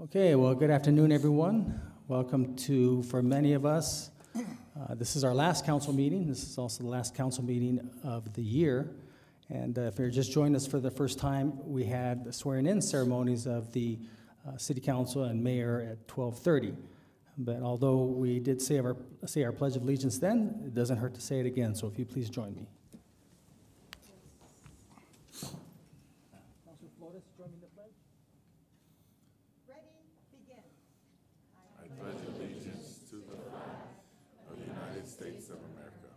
Okay, well, good afternoon, everyone. Welcome to, for many of us, this is our last council meeting. This is also the last council meeting of the year. And if you're just joining us for the first time, we had the swearing-in ceremonies of the city council and mayor at 12:30. But although we did say our Pledge of Allegiance then, it doesn't hurt to say it again. So if you please join me. Councilor Flores, join me in the pledge. Ready, begin. I pledge allegiance to the flag of the United States of America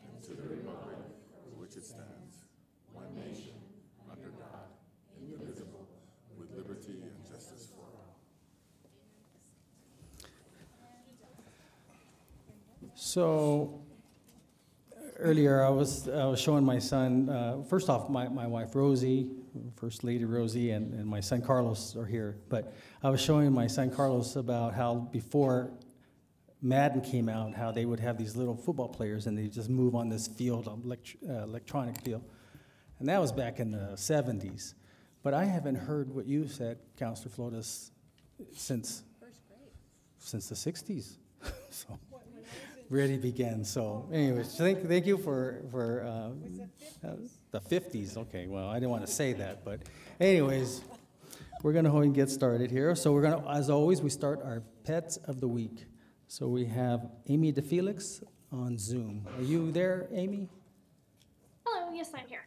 and to the republic for which it stands, one nation, under God, indivisible, with liberty and justice for all. So earlier I was showing my son, first off, my wife Rosie, First Lady Rosie, and my son Carlos are here. But I was showing my son Carlos about how before Madden came out, how they would have these little football players and they just move on this field, electronic field. And that was back in the 70s. But I haven't heard what you said, Councilor Flores, since the 60s. So really began. So anyways, thank you for the 50s. Okay, well, I didn't want to say that, but anyways, we're going to go and get started here. So we're going to, as always, we start our Pets of the Week. So we have Amy DeFelix on Zoom. Are you there, Amy? Hello, yes, I'm here.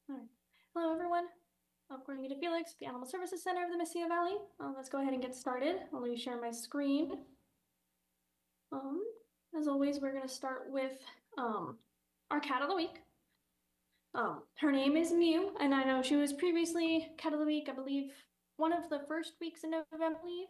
All right. Hello, everyone. I'm Amy DeFelix, the Animal Services Center of the Mesilla Valley. Let's go ahead and get started. I'll let me share my screen. As always, we're going to start with our cat of the week. Her name is Mew, and I know she was previously cat of the week, I believe, one of the first weeks in November, I believe.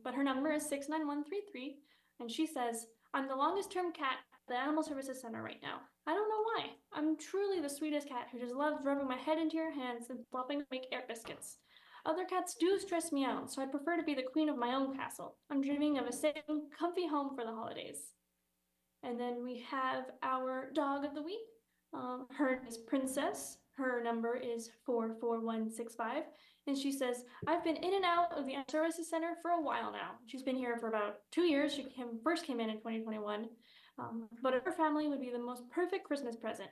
But her number is 69133, and she says, "I'm the longest term cat at the Animal Services Center right now. I don't know why. I'm truly the sweetest cat who just loves rubbing my head into your hands and flopping to make air biscuits. Other cats do stress me out, so I'd prefer to be the queen of my own castle. I'm dreaming of a safe, comfy home for the holidays." And then we have our dog of the week. Her name is Princess. Her number is 44165. And she says, "I've been in and out of the Services Center for a while now." She's been here for about 2 years. She first came in 2021. But her family would be the most perfect Christmas present.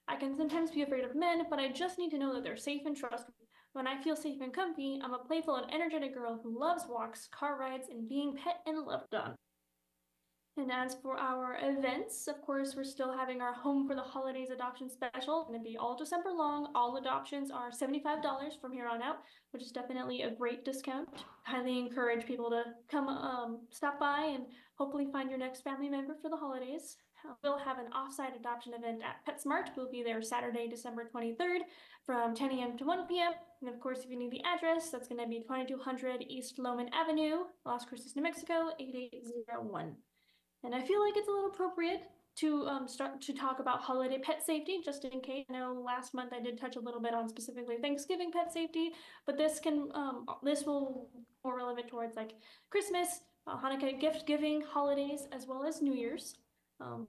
"I can sometimes be afraid of men, but I just need to know that they're safe and trustworthy. When I feel safe and comfy, I'm a playful and energetic girl who loves walks, car rides, and being pet and loved on." And as for our events, of course, we're still having our Home for the Holidays adoption special. It's going to be all December long. All adoptions are $75 from here on out, which is definitely a great discount. Highly encourage people to come stop by and hopefully find your next family member for the holidays. We'll have an offsite adoption event at PetSmart. We'll be there Saturday, December 23rd from 10 a.m. to 1 p.m. And of course, if you need the address, that's going to be 2200 East Loman Avenue, Las Cruces, New Mexico, 8801. And I feel like it's a little appropriate to start to talk about holiday pet safety, just in case. I know last month I did touch a little bit on specifically Thanksgiving pet safety, but this will be more relevant towards like Christmas, Hanukkah, gift giving, holidays, as well as New Year's.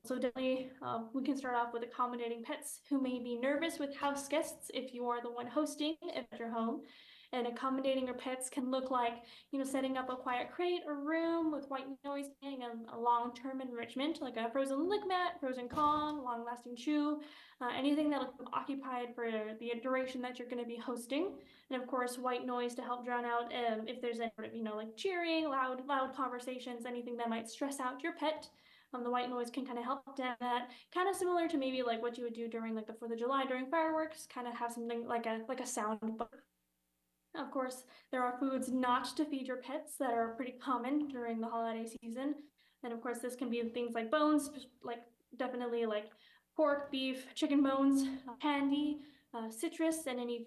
So definitely we can start off with accommodating pets who may be nervous with house guests if you are the one hosting at your home. And accommodating your pets can look like, setting up a quiet crate or room with white noise and a long-term enrichment, like a frozen lick mat, frozen Kong, long-lasting chew, anything that'll be occupied for the duration that you're going to be hosting. And of course, white noise to help drown out if there's any sort of, like cheering, loud conversations, anything that might stress out your pet. The white noise can kind of help down that, kind of similar to maybe like what you would do during like the 4th of July during fireworks, kind of have something like a sound bar. Of course, there are foods not to feed your pets that are pretty common during the holiday season. And of course, this can be things like bones, like definitely like pork, beef, chicken bones, candy, citrus, and any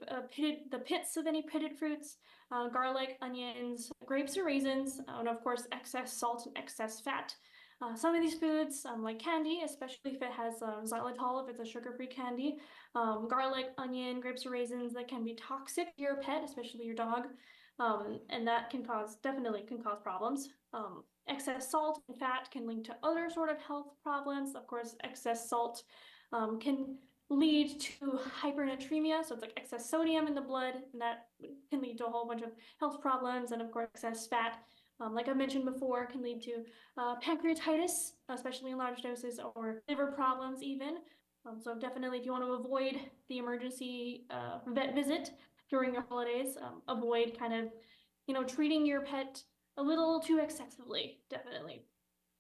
the pits of any pitted fruits, garlic, onions, grapes or raisins, and of course, excess salt and excess fat. Some of these foods, like candy, especially if it has xylitol, if it's a sugar-free candy, garlic, onion, grapes or raisins, that can be toxic to your pet, especially your dog, and that definitely can cause problems. Excess salt and fat can link to other sort of health problems. Of course, excess salt can lead to hypernatremia, so it's like excess sodium in the blood, and that can lead to a whole bunch of health problems, and of course excess fat, like I mentioned before, can lead to pancreatitis, especially in large doses, or liver problems even. So definitely, if you want to avoid the emergency vet visit during your holidays, avoid kind of, treating your pet a little too excessively, definitely.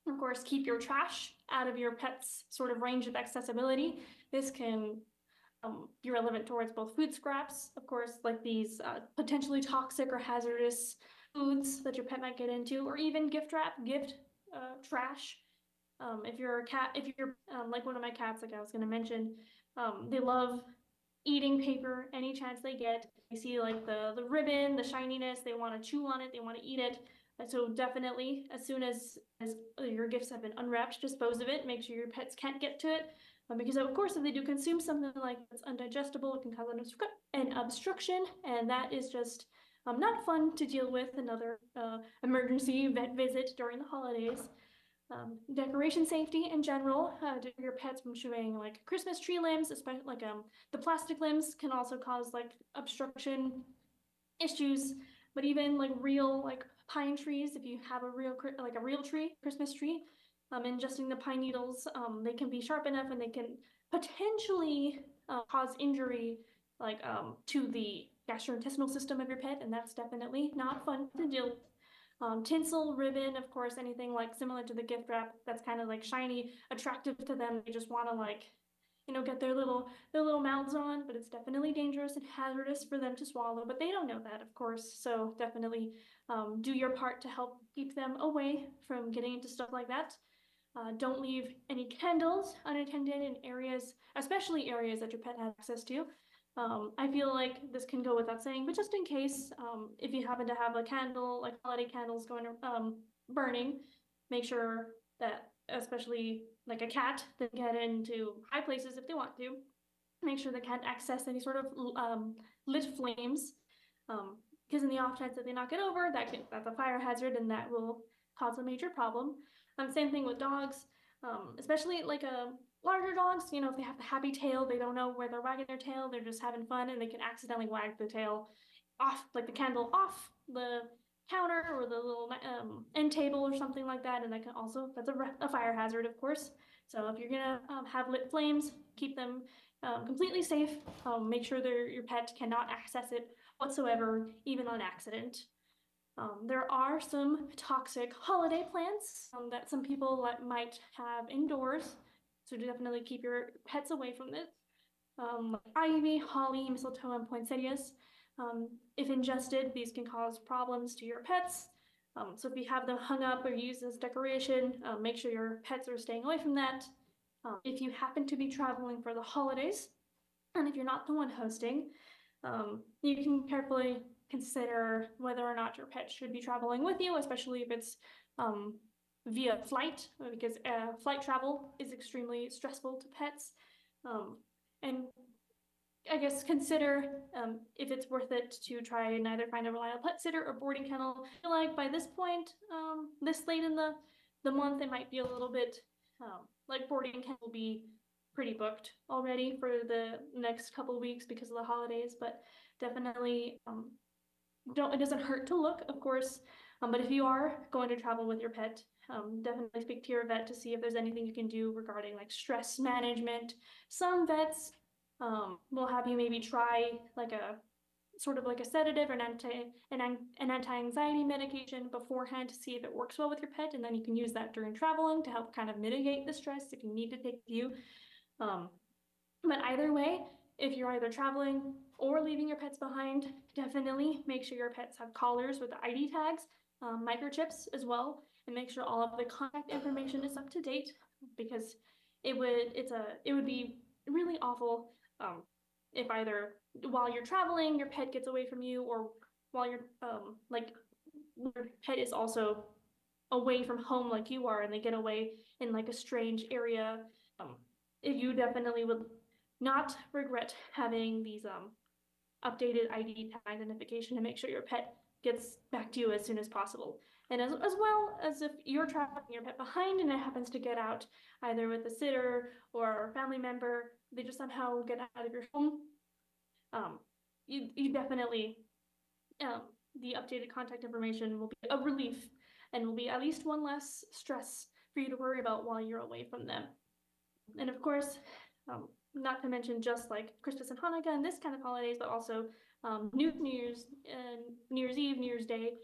Of course, keep your trash out of your pet's sort of range of accessibility. This can be relevant towards both food scraps, of course, like these potentially toxic or hazardous foods that your pet might get into, or even gift trash. If you're a cat, if you're like one of my cats, like I was going to mention, they love eating paper any chance they get. They see like the ribbon, the shininess, they want to chew on it, they want to eat it. So definitely, as soon as your gifts have been unwrapped, dispose of it. Make sure your pets can't get to it, because of course, if they do consume something like that's undigestible, it can cause an obstruction, and that is just not fun to deal with. Another emergency vet visit during the holidays. Decoration safety in general, your pets from chewing like Christmas tree limbs, especially like the plastic limbs can also cause like obstruction issues, but even like real like pine trees, if you have a real tree, Christmas tree, ingesting the pine needles, they can be sharp enough and they can potentially cause injury like to the gastrointestinal system of your pet, and that's definitely not fun to deal with. Tinsel, ribbon, of course, anything like similar to the gift wrap that's kind of like shiny, attractive to them. They just want to like, get their little mouths on, but it's definitely dangerous and hazardous for them to swallow. But they don't know that, of course. So definitely do your part to help keep them away from getting into stuff like that. Don't leave any candles unattended in areas, especially areas that your pet has access to. I feel like this can go without saying, but just in case, if you happen to have a candle, like holiday candles going burning, make sure that, especially like a cat, they get into high places if they want to. Make sure they can't access any sort of lit flames, because in the off chance that they knock it over, that's a fire hazard, and that will cause a major problem. Same thing with dogs, especially like larger dogs. If they have the happy tail, they don't know where they're wagging their tail. They're just having fun, and they can accidentally wag the tail off, like the candle off the counter or the little end table or something like that, and that's a fire hazard, of course. So if you're gonna have lit flames, keep them completely safe. Make sure your pet cannot access it whatsoever, even on accident. There are some toxic holiday plants that some people might have indoors, so definitely keep your pets away from this. Ivy, holly, mistletoe, and poinsettias. If ingested, these can cause problems to your pets. So if you have them hung up or used as decoration, make sure your pets are staying away from that. If you happen to be traveling for the holidays, and if you're not the one hosting, you can carefully consider whether or not your pet should be traveling with you, especially if it's via flight, because flight travel is extremely stressful to pets. And I guess consider if it's worth it to try and either find a reliable pet sitter or boarding kennel. I feel like by this point, this late in the month, it might be a little bit like boarding kennel will be pretty booked already for the next couple of weeks because of the holidays, but definitely it doesn't hurt to look, of course. But if you are going to travel with your pet, definitely speak to your vet to see if there's anything you can do regarding like stress management. Some vets will have you maybe try like a sort of like a sedative or an anti-anxiety medication beforehand to see if it works well with your pet, and then you can use that during traveling to help kind of mitigate the stress if you need to take you. But either way, if you're either traveling or leaving your pets behind, definitely make sure your pets have collars with the ID tags, microchips as well, and make sure all of the contact information is up to date, because it would be really awful if either while you're traveling your pet gets away from you, or while you're like your pet is also away from home like you are and they get away in like a strange area. You definitely would not regret having these updated ID tag identification to make sure your pet gets back to you as soon as possible. And as well as if you're traveling your pet behind and it happens to get out either with a sitter or a family member, they just somehow get out of your home. You definitely, the updated contact information will be a relief and will be at least one less stress for you to worry about while you're away from them. And of course, not to mention just like Christmas and Hanukkah and this kind of holidays, but also New Year's and New Year's Eve, New Year's Day.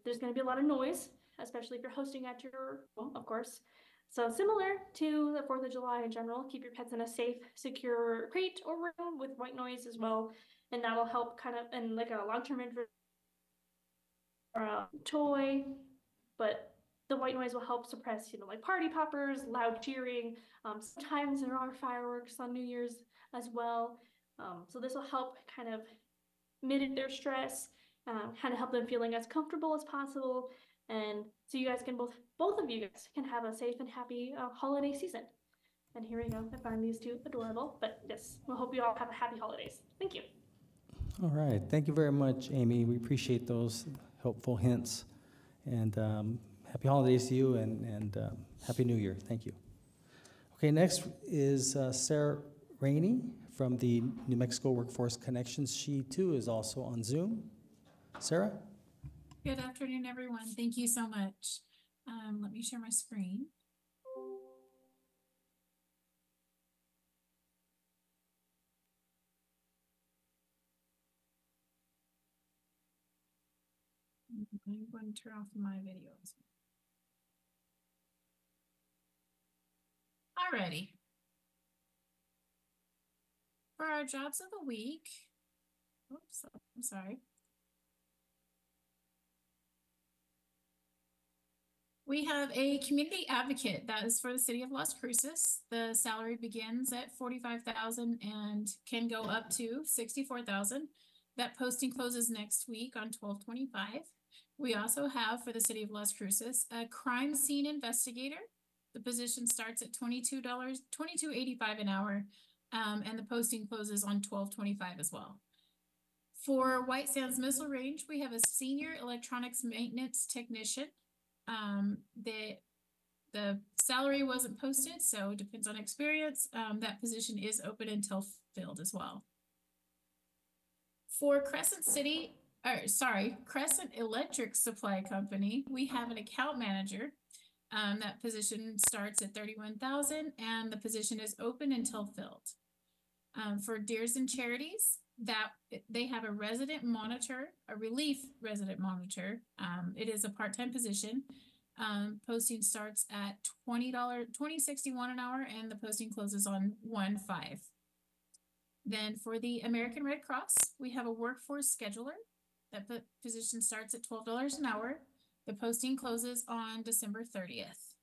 There's going to be a lot of noise, especially if you're hosting at your home, of course. So similar to the 4th of July in general, keep your pets in a safe, secure crate or room with white noise as well. And that'll help kind of, and like a long-term toy, but the white noise will help suppress, like party poppers, loud cheering. Sometimes there are fireworks on New Year's as well. So this will help kind of mitigate their stress, kind of help them feeling as comfortable as possible. And so you guys can both of you guys can have a safe and happy holiday season. And here we go. I find these two adorable, but yes, we'll hope you all have a happy holidays. Thank you. All right. Thank you very much, Amy. We appreciate those helpful hints. And happy holidays to you and Happy New Year. Thank you. Okay, next is Sarah Rainey from the New Mexico Workforce Connections. She too is also on Zoom. Sarah? Good afternoon, everyone. Thank you so much. Let me share my screen. I'm going to turn off my videos. Alrighty. For our jobs of the week, oops, I'm sorry. We have a community advocate that is for the city of Las Cruces. The salary begins at $45,000 and can go up to $64,000. That posting closes next week on 12/25. We also have for the city of Las Cruces a crime scene investigator. The position starts at $22.85 an hour, and the posting closes on 12/25 as well. For White Sands Missile Range, we have a senior electronics maintenance technician. The salary wasn't posted, so it depends on experience. That position is open until filled as well. For Crescent Electric Supply Company, we have an account manager. That position starts at $31,000 and the position is open until filled. For Deers and Charities, that they have a resident monitor, a relief resident monitor. It is a part-time position. Posting starts at $20.61 an hour and the posting closes on 1/5. Then for the American Red Cross, we have a workforce scheduler. That position starts at $12 an hour. The posting closes on December 30th.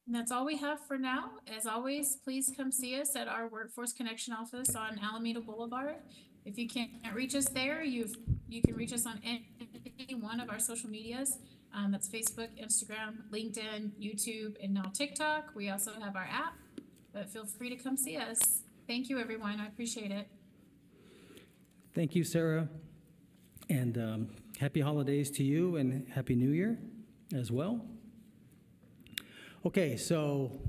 And that's all we have for now. As always, please come see us at our Workforce Connection office on Alameda Boulevard. If you can't reach us there, you can reach us on any one of our social medias. That's Facebook, Instagram, LinkedIn, YouTube, and now TikTok. We also have our app, but feel free to come see us. Thank you, everyone. I appreciate it. Thank you, Sarah. And happy holidays to you and Happy New Year as well. Okay, so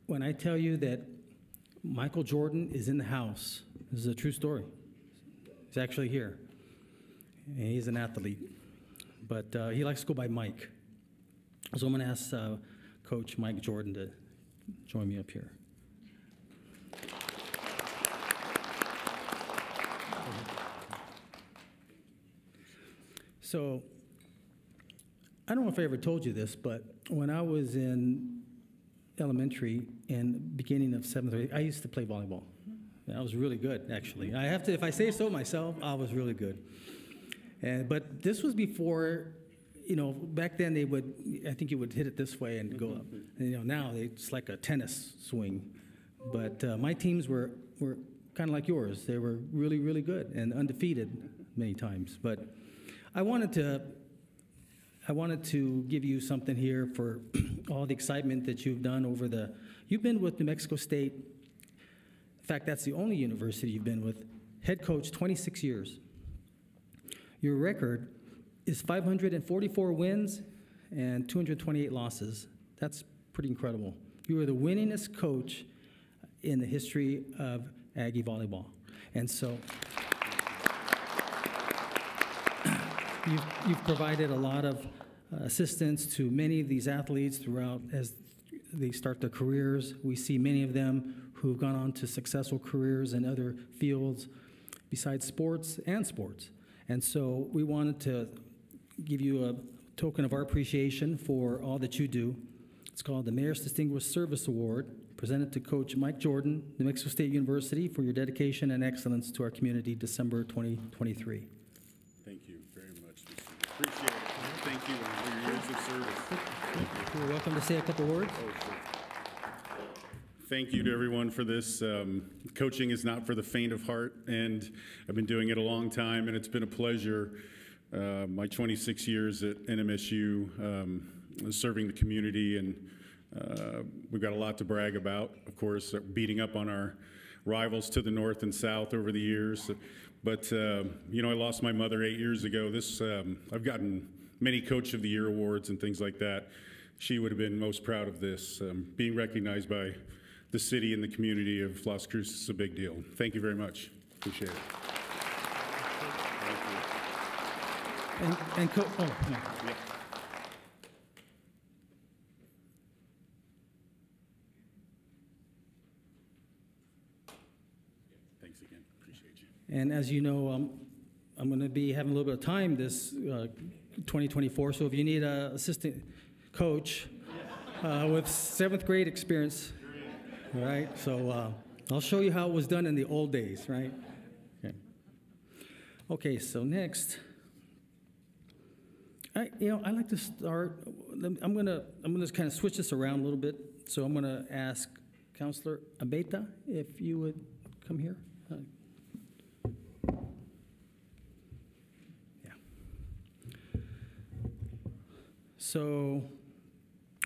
when I tell you that Michael Jordan is in the house, this is a true story. He's actually here. And he's an athlete, but he likes to go by Mike. So I'm going to ask Coach Mike Jordan to join me up here. So, I don't know if I ever told you this, but when I was in elementary and beginning of 7th grade, I used to play volleyball. I was really good, actually. I have to, if I say so myself, I was really good. But this was before, back then they would, I think you would hit it this way and go up. And, now it's like a tennis swing. But my teams were kind of like yours. They were really, really good and undefeated many times. But I wanted to give you something here for all the excitement that you've done you've been with New Mexico State. In fact, that's the only university you've been with. Head coach, 26 years. Your record is 544 wins and 228 losses. That's pretty incredible. You are the winningest coach in the history of Aggie volleyball. And so you've provided a lot of assistance to many of these athletes throughout as they start their careers. We see many of them who've gone on to successful careers in other fields besides sports and sports. And so we wanted to give you a token of our appreciation for all that you do. It's called the Mayor's Distinguished Service Award, presented to Coach Mike Jordan, New Mexico State University, for your dedication and excellence to our community, December 2023. Thank you very much. Appreciate it. Thank you for your years of service. You're welcome to say a couple words. Thank you to everyone for this. Coaching is not for the faint of heart, and I've been doing it a long time, and it's been a pleasure. My 26 years at NMSU, serving the community, and we've got a lot to brag about, of course, beating up on our rivals to the north and south over the years. But, you know, I lost my mother 8 years ago. I've gotten many Coach of the Year awards and things like that. She would have been most proud of this. Being recognized by the city and the community of Las Cruces is a big deal. Thank you very much. Appreciate it. And oh, no. Yep. Thanks again. Appreciate you. And as you know, I'm going to be having a little bit of time this 2024, so if you need an assistant coach with 7th grade experience, all right? So I'll show you how it was done in the old days, right? Okay, so next, I like to start. I'm gonna kind of switch this around a little bit. So I'm gonna ask Counselor Abeta if you would come here. Yeah. So,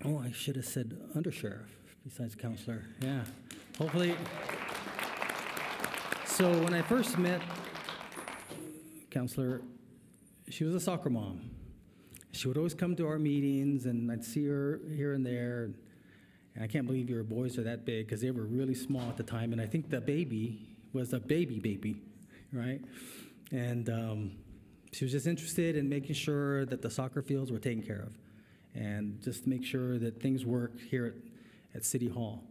I should have said undersheriff besides counselor. Yeah. Hopefully. So when I first met Counselor, she was a soccer mom. She would always come to our meetings, and I'd see her here and there. And I can't believe your boys are that big, because they were really small at the time. And I think the baby was a baby, right? And she was just interested in making sure that the soccer fields were taken care of, and just make sure that things work here at City Hall.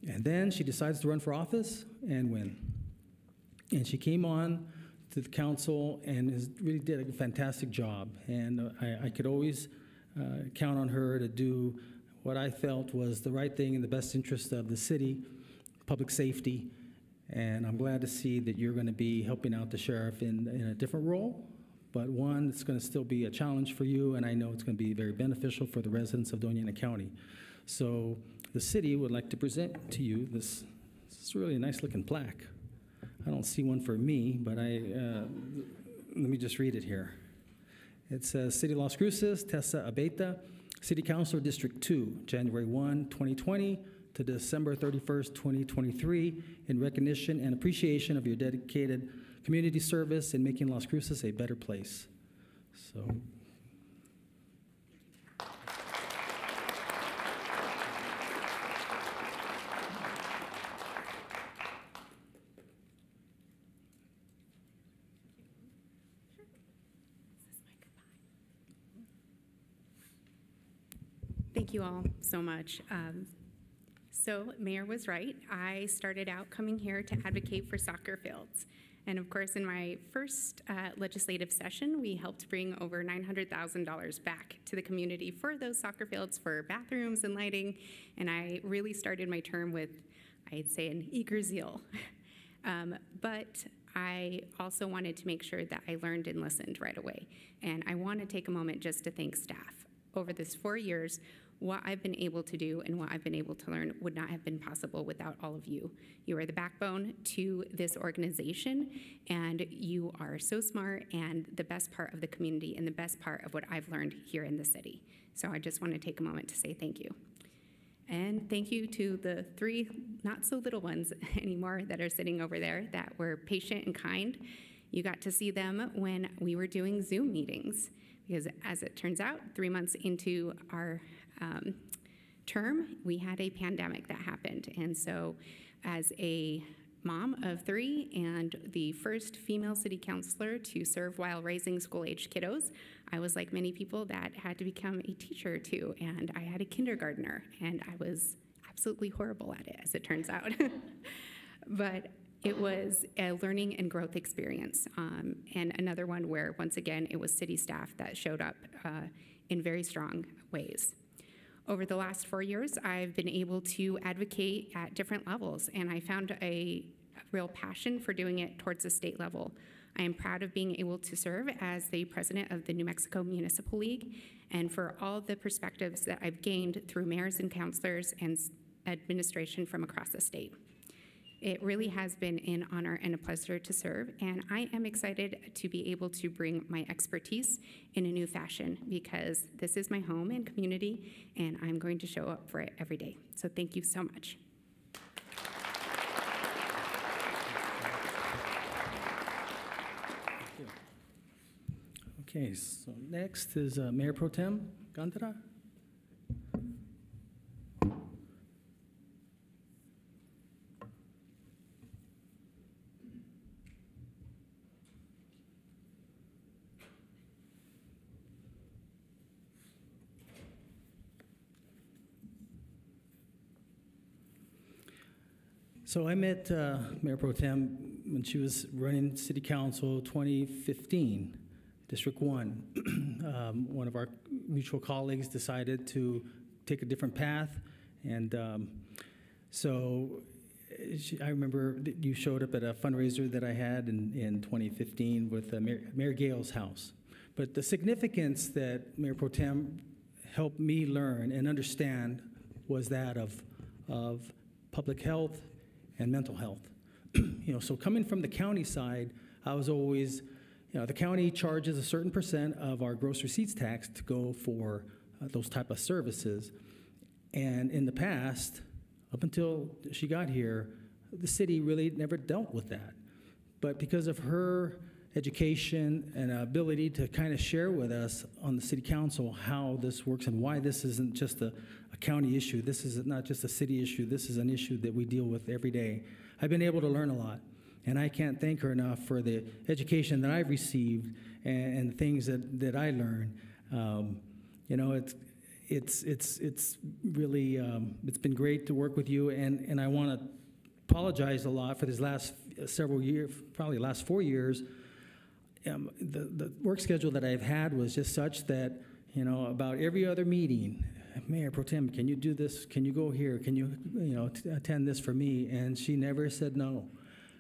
And then she decides to run for office and win. And she came on to the council and really did a fantastic job. And I could always count on her to do what I felt was the right thing in the best interest of the city, public safety. And I'm glad to see that you're going to be helping out the sheriff in a different role, but one that's going to still be a challenge for you, and I know it's going to be very beneficial for the residents of Doña Ana County. So the city would like to present to you this really nice looking plaque. I don't see one for me, but let me just read it here. It says, City of Las Cruces, Tessa Abeta, City Councilor, District 2, January 1, 2020 to December 31st, 2023, in recognition and appreciation of your dedicated community service in making Las Cruces a better place. So. Thank you all so much. So Mayor was right. I started out coming here to advocate for soccer fields. And of course, in my first legislative session, we helped bring over $900,000 back to the community for those soccer fields, for bathrooms and lighting. And I really started my term with, I'd say, an eager zeal. But I also wanted to make sure that I learned and listened right away. And I want to take a moment just to thank staff. Over this 4 years, what I've been able to do and what I've been able to learn would not have been possible without all of you. You are the backbone to this organization, and you are so smart and the best part of the community and the best part of what I've learned here in the city. So I just want to take a moment to say thank you. And thank you to the 3 not so little ones anymore that are sitting over there that were patient and kind. You got to see them when we were doing Zoom meetings, because as it turns out, 3 months into our term, we had a pandemic that happened. And so as a mom of 3 and the first female city councilor to serve while raising school-aged kiddos, I was like many people that had to become a teacher too, and I had a kindergartner, and I was absolutely horrible at it, as it turns out. But it was a learning and growth experience, and another one where, once again, it was city staff that showed up in very strong ways. Over the last 4 years, I've been able to advocate at different levels, and I found a real passion for doing it towards the state level. I am proud of being able to serve as the president of the New Mexico Municipal League, and for all the perspectives that I've gained through mayors and councilors and administration from across the state. It really has been an honor and a pleasure to serve, and I am excited to be able to bring my expertise in a new fashion, because this is my home and community, and I'm going to show up for it every day. So thank you so much. Okay, so next is Mayor Pro Tem Gandara. So I met Mayor Pro Tem when she was running City Council 2015, District 1. One of our mutual colleagues decided to take a different path, and I remember that you showed up at a fundraiser that I had in 2015 with Mayor Gale's house. But the significance that Mayor Pro Tem helped me learn and understand was that of public health and mental health. So coming from the county side, I was always, the county charges a certain % of our gross receipts tax to go for those type of services. And in the past, up until she got here, the city really never dealt with that. But because of her education and ability to kind of share with us on the city council how this works and why this isn't just a county issue, this is not just a city issue, this is an issue that we deal with every day, I've been able to learn a lot. And I can't thank her enough for the education that I've received and things that I learned. It's really, it's been great to work with you, and I want to apologize a lot for these last several years, probably last 4 years. The work schedule that I've had was just such that, about every other meeting, Mayor Pro Tem, can you do this? Can you go here? Can you, attend this for me? And she never said no.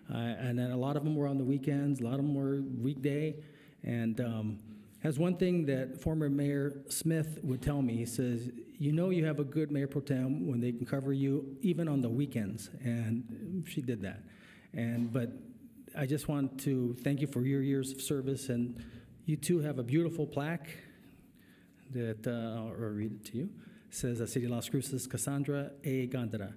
And then a lot of them were on the weekends, a lot of them were weekday. And as one thing that former Mayor Smith would tell me, he says, you have a good Mayor Pro Tem when they can cover you even on the weekends. And she did that. But I just want to thank you for your years of service. And you too have a beautiful plaque that I'll read it to you. It says, City of Las Cruces, Cassandra A. Gandara,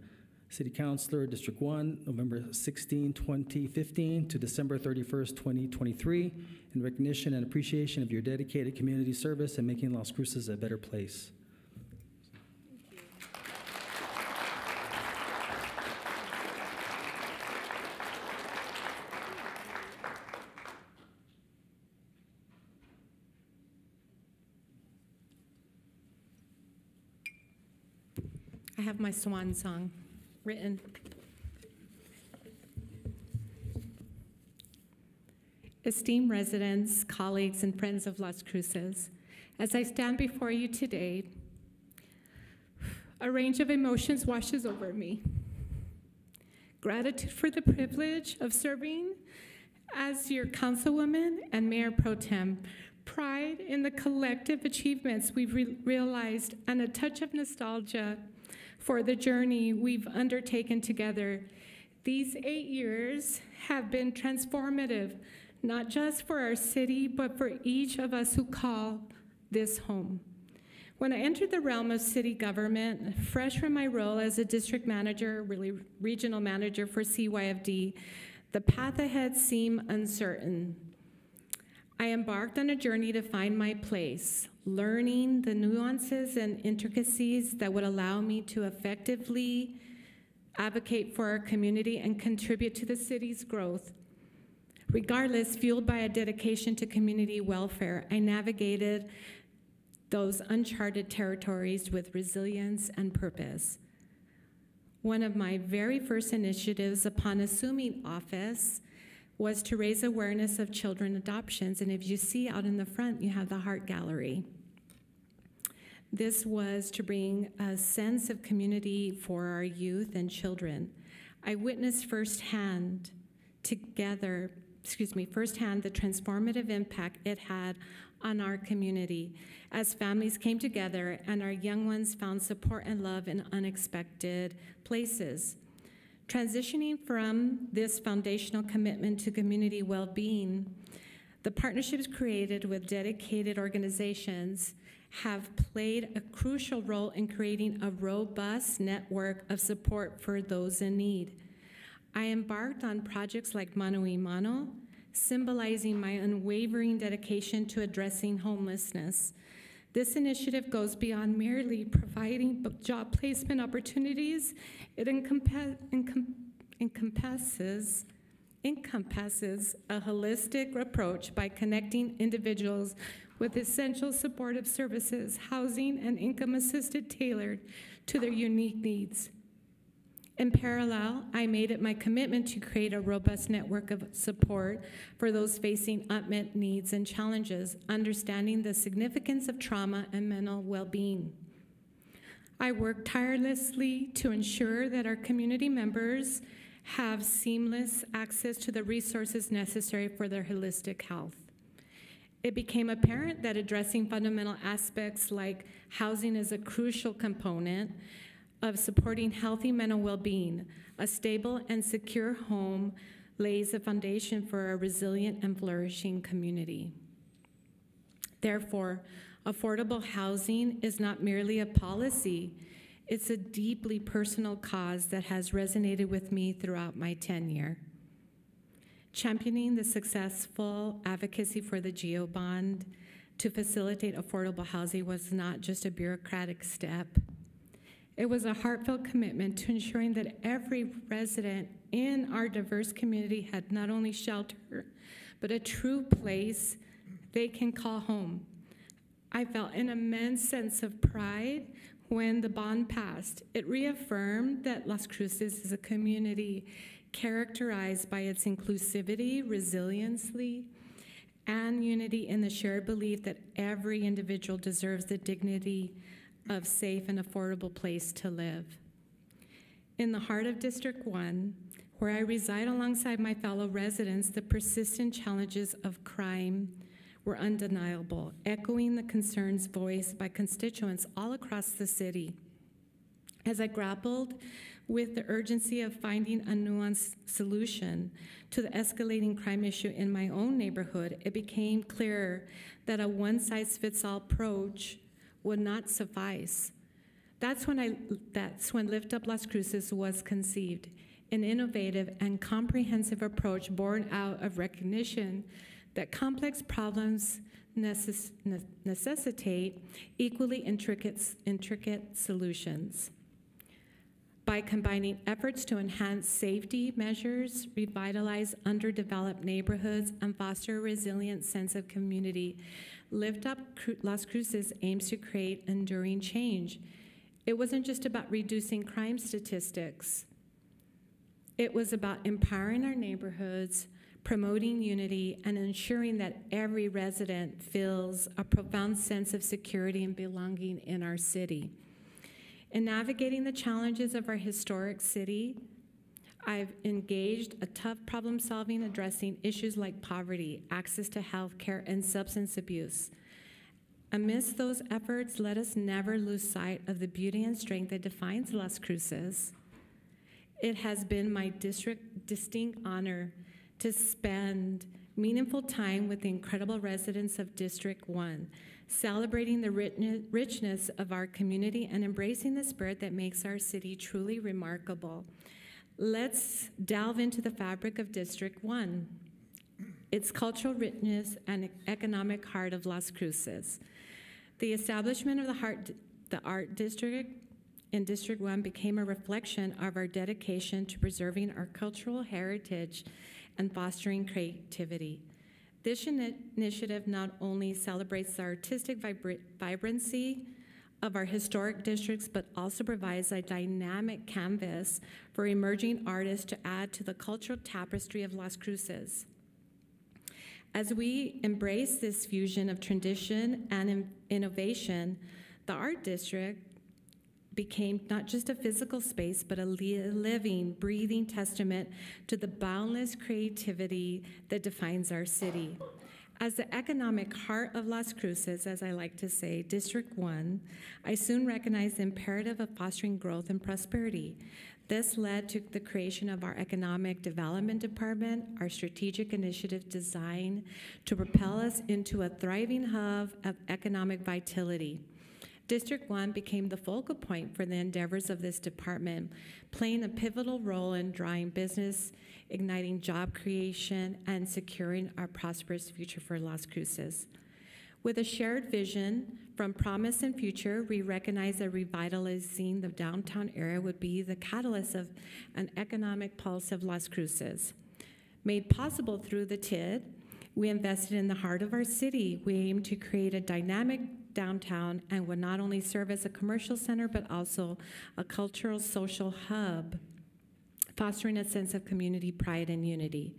City Councilor, District 1, November 16, 2015 to December 31st, 2023, in recognition and appreciation of your dedicated community service and making Las Cruces a better place. I have my swan song written. Esteemed residents, colleagues, and friends of Las Cruces, as I stand before you today, a range of emotions washes over me. Gratitude for the privilege of serving as your councilwoman and Mayor Pro Tem, pride in the collective achievements we've realized, and a touch of nostalgia for the journey we've undertaken together. These 8 years have been transformative, not just for our city, but for each of us who call this home. When I entered the realm of city government, fresh from my role as a district manager, really regional manager for CYFD, The path ahead seemed uncertain. I embarked on a journey to find my place, learning the nuances and intricacies that would allow me to effectively advocate for our community and contribute to the city's growth. Regardless, fueled by a dedication to community welfare, I navigated those uncharted territories with resilience and purpose. One of my very first initiatives upon assuming office was to raise awareness of children adoptions. And if you see out in the front, you have the Heart Gallery. This was to bring a sense of community for our youth and children. I witnessed firsthand the transformative impact it had on our community as families came together and our young ones found support and love in unexpected places. Transitioning from this foundational commitment to community well-being, the partnerships created with dedicated organizations have played a crucial role in creating a robust network of support for those in need. I embarked on projects like Mano y Mano, symbolizing my unwavering dedication to addressing homelessness. This initiative goes beyond merely providing job placement opportunities. It encompasses a holistic approach by connecting individuals with essential supportive services, housing, and income assisted tailored to their unique needs. In parallel, I made it my commitment to create a robust network of support for those facing unmet needs and challenges, understanding the significance of trauma and mental well-being. I work tirelessly to ensure that our community members have seamless access to the resources necessary for their holistic health. It became apparent that addressing fundamental aspects like housing is a crucial component of supporting healthy mental well-being. A stable and secure home lays a foundation for a resilient and flourishing community. Therefore, affordable housing is not merely a policy, it's a deeply personal cause that has resonated with me throughout my tenure. Championing the successful advocacy for the GEO bond to facilitate affordable housing was not just a bureaucratic step. It was a heartfelt commitment to ensuring that every resident in our diverse community had not only shelter, but a true place they can call home. I felt an immense sense of pride when the bond passed. It reaffirmed that Las Cruces is a community characterized by its inclusivity, resiliency, and unity in the shared belief that every individual deserves the dignity of safe and affordable place to live. In the heart of District 1, where I reside alongside my fellow residents, the persistent challenges of crime were undeniable, echoing the concerns voiced by constituents all across the city. As I grappled with the urgency of finding a nuanced solution to the escalating crime issue in my own neighborhood, it became clear that a one-size-fits-all approach would not suffice. That's when Lift Up Las Cruces was conceived, an innovative and comprehensive approach born out of recognition that complex problems necessitate equally intricate solutions. By combining efforts to enhance safety measures, revitalize underdeveloped neighborhoods, and foster a resilient sense of community, Lift Up Las Cruces aims to create enduring change. It wasn't just about reducing crime statistics. It was about empowering our neighborhoods, promoting unity, and ensuring that every resident feels a profound sense of security and belonging in our city. In navigating the challenges of our historic city, I've engaged a tough problem solving addressing issues like poverty, access to health care, and substance abuse. Amidst those efforts, let us never lose sight of the beauty and strength that defines Las Cruces. It has been my distinct honor to spend meaningful time with the incredible residents of District 1, celebrating the richness of our community and embracing the spirit that makes our city truly remarkable. Let's delve into the fabric of District 1, its cultural richness and economic heart of Las Cruces. The establishment of the Art District in District 1 became a reflection of our dedication to preserving our cultural heritage and fostering creativity. This initiative not only celebrates the artistic vibrancy of our historic districts, but also provides a dynamic canvas for emerging artists to add to the cultural tapestry of Las Cruces. As we embrace this fusion of tradition and innovation, the Art District became not just a physical space, but a living, breathing testament to the boundless creativity that defines our city. As the economic heart of Las Cruces, as I like to say, District 1, I soon recognized the imperative of fostering growth and prosperity. This led to the creation of our Economic Development Department, our strategic initiative designed to propel us into a thriving hub of economic vitality. District 1 became the focal point for the endeavors of this department, playing a pivotal role in drawing business, igniting job creation, and securing our prosperous future for Las Cruces. With a shared vision from promise and future, we recognize that revitalizing the downtown area would be the catalyst of an economic pulse of Las Cruces. Made possible through the TID, we invested in the heart of our city. We aim to create a dynamic downtown and would not only serve as a commercial center, but also a cultural social hub, fostering a sense of community pride and unity.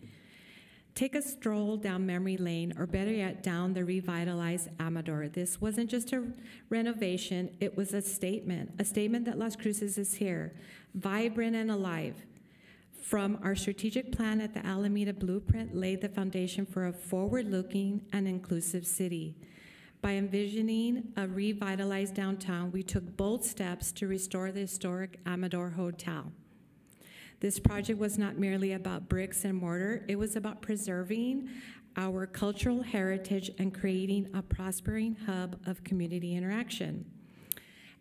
Take a stroll down memory lane, or better yet, down the revitalized Amador. This wasn't just a renovation, it was a statement that Las Cruces is here, vibrant and alive. From our strategic plan at the Alameda Blueprint laid the foundation for a forward-looking and inclusive city. By envisioning a revitalized downtown, we took bold steps to restore the historic Amador Hotel. This project was not merely about bricks and mortar, it was about preserving our cultural heritage and creating a prospering hub of community interaction.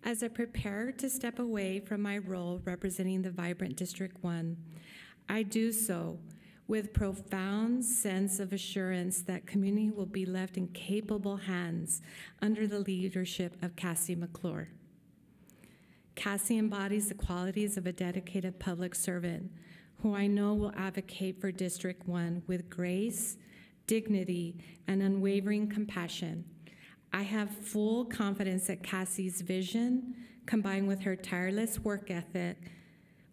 As I prepare to step away from my role representing the vibrant District 1, I do so with profound sense of assurance that community will be left in capable hands under the leadership of Cassie McClure. Cassie embodies the qualities of a dedicated public servant who I know will advocate for District 1 with grace, dignity, and unwavering compassion. I have full confidence that Cassie's vision, combined with her tireless work ethic,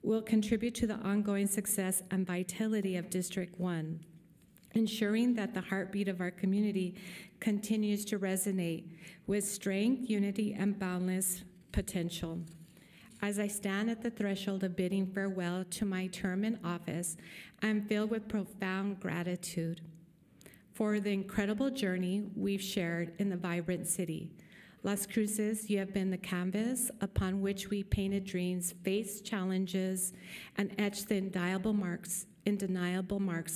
will contribute to the ongoing success and vitality of District 1, ensuring that the heartbeat of our community continues to resonate with strength, unity, and boundless potential. As I stand at the threshold of bidding farewell to my term in office, I am filled with profound gratitude for the incredible journey we've shared in the vibrant city. Las Cruces, you have been the canvas upon which we painted dreams, faced challenges, and etched the indelible marks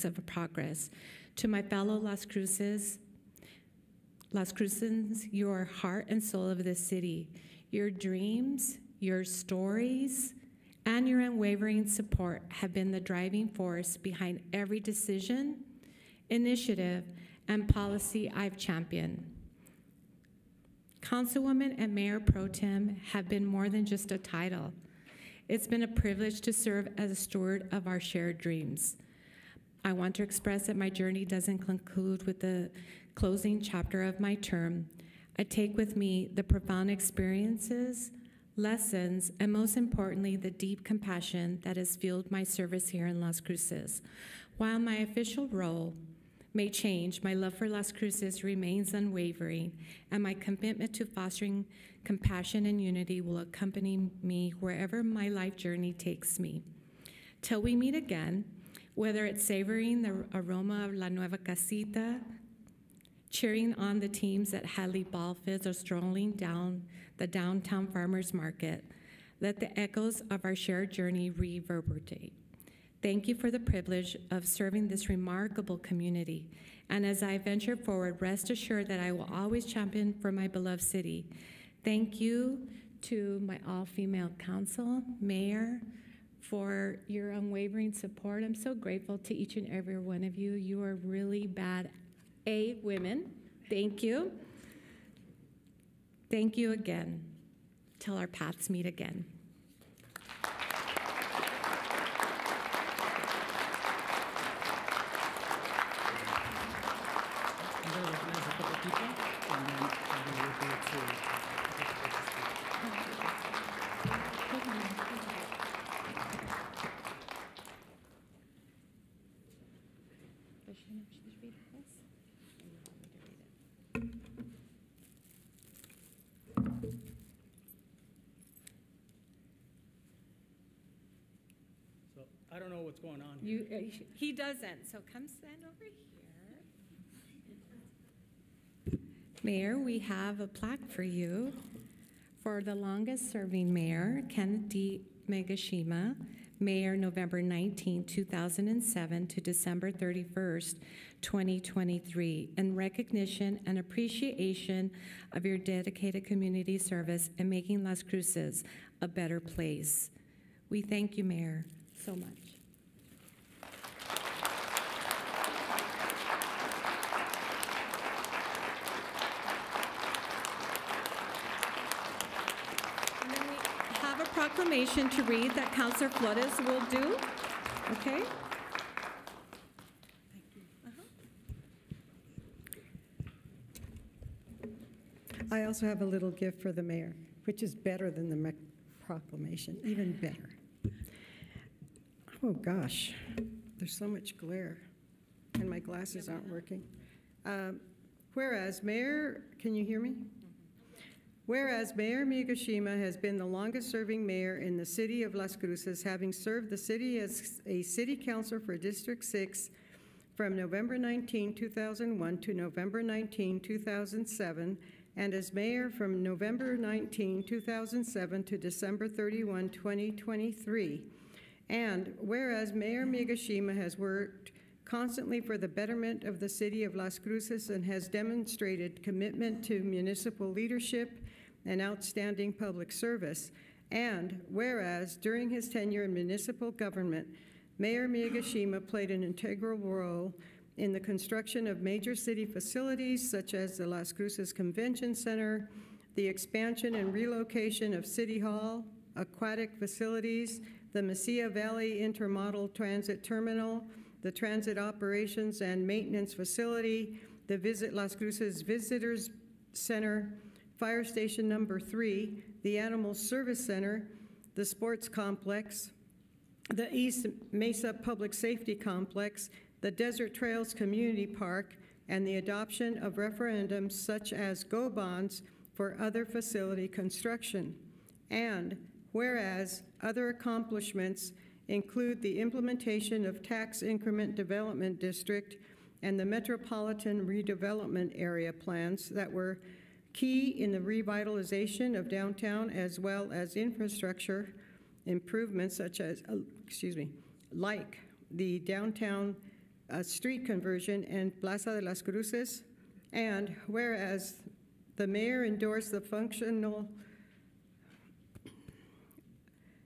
of progress. To my fellow Las Cruces, you are heart and soul of this city. Your dreams, your stories, and your unwavering support have been the driving force behind every decision, initiative, and policy I've championed. Councilwoman and Mayor Pro Tem have been more than just a title. It's been a privilege to serve as a steward of our shared dreams. I want to express that my journey doesn't conclude with the closing chapter of my term. I take with me the profound experiences, lessons, and most importantly, the deep compassion that has fueled my service here in Las Cruces. While my official role may change, my love for Las Cruces remains unwavering, and my commitment to fostering compassion and unity will accompany me wherever my life journey takes me. Till we meet again, whether it's savoring the aroma of La Nueva Casita, cheering on the teams at Hadley Ball Fields, or strolling down the downtown farmers market, let the echoes of our shared journey reverberate. Thank you for the privilege of serving this remarkable community. And as I venture forward, rest assured that I will always champion for my beloved city. Thank you to my all-female council, mayor, for your unwavering support. I'm so grateful to each and every one of you. You are really bad women. Thank you. Thank you again. Till our paths meet again. I'm going to recognize a couple people, and then we'll go to. So I don't know what's going on here. He doesn't, so come stand over here. Mayor, we have a plaque for you for the longest-serving mayor, Kenneth D. Megashima, Mayor November 19, 2007 to December 31st, 2023, in recognition and appreciation of your dedicated community service and making Las Cruces a better place. We thank you, Mayor, so much. Proclamation to read that Councilor Flores will do. Okay? Thank you. I also have a little gift for the mayor, which is better than the proclamation, even better. Oh, gosh. There's so much glare, and my glasses aren't working. Whereas Mayor, can you hear me? Whereas Mayor Miyagishima has been the longest-serving mayor in the city of Las Cruces, having served the city as a city councilor for District 6 from November 19, 2001 to November 19, 2007, and as mayor from November 19, 2007 to December 31, 2023. And whereas Mayor Miyagishima has worked constantly for the betterment of the city of Las Cruces and has demonstrated commitment to municipal leadership and outstanding public service. And whereas during his tenure in municipal government, Mayor Miyagishima played an integral role in the construction of major city facilities such as the Las Cruces Convention Center, the expansion and relocation of City Hall, aquatic facilities, the Mesilla Valley Intermodal Transit Terminal, the Transit Operations and Maintenance Facility, the Visit Las Cruces Visitors Center, Fire Station Number 3, the Animal Service Center, the Sports Complex, the East Mesa Public Safety Complex, the Desert Trails Community Park, and the adoption of referendums such as Go Bonds for other facility construction. And whereas other accomplishments include the implementation of Tax Increment Development District and the Metropolitan Redevelopment Area plans that were key in the revitalization of downtown, as well as infrastructure improvements such as, like the downtown street conversion and Plaza de las Cruces. And whereas the mayor endorsed the functional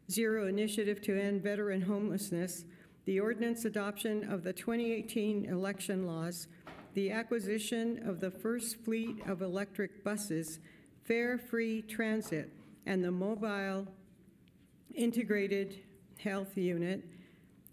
Zero initiative to end veteran homelessness, the ordinance adoption of the 2018 election laws, the acquisition of the first fleet of electric buses, fare-free transit, and the mobile integrated health unit.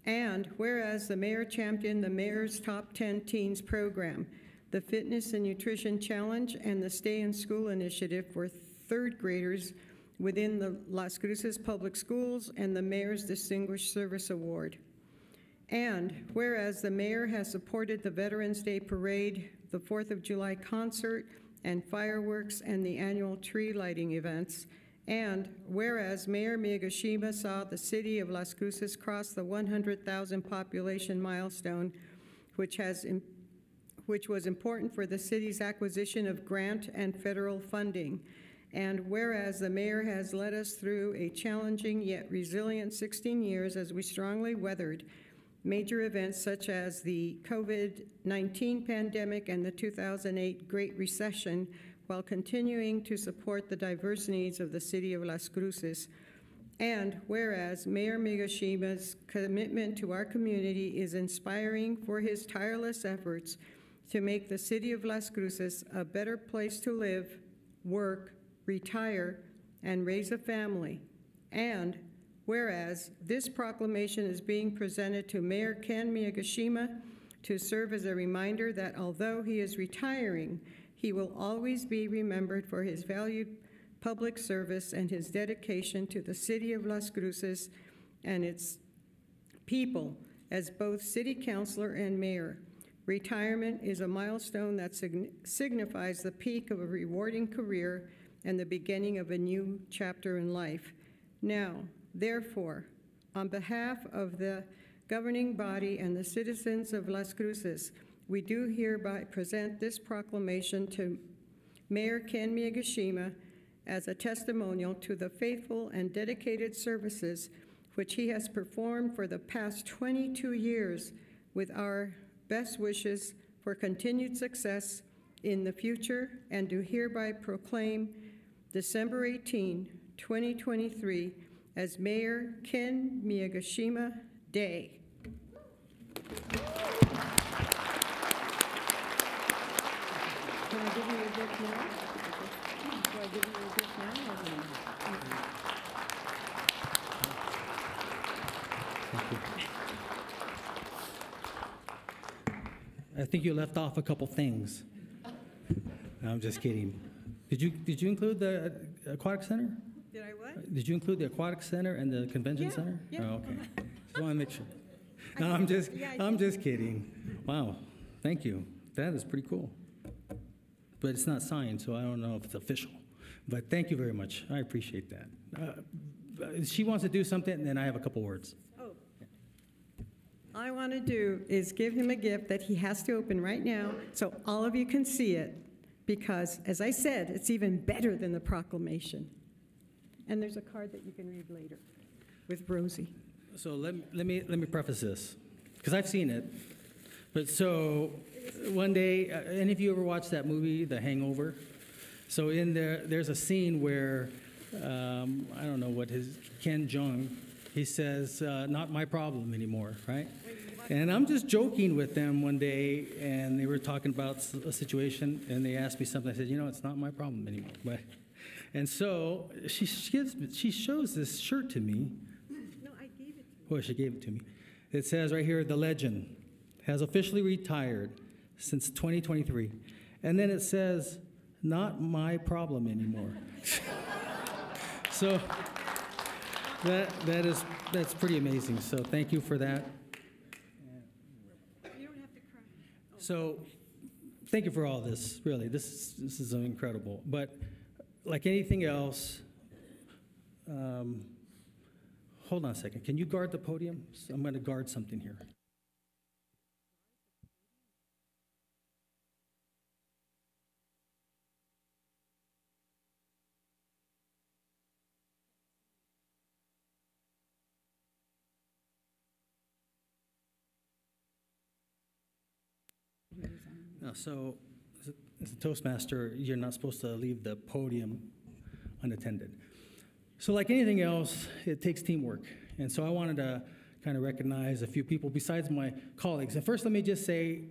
And whereas the mayor championed the Mayor's Top 10 Teens program, the Fitness and Nutrition Challenge, and the Stay in School initiative for third graders within the Las Cruces Public Schools, and the Mayor's Distinguished Service Award. And whereas the mayor has supported the Veterans Day Parade, the 4th of July concert, and fireworks, and the annual tree lighting events. And whereas Mayor Miyagishima saw the city of Las Cruces cross the 100,000 population milestone, which was important for the city's acquisition of grant and federal funding. And whereas the mayor has led us through a challenging yet resilient 16 years as we strongly weathered major events such as the COVID-19 pandemic and the 2008 Great Recession, while continuing to support the diverse needs of the city of Las Cruces. And whereas Mayor Migashima's commitment to our community is inspiring for his tireless efforts to make the city of Las Cruces a better place to live, work, retire, and raise a family. And whereas this proclamation is being presented to Mayor Ken Miyagishima to serve as a reminder that although he is retiring, he will always be remembered for his valued public service and his dedication to the city of Las Cruces and its people as both city councilor and mayor. Retirement is a milestone that signifies the peak of a rewarding career and the beginning of a new chapter in life. Now, therefore, on behalf of the governing body and the citizens of Las Cruces, we do hereby present this proclamation to Mayor Ken Miyagishima as a testimonial to the faithful and dedicated services which he has performed for the past 22 years, with our best wishes for continued success in the future, and do hereby proclaim December 18, 2023 as Mayor Ken Miyagishima Day. Can I give you a gift now? Do I give you a gift now or no? I think you left off a couple things. No, I'm just kidding. Did you include the aquatic center? Did I what? Did you include the aquatic center and the convention center? Yeah. Oh, okay. Just want to make sure. No, I'm just kidding. Wow. Thank you. That is pretty cool. But it's not signed, so I don't know if it's official. But thank you very much. I appreciate that. She wants to do something, and then I have a couple words. Oh. All I want to do is give him a gift that he has to open right now so all of you can see it, because, as I said, it's even better than the proclamation. And there's a card that you can read later with Rosie. So let me preface this, because I've seen it. But so one day, any of you ever watched that movie, The Hangover? So in there's a scene where, I don't know what Ken Jeong, he says, not my problem anymore, right? And I'm just joking with them one day, and they were talking about a situation, and they asked me something. I said, it's not my problem anymore. But, and so she shows this shirt to me. No, I gave it to you. Well, she gave it to me. It says right here, the legend has officially retired since 2023. And then it says, not my problem anymore. So that's pretty amazing. So thank you for that. You don't have to cry. So thank you for all this, really. This is incredible. But like anything else, hold on a second. Can you guard the podium? I'm going to guard something here. No, so as a Toastmaster, you're not supposed to leave the podium unattended. So like anything else, it takes teamwork. And so I wanted to kind of recognize a few people besides my colleagues. And first, let me just say,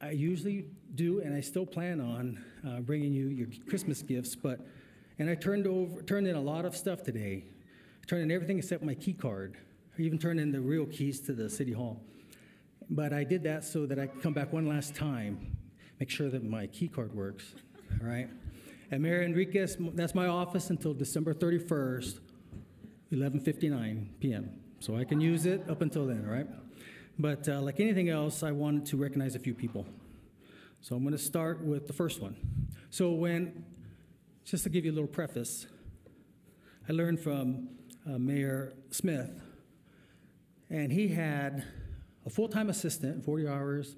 I usually do, and I still plan on bringing you your Christmas gifts, and I turned in a lot of stuff today. I turned in everything except my key card. I even turned in the real keys to the city hall. But I did that so that I could come back one last time, make sure that my key card works, all right? And Mayor Enriquez, that's my office until December 31st, 11:59 p.m. So I can use it up until then, all right? But like anything else, I wanted to recognize a few people. So I'm going to start with the first one. So just to give you a little preface, I learned from Mayor Smith, and he had a full-time assistant, 40 hours,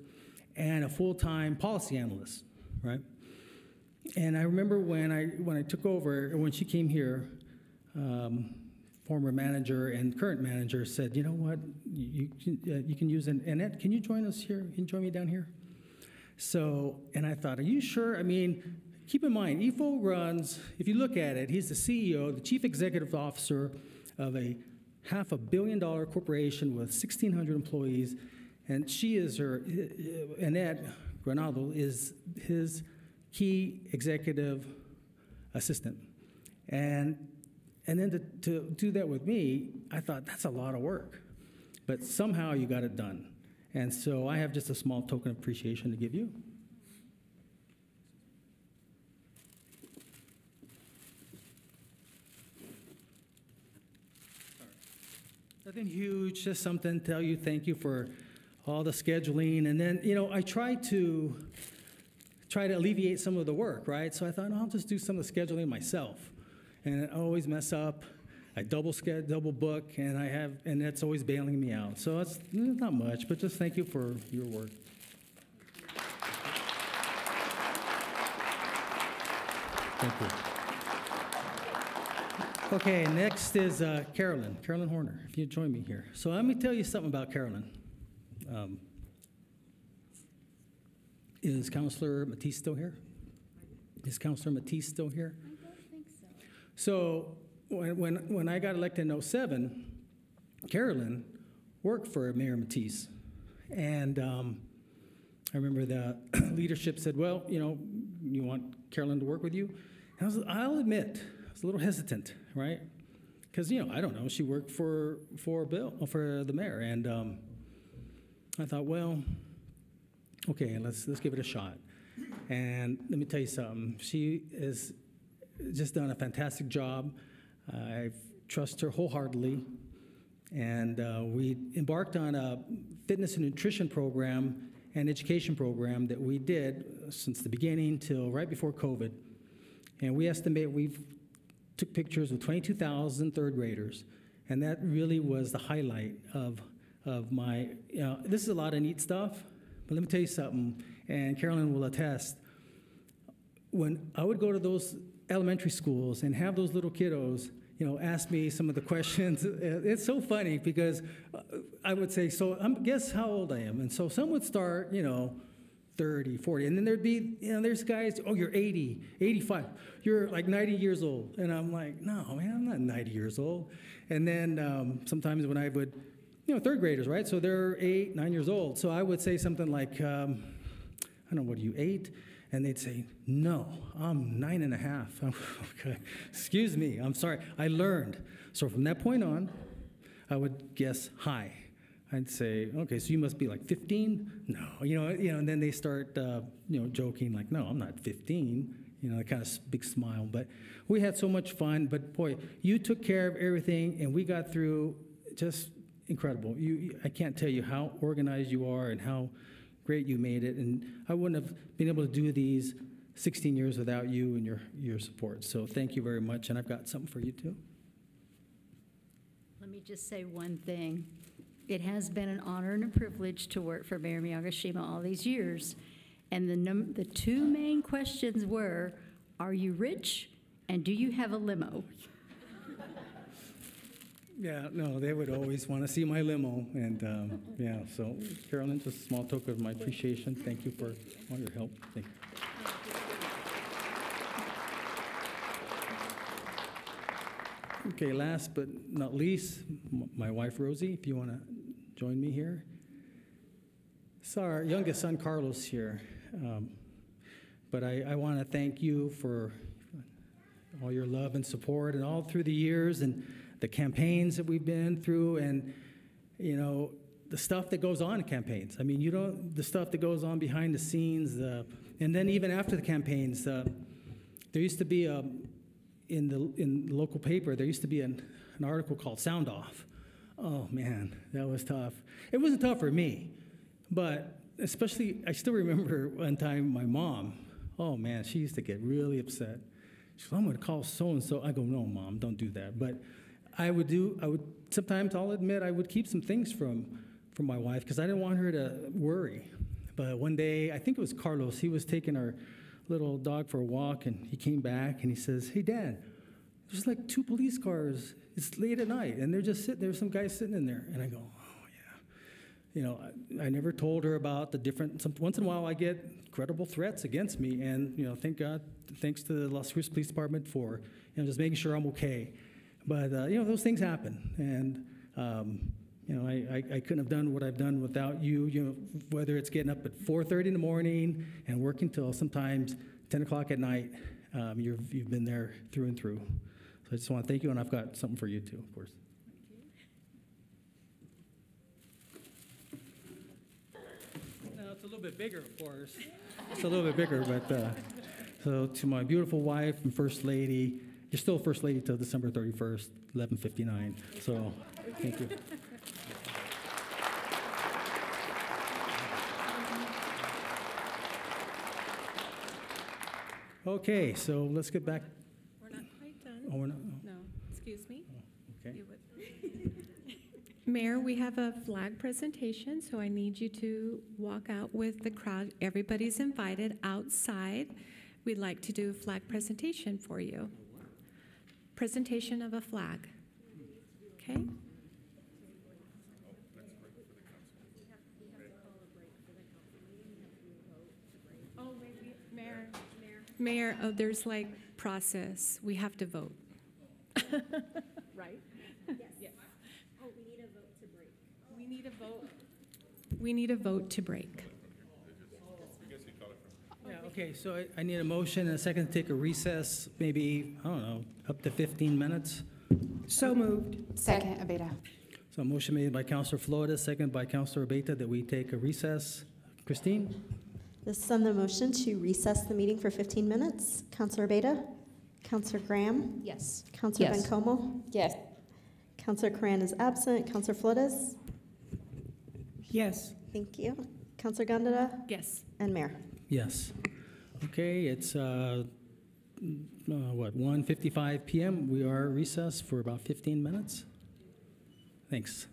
and a full-time policy analyst, right? And I remember when I took over, when she came here, former manager and current manager said, you know what, you can use Annette, can you join us here? Can you join me down here? So, and I thought, are you sure? I mean, keep in mind, EFO runs, if you look at it, he's the CEO, the chief executive officer of a $500 million corporation with 1,600 employees, and she is her, Annette Granado is his key executive assistant. And then to do that with me, I thought, that's a lot of work. But somehow you got it done. And so I have just a small token of appreciation to give you. Nothing huge, just something to tell you thank you for all the scheduling. And then, I try to alleviate some of the work, right? So I thought, I'll just do some of the scheduling myself. And I always mess up. I double book, and that's always bailing me out. So it's not much, but just thank you for your work. Thank you. Okay, next is Carolyn Horner, if you'd join me here. So let me tell you something about Carolyn. Is Counselor Matisse still here? Is Counselor Matisse still here? I don't think so. So when I got elected in 2007, Carolyn worked for Mayor Matisse. And I remember the leadership said, well, you want Carolyn to work with you? And I'll admit, I was a little hesitant, right? Because, I don't know, she worked for the mayor. And I thought, well, okay, let's give it a shot. And let me tell you something. She has just done a fantastic job. I trust her wholeheartedly. And we embarked on a fitness and nutrition program and education program that we did since the beginning till right before COVID. And we estimate we've took pictures with 22,000 third graders. And that really was the highlight of my, this is a lot of neat stuff, but let me tell you something, and Carolyn will attest. When I would go to those elementary schools and have those little kiddos, ask me some of the questions, it's so funny because I would say, so guess how old I am? And so some would start, 30, 40, and then there'd be, there's guys, oh, you're 80, 85, you're like 90 years old. And I'm like, no, man, I'm not 90 years old. And then sometimes when I would, third graders, right? So they're 8, 9 years old. So I would say something like, I don't know, what are you, 8? And they'd say, no, I'm 9.5. Okay, excuse me, I'm sorry, I learned. So from that point on, I would guess high. I'd say, okay, so you must be like 15? No, and then they start, joking like, no, I'm not 15. That kind of big smile. But we had so much fun. But boy, you took care of everything, and we got through just incredible. I can't tell you how organized you are and how great you made it. And I wouldn't have been able to do these 16 years without you and your support. So thank you very much. And I've got something for you too. Let me just say one thing. It has been an honor and a privilege to work for Mayor Miyagishima all these years. And the two main questions were, are you rich and do you have a limo? Yeah, no, they would always want to see my limo. And so Carolyn, just a small token of my appreciation. Thank you for all your help. Thank you. Okay, last but not least, my wife, Rosie, if you want to join me here. So our youngest son, Carlos, here. But I want to thank you for all your love and support and all through the years and the campaigns that we've been through and, the stuff that goes on in campaigns. I mean, the stuff that goes on behind the scenes, and then even after the campaigns, there used to be in the local paper, there used to be an article called Sound Off. Oh, man, that was tough. It wasn't tough for me, but especially, I still remember one time my mom, oh, man, she used to get really upset. She said, I'm going to call so-and-so. I go, no, Mom, don't do that. But sometimes I'll admit I would keep some things from my wife because I didn't want her to worry. But one day, I think it was Carlos, he was taking our little dog for a walk, and he came back, and he says, hey, Dad, there's like 2 police cars. It's late at night, and they're just sitting there, some guys sitting in there. And I go, oh, yeah. you know, I never told her about the different, once in a while I get credible threats against me, and, you know, thank God, thanks to the Las Cruces Police Department for, you know, just making sure I'm okay. But, you know, those things happen, and, you know, I couldn't have done what I've done without you, you know, whether it's getting up at 4:30 in the morning and working till sometimes 10 o'clock at night. You've been there through and through. So I just want to thank you, and I've got something for you too, of course. No, it's a little bit bigger, of course. It's a little bit bigger, but so to my beautiful wife and First Lady, you're still First Lady till December 31st, 11:59. So thank you. Okay, so let's get back. We're not quite done. Oh, we're not. No, excuse me. Okay. You would- Mayor, we have a flag presentation, so I need you to walk out with the crowd. Everybody's invited outside. We'd like to do a flag presentation for you. Presentation of a flag. Okay? Oh, wait, Mayor, oh, there's like process. We have to vote. Right? Yes. Oh, we need a vote to break. We need a vote. We need a vote to break. Yeah, okay, so I need a motion and a second to take a recess, maybe, I don't know, up to 15 minutes. So moved. Second, Abeta. So a motion made by Councilor Flores, second by Councilor Abeta, that we take a recess. Christine? This is on the motion to recess the meeting for 15 minutes. Counselor Beta? Counselor Graham? Yes. Counselor Yes. Bencomo? Yes. Counselor Coran is absent. Counselor Flores? Yes. Thank you. Counselor Gondeta? Yes. And Mayor? Yes. Okay, it's, what, 1:55 p.m. We are recessed for about 15 minutes. Thanks.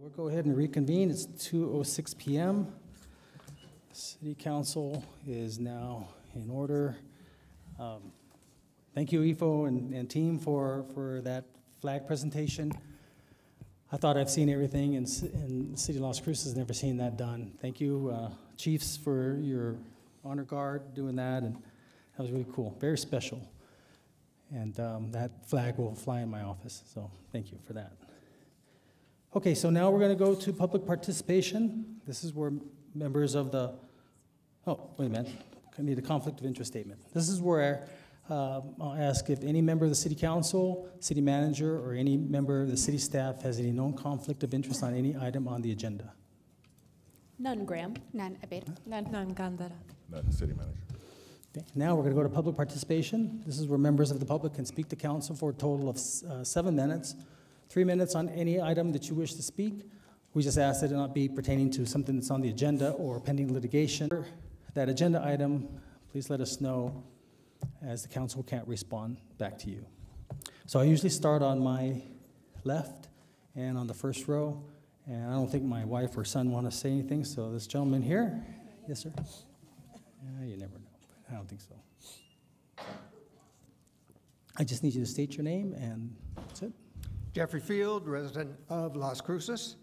We'll go ahead and reconvene. It's 2:06 p.m. City Council is now in order. Thank you, IFO and team for that flag presentation. I thought I've seen everything in the City of Las Cruces, never seen that done. Thank you, Chiefs, for your honor guard doing that, and that was really cool, very special. And that flag will fly in my office, so thank you for that. Okay, so now we're going to go to public participation. This is where members of the, oh, wait a minute, I need a conflict of interest statement. This is where I'll ask if any member of the city council, city manager, or any member of the city staff has any known conflict of interest on any item on the agenda. None, Graham. None, Abed. None, Gandara. None, city manager. Okay, now we're going to go to public participation. This is where members of the public can speak to council for a total of 7 minutes. 3 minutes on any item that you wish to speak. We just ask that it not be pertaining to something that's on the agenda or pending litigation. That agenda item, please let us know, as the council can't respond back to you. So I usually start on my left and on the first row, and I don't think my wife or son want to say anything, so this gentleman here. Yes, sir? You never know, but I don't think so. I just need you to state your name, and that's it. Jeffrey Field, resident of Las Cruces.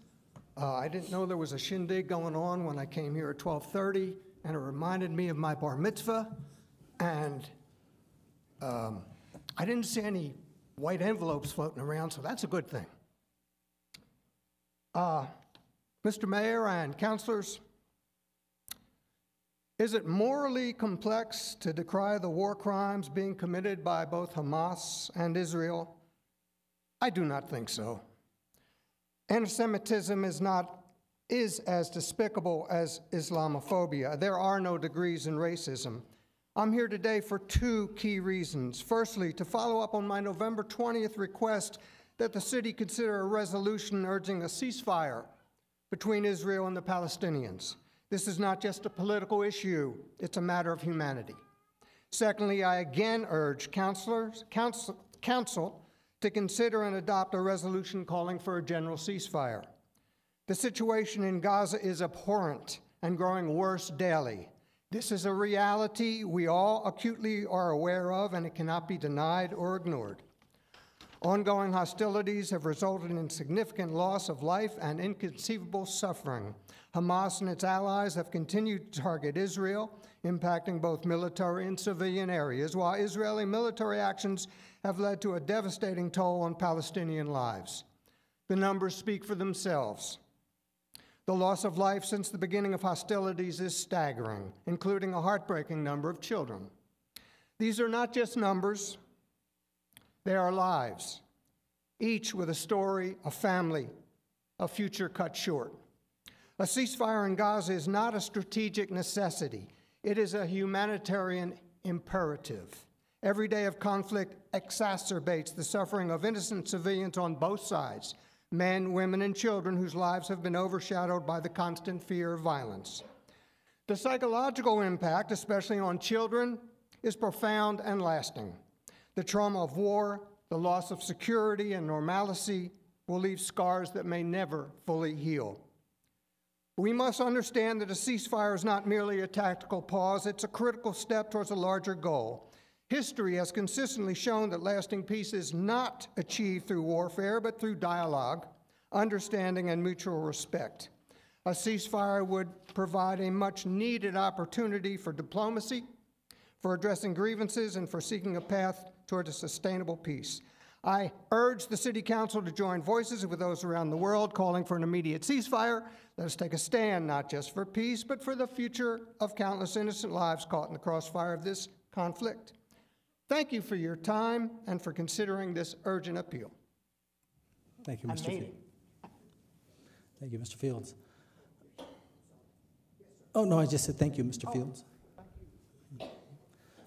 I didn't know there was a shindig going on when I came here at 12:30, and it reminded me of my bar mitzvah, and I didn't see any white envelopes floating around, so that's a good thing. Mr. Mayor and councilors, is it morally complex to decry the war crimes being committed by both Hamas and Israel? I do not think so. Anti-Semitism is as despicable as Islamophobia. There are no degrees in racism. I'm here today for 2 key reasons. Firstly, to follow up on my November 20th request that the city consider a resolution urging a ceasefire between Israel and the Palestinians. This is not just a political issue, it's a matter of humanity. Secondly, I again urge council to consider and adopt a resolution calling for a general ceasefire. The situation in Gaza is abhorrent and growing worse daily. This is a reality we all acutely are aware of, and it cannot be denied or ignored. Ongoing hostilities have resulted in significant loss of life and inconceivable suffering. Hamas and its allies have continued to target Israel, impacting both military and civilian areas, while Israeli military actions have led to a devastating toll on Palestinian lives. The numbers speak for themselves. The loss of life since the beginning of hostilities is staggering, including a heartbreaking number of children. These are not just numbers, they are lives, each with a story, a family, a future cut short. A ceasefire in Gaza is not a strategic necessity. It is a humanitarian imperative. Every day of conflict exacerbates the suffering of innocent civilians on both sides, men, women, and children whose lives have been overshadowed by the constant fear of violence. The psychological impact, especially on children, is profound and lasting. The trauma of war, the loss of security and normalcy will leave scars that may never fully heal. We must understand that a ceasefire is not merely a tactical pause, it's a critical step towards a larger goal. History has consistently shown that lasting peace is not achieved through warfare, but through dialogue, understanding, and mutual respect. A ceasefire would provide a much-needed opportunity for diplomacy, for addressing grievances, and for seeking a path toward a sustainable peace. I urge the City Council to join voices with those around the world calling for an immediate ceasefire. Let us take a stand, not just for peace, but for the future of countless innocent lives caught in the crossfire of this conflict. Thank you for your time and for considering this urgent appeal. Thank you, Mr. Fields. Thank you, Mr. Fields. Oh, no, I just said thank you, Mr. Fields.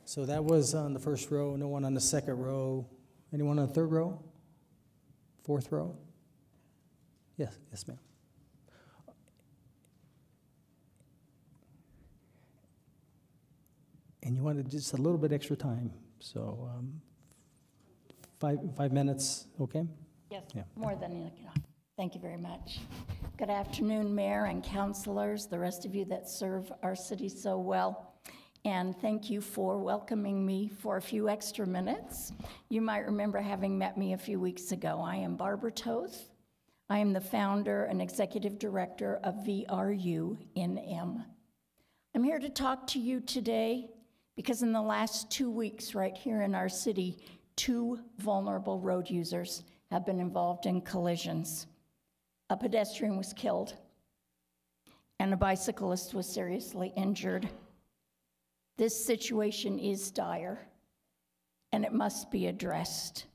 So that was on the first row, no one on the second row. Anyone on the third row? Fourth row? Yes, yes, ma'am. And you wanted just a little bit extra time, so 5 minutes, okay? Yes, Yeah. more than enough. Thank you very much. Good afternoon, Mayor and councilors, the rest of you that serve our city so well. And thank you for welcoming me for a few extra minutes. You might remember having met me a few weeks ago. I am Barbara Toth. I am the founder and executive director of VRU in M. I'm here to talk to you today because in the last 2 weeks right here in our city, 2 vulnerable road users have been involved in collisions. A pedestrian was killed, and a bicyclist was seriously injured. This situation is dire, and it must be addressed.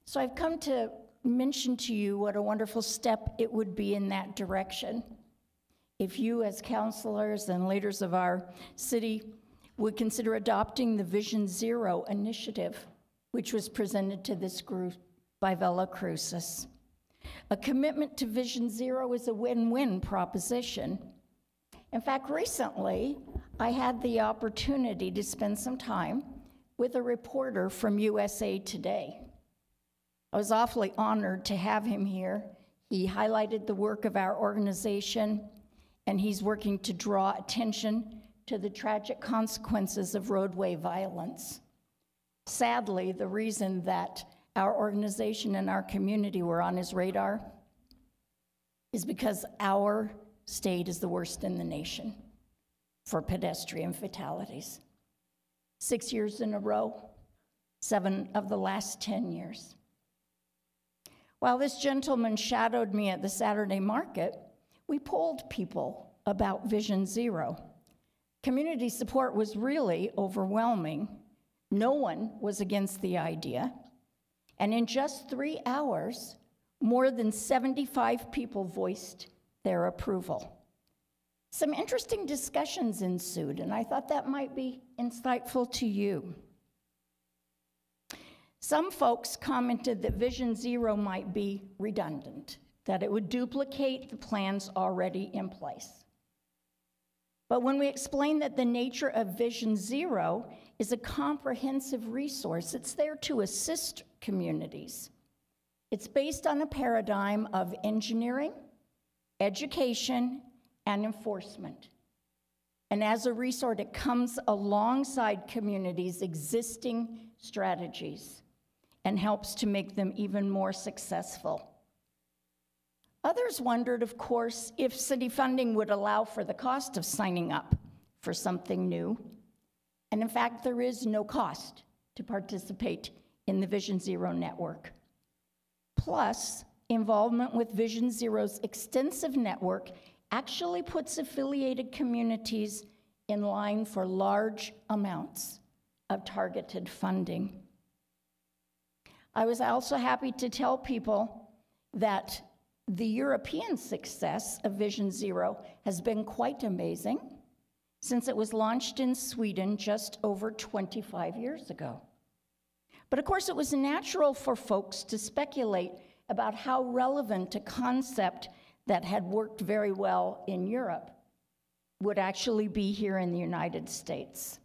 So I've come to mention to you what a wonderful step it would be in that direction if you as councilors and leaders of our city would consider adopting the Vision Zero initiative, which was presented to this group by Cruces. A commitment to Vision Zero is a win-win proposition. In fact, recently, I had the opportunity to spend some time with a reporter from USA Today. I was awfully honored to have him here. He highlighted the work of our organization, and he's working to draw attention to the tragic consequences of roadway violence. Sadly, the reason that our organization and our community were on his radar is because our state is the worst in the nation for pedestrian fatalities. 6 years in a row, 7 of the last 10 years. While this gentleman shadowed me at the Saturday market, we polled people about Vision Zero. Community support was really overwhelming. No one was against the idea. And in just 3 hours, more than 75 people voiced their approval. Some interesting discussions ensued, and I thought that might be insightful to you. Some folks commented that Vision Zero might be redundant, that it would duplicate the plans already in place. But when we explain that the nature of Vision Zero is a comprehensive resource, it's there to assist communities. It's based on a paradigm of engineering, education, and enforcement. And as a resource, it comes alongside communities' existing strategies and helps to make them even more successful. Others wondered, of course, if city funding would allow for the cost of signing up for something new. And in fact, there is no cost to participate in the Vision Zero network. Plus, involvement with Vision Zero's extensive network actually puts affiliated communities in line for large amounts of targeted funding. I was also happy to tell people that the European success of Vision Zero has been quite amazing since it was launched in Sweden just over 25 years ago. But of course, it was natural for folks to speculate about how relevant a concept that had worked very well in Europe would actually be here in the United States.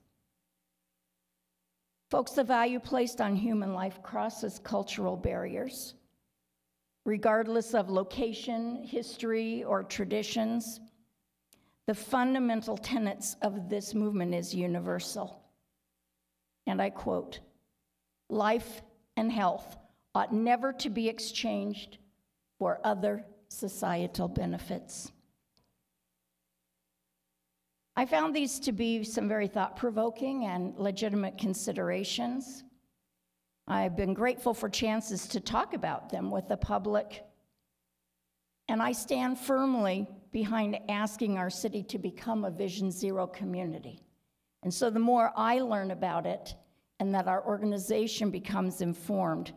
Folks, the value placed on human life crosses cultural barriers. Regardless of location, history, or traditions, the fundamental tenets of this movement is universal. And I quote, "Life and health ought never to be exchanged for other societal benefits." I found these to be some very thought-provoking and legitimate considerations. I've been grateful for chances to talk about them with the public, and I stand firmly behind asking our city to become a Vision Zero community. And so the more I learn about it and that our organization becomes informed,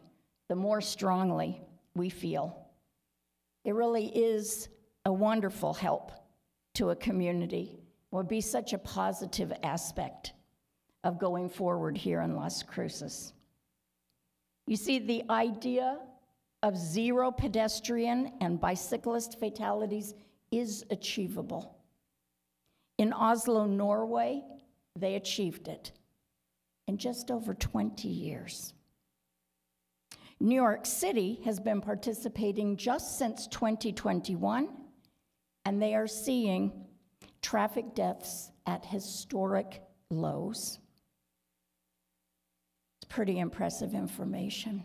the more strongly we feel. It really is a wonderful help to a community. It would be such a positive aspect of going forward here in Las Cruces. You see, the idea of zero pedestrian and bicyclist fatalities is achievable. In Oslo, Norway, they achieved it in just over 20 years. New York City has been participating just since 2021, and they are seeing traffic deaths at historic lows. It's pretty impressive information.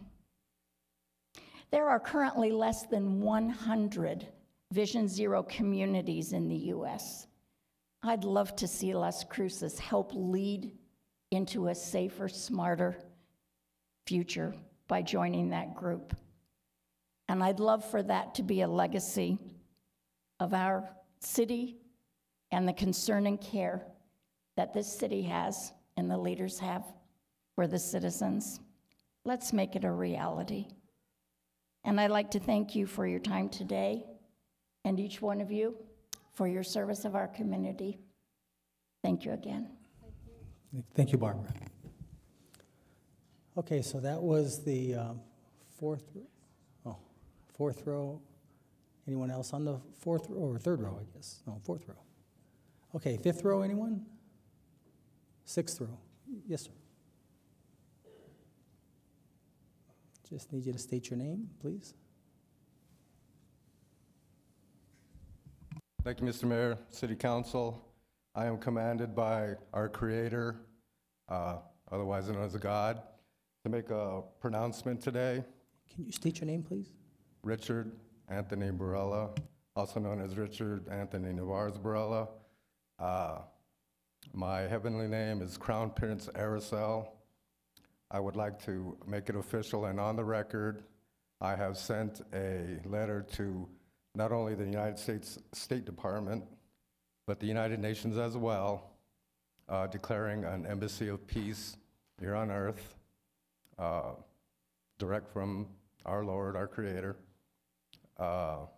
There are currently less than 100 Vision Zero communities in the US. I'd love to see Las Cruces help lead into a safer, smarter future by joining that group. And I'd love for that to be a legacy of our city and the concern and care that this city has and the leaders have for the citizens. Let's make it a reality. And I'd like to thank you for your time today, and each one of you for your service of our community. Thank you again. Thank you, Barbara. Okay, so that was the fourth row. Anyone else on the fourth row, or third row, I guess? No, fourth row. Okay, fifth row, anyone? Sixth row. Yes, sir. Just need you to state your name, please. Thank you, Mr. Mayor, City Council. I am commanded by our Creator, otherwise known as a God, to make a pronouncement today. Can you state your name, please? Richard Anthony Barella, also known as Richard Anthony Navarez Barella. My heavenly name is Crown Prince Aracel. I would like to make it official and on the record. I have sent a letter to not only the United States State Department, but the United Nations as well, declaring an embassy of peace here on earth, direct from our Lord, our Creator. And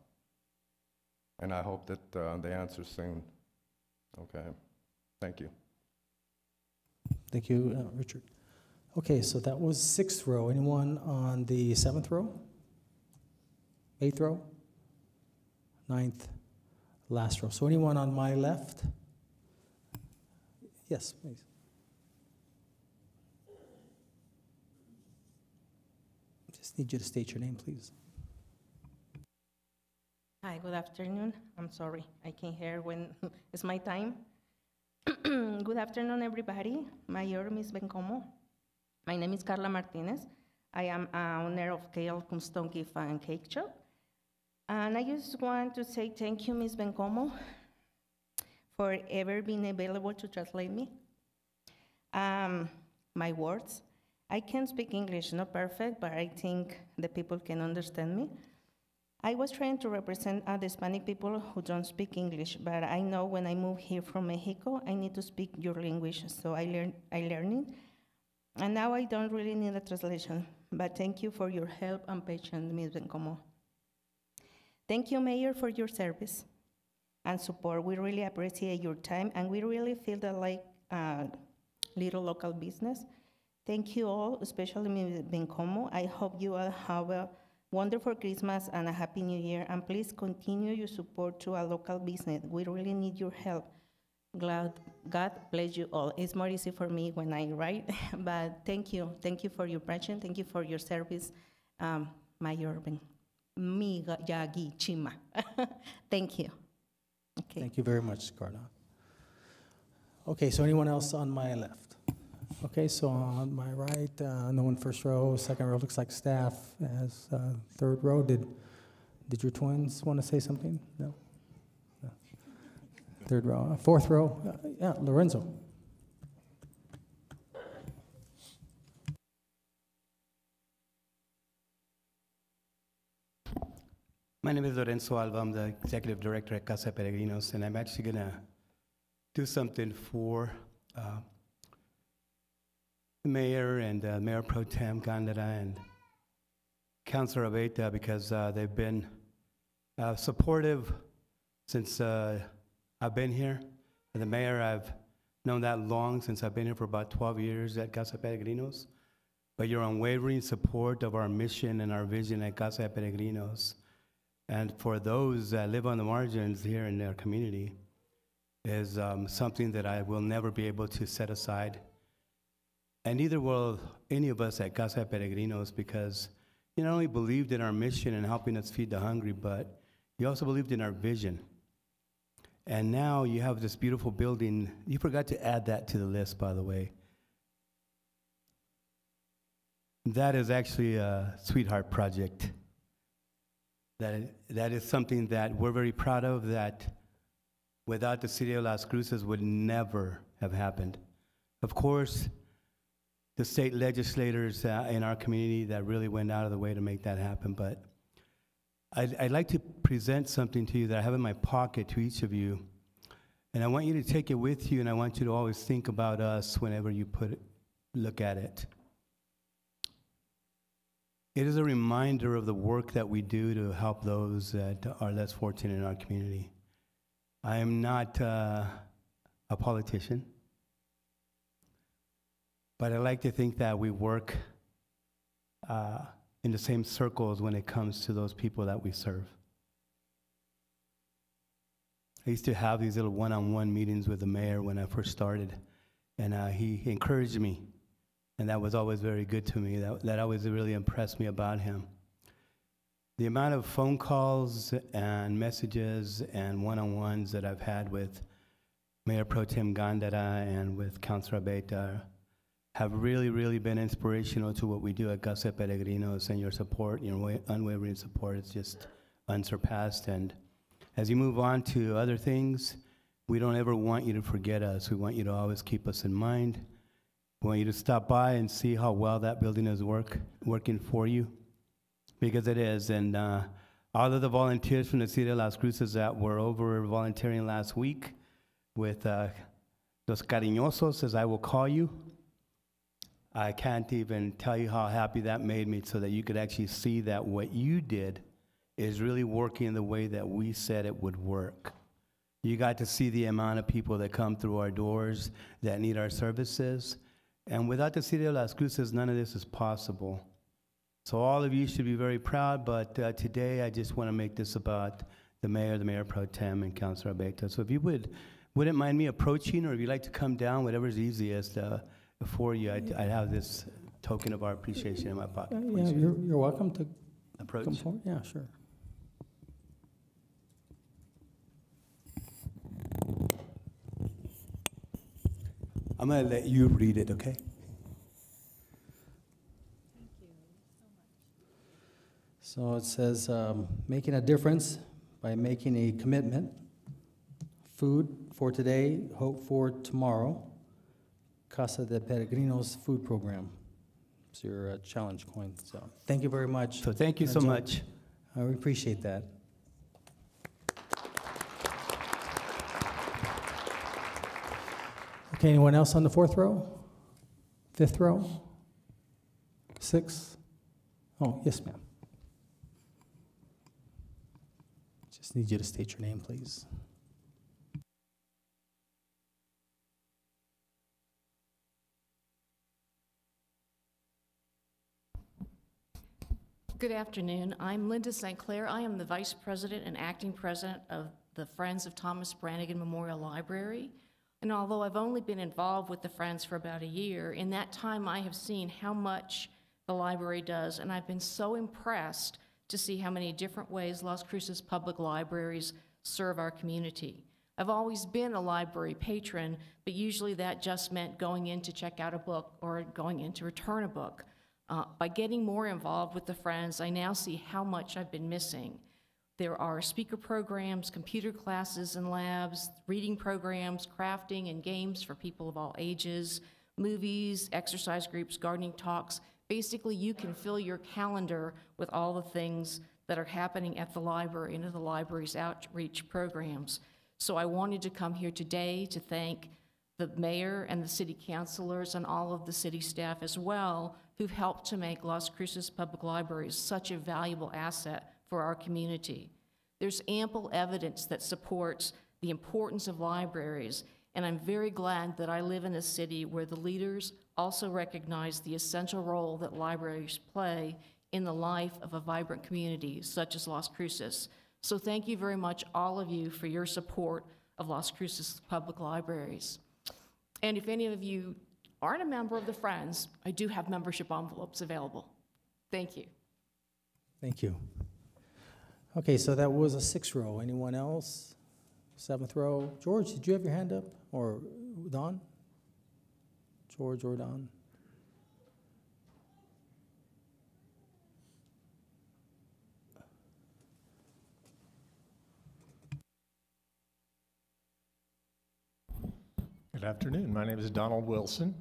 I hope that they answer soon. Okay, thank you. Thank you, Richard. Okay, so that was sixth row. Anyone on the seventh row? Eighth row? Ninth, last row. So anyone on my left? Yes, please. Just need you to state your name, please. Hi, good afternoon. I'm sorry, I can't hear when it's my time. Good afternoon, everybody. Mayor Ms. Bencomo. My name is Carla Martinez. I am owner of Kale Kumstone Gift and Cake Shop. And I just want to say thank you, Ms. Bencomo, for ever being available to translate me. My words. I can't speak English, not perfect, but I think the people can understand me. I was trying to represent the Hispanic people who don't speak English, but I know when I moved here from Mexico, I need to speak your language, so I learned it. And now I don't really need a translation, but thank you for your help and patience, Ms. Bencomo. Thank you, Mayor, for your service and support. We really appreciate your time, and we really feel that like a little local business. Thank you all, especially Ms. Bencomo. I hope you all have a wonderful Christmas and a Happy New Year, and please continue your support to our local business. We really need your help. God bless you all. It's more easy for me when I write, but thank you. Thank you for your passion. Thank you for your service, Mayor Miyagi Chima. Thank you. Okay. Thank you very much, Carla. Okay, so anyone else on my left? Okay, so on my right, no one first row, second row looks like staff. As third row, did your twins want to say something? No? No. Third row. Fourth row, yeah, Lorenzo. My name is Lorenzo Alba. I'm the executive director at Casa Peregrinos, and I'm actually going to do something for the mayor and Mayor Pro Tem Gandara and Councilor Abeta, because they've been supportive since I've been here. And the mayor, I've known that long, since I've been here for about 12 years at Casa Peregrinos. But your unwavering support of our mission and our vision at Casa Peregrinos, and for those that live on the margins here in our community, is something that I will never be able to set aside. And neither will any of us at Casa Peregrinos, because you not only believed in our mission and helping us feed the hungry, but you also believed in our vision. And now you have this beautiful building. You forgot to add that to the list, by the way. That is actually a sweetheart project. That is something that we're very proud of, that without the city of Las Cruces would never have happened. Of course, the state legislators in our community that really went out of the way to make that happen, but I'd like to present something to you that I have in my pocket to each of you, and I want you to take it with you, and I want you to always think about us whenever you look at it. It is a reminder of the work that we do to help those that are less fortunate in our community. I am not a politician, but I like to think that we work in the same circles when it comes to those people that we serve. I used to have these little one-on-one meetings with the mayor when I first started, and he encouraged me, and that was always very good to me. That always really impressed me about him. The amount of phone calls and messages and one-on-ones that I've had with Mayor Pro Tem Gandara and with Councilor Abeyta have really, really been inspirational to what we do at Casa Peregrinos, and your support, your unwavering support is just unsurpassed. And as you move on to other things, we don't ever want you to forget us. We want you to always keep us in mind. We want you to stop by and see how well that building is working for you, because it is. And all of the volunteers from the City of Las Cruces that were over volunteering last week with los cariñosos, as I will call you, I can't even tell you how happy that made me, so that you could actually see that what you did is really working the way that we said it would work. You got to see the amount of people that come through our doors that need our services. And without the City of Las Cruces, none of this is possible. So all of you should be very proud, but today I just want to make this about the Mayor Pro Tem, and Councilor Abeyta. So if you wouldn't mind me approaching, or if you'd like to come down, whatever's easiest for you, I'd have this token of our appreciation in my pocket. Yeah, you're welcome to approach. Come forward. Yeah, sure. I'm going to let you read it, okay? So it says, making a difference by making a commitment. Food for today, hope for tomorrow. Casa de Peregrinos food program. It's your challenge coin. So thank you very much. So thank you so much. We appreciate that. Okay, anyone else on the fourth row? Fifth row? Sixth? Oh, yes, ma'am. Just need you to state your name, please. Good afternoon. I'm Linda St. Clair. I am the Vice President and Acting President of the Friends of Thomas Brannigan Memorial Library. And although I've only been involved with the Friends for about a year, in that time I have seen how much the library does, and I've been so impressed to see how many different ways Las Cruces Public Libraries serve our community. I've always been a library patron, but usually that just meant going in to check out a book or going in to return a book. By getting more involved with the Friends, I now see how much I've been missing. There are speaker programs, computer classes and labs, reading programs, crafting and games for people of all ages, movies, exercise groups, gardening talks. Basically, you can fill your calendar with all the things that are happening at the library and at the library's outreach programs. So I wanted to come here today to thank the mayor and the city councilors and all of the city staff as well, who've helped to make Las Cruces Public Libraries such a valuable asset for our community. There's ample evidence that supports the importance of libraries, and I'm very glad that I live in a city where the leaders also recognize the essential role that libraries play in the life of a vibrant community such as Las Cruces. So thank you very much, all of you, for your support of Las Cruces Public Libraries. And if any of you aren't a member of the Friends, I do have membership envelopes available. Thank you. Thank you. Okay, so that was a 6th row. Anyone else? 7th row. George, did you have your hand up? Or Don? George or Don? Good afternoon. My name is Donald Wilson.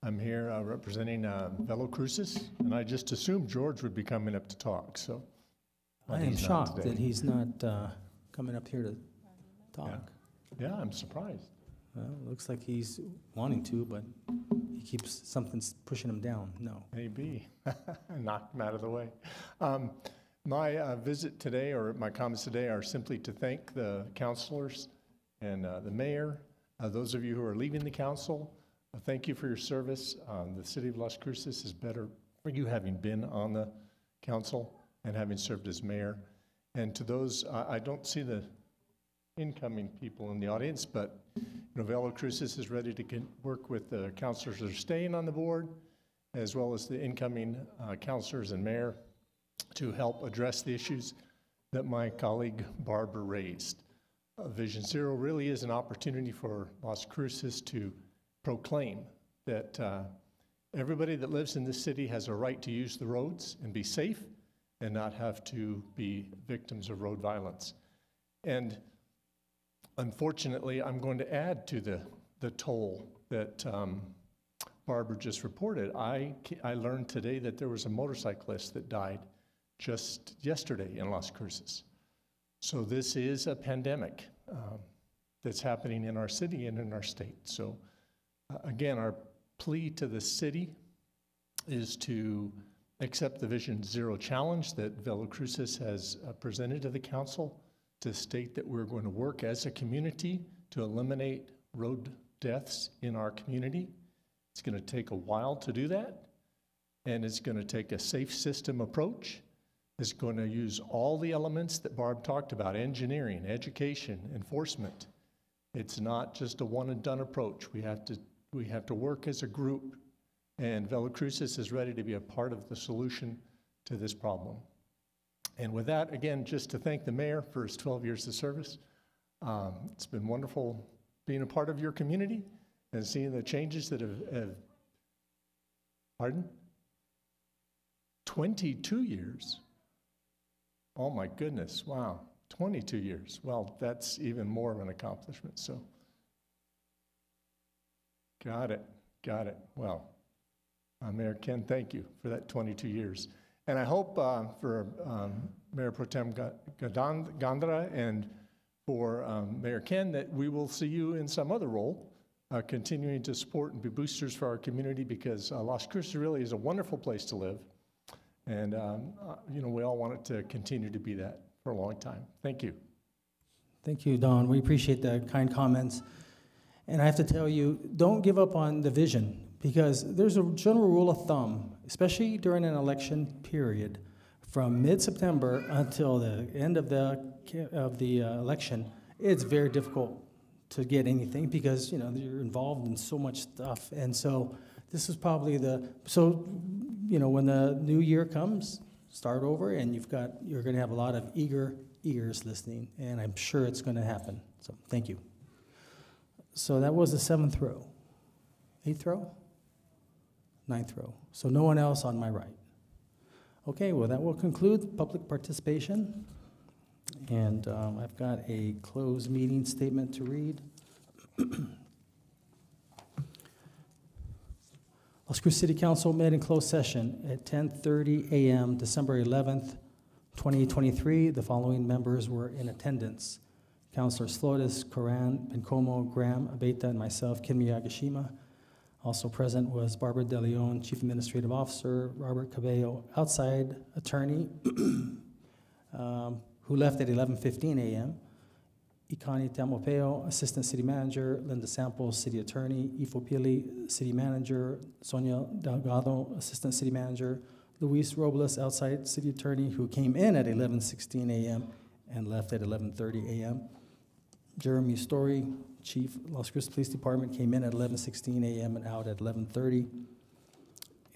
I'm here representing Velo Cruces, and I just assumed George would be coming up to talk, so. I am shocked that he's not coming up here to talk. Yeah, I'm surprised. Well, looks like he's wanting to, but he keeps something's pushing him down. No. Maybe. Knocked him out of the way. My visit today, or my comments today, are simply to thank the counselors and the mayor, those of you who are leaving the council. Thank you for your service. The city of Las Cruces is better for you having been on the council and having served as mayor. And to those, I don't see the incoming people in the audience, but Velo Cruces is ready to work with the counselors that are staying on the board, as well as the incoming counselors and mayor, to help address the issues that my colleague Barbara raised. Vision Zero really is an opportunity for Las Cruces to proclaim that everybody that lives in this city has a right to use the roads and be safe and not have to be victims of road violence. And unfortunately, I'm going to add to the toll that Barbara just reported. I learned today that there was a motorcyclist that died just yesterday in Las Cruces. So this is a pandemic that's happening in our city and in our state. So again, our plea to the city is to accept the Vision Zero challenge that Velo Cruces has presented to the council, to state that we're going to work as a community to eliminate road deaths in our community. It's going to take a while to do that, and it's going to take a safe system approach. It's going to use all the elements that Barb talked about: engineering, education, enforcement. It's not just a one and done approach. We have to work as a group, and Velo Cruces is ready to be a part of the solution to this problem. And with that, again, just to thank the mayor for his 12 years of service. It's been wonderful being a part of your community and seeing the changes that have pardon? 22 years. Oh my goodness, wow, 22 years. Well, that's even more of an accomplishment, so. Got it. Well, Mayor Ken, thank you for that 22 years. And I hope for Mayor Pro Tem Gondra and for Mayor Ken that we will see you in some other role, continuing to support and be boosters for our community, because Las Cruces really is a wonderful place to live. And we all want it to continue to be that for a long time. Thank you. Thank you, Don. We appreciate the kind comments. And I have to tell you, don't give up on the vision, because there's a general rule of thumb, especially during an election period, from mid-September until the end of the election. It's very difficult to get anything because you're involved in so much stuff, and so this is probably when the new year comes, start over, and you're going to have a lot of eager ears listening, and I'm sure it's going to happen. So thank you. So that was the 7th row. 8th row? 9th row. So no one else on my right. Okay, well, that will conclude public participation. And I've got a closed meeting statement to read. Las Cruces City Council met in closed session at 10:30 a.m. December 11th, 2023. The following members were in attendance: Councilors Flores, Coran, Bencomo, Graham, Abeta, and myself, Ken Miyagishima. Also present was Barbara De Leon, Chief Administrative Officer, Robert Cabello, outside attorney, who left at 11:15 a.m., Ikani Tamopeo, Assistant City Manager, Linda Samples, City Attorney, Ifo Pili, City Manager, Sonia Delgado, Assistant City Manager, Luis Robles, outside City Attorney, who came in at 11:16 a.m. and left at 11:30 a.m. Jeremy Story, Chief, Las Cruces Police Department, came in at 11:16 a.m. and out at 11:30.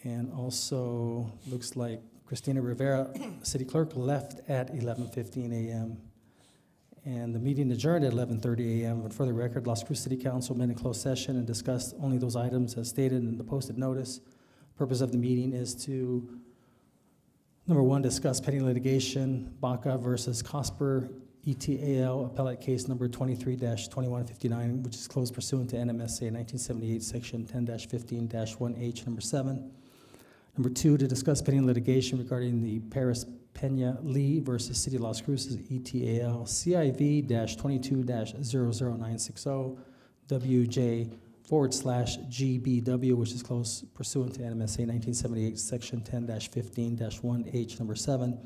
And also, looks like Christina Rivera, City Clerk, left at 11:15 a.m. And the meeting adjourned at 11:30 a.m. And for the record, Las Cruces City Council met in closed session and discussed only those items as stated in the posted notice. Purpose of the meeting is to, number one, discuss pending litigation, Baca versus Cosper, ETAL, appellate case number 23-2159, which is closed pursuant to NMSA 1978, section 10-15-1H, number 7. Number two, to discuss pending litigation regarding the Paris Pena Lee versus City of Las Cruces, ETAL, CIV-22-000960, WJ/GBW, which is closed pursuant to NMSA 1978, section 10-15-1H, number 7.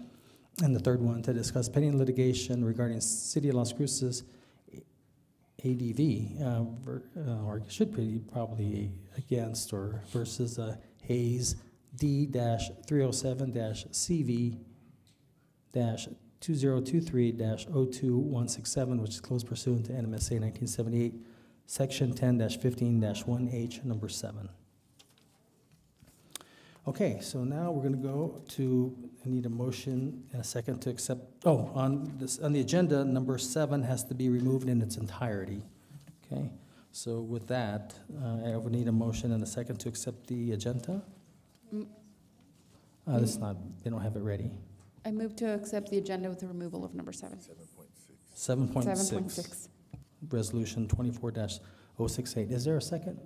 And the third one, to discuss pending litigation regarding City of Las Cruces ADV, or should be probably against or versus Hayes D-307-CV-2023-02167, which is closed pursuant to NMSA 1978, section 10-15-1H, number 7. Okay, so now we're going to go to, I need a motion and a second to accept, on the agenda, number 7 has to be removed in its entirety. Okay, so with that, I would need a motion and a second to accept the agenda. This is not, they don't have it ready. I move to accept the agenda with the removal of number 7. 7.6. Resolution 24-068. Is there a second?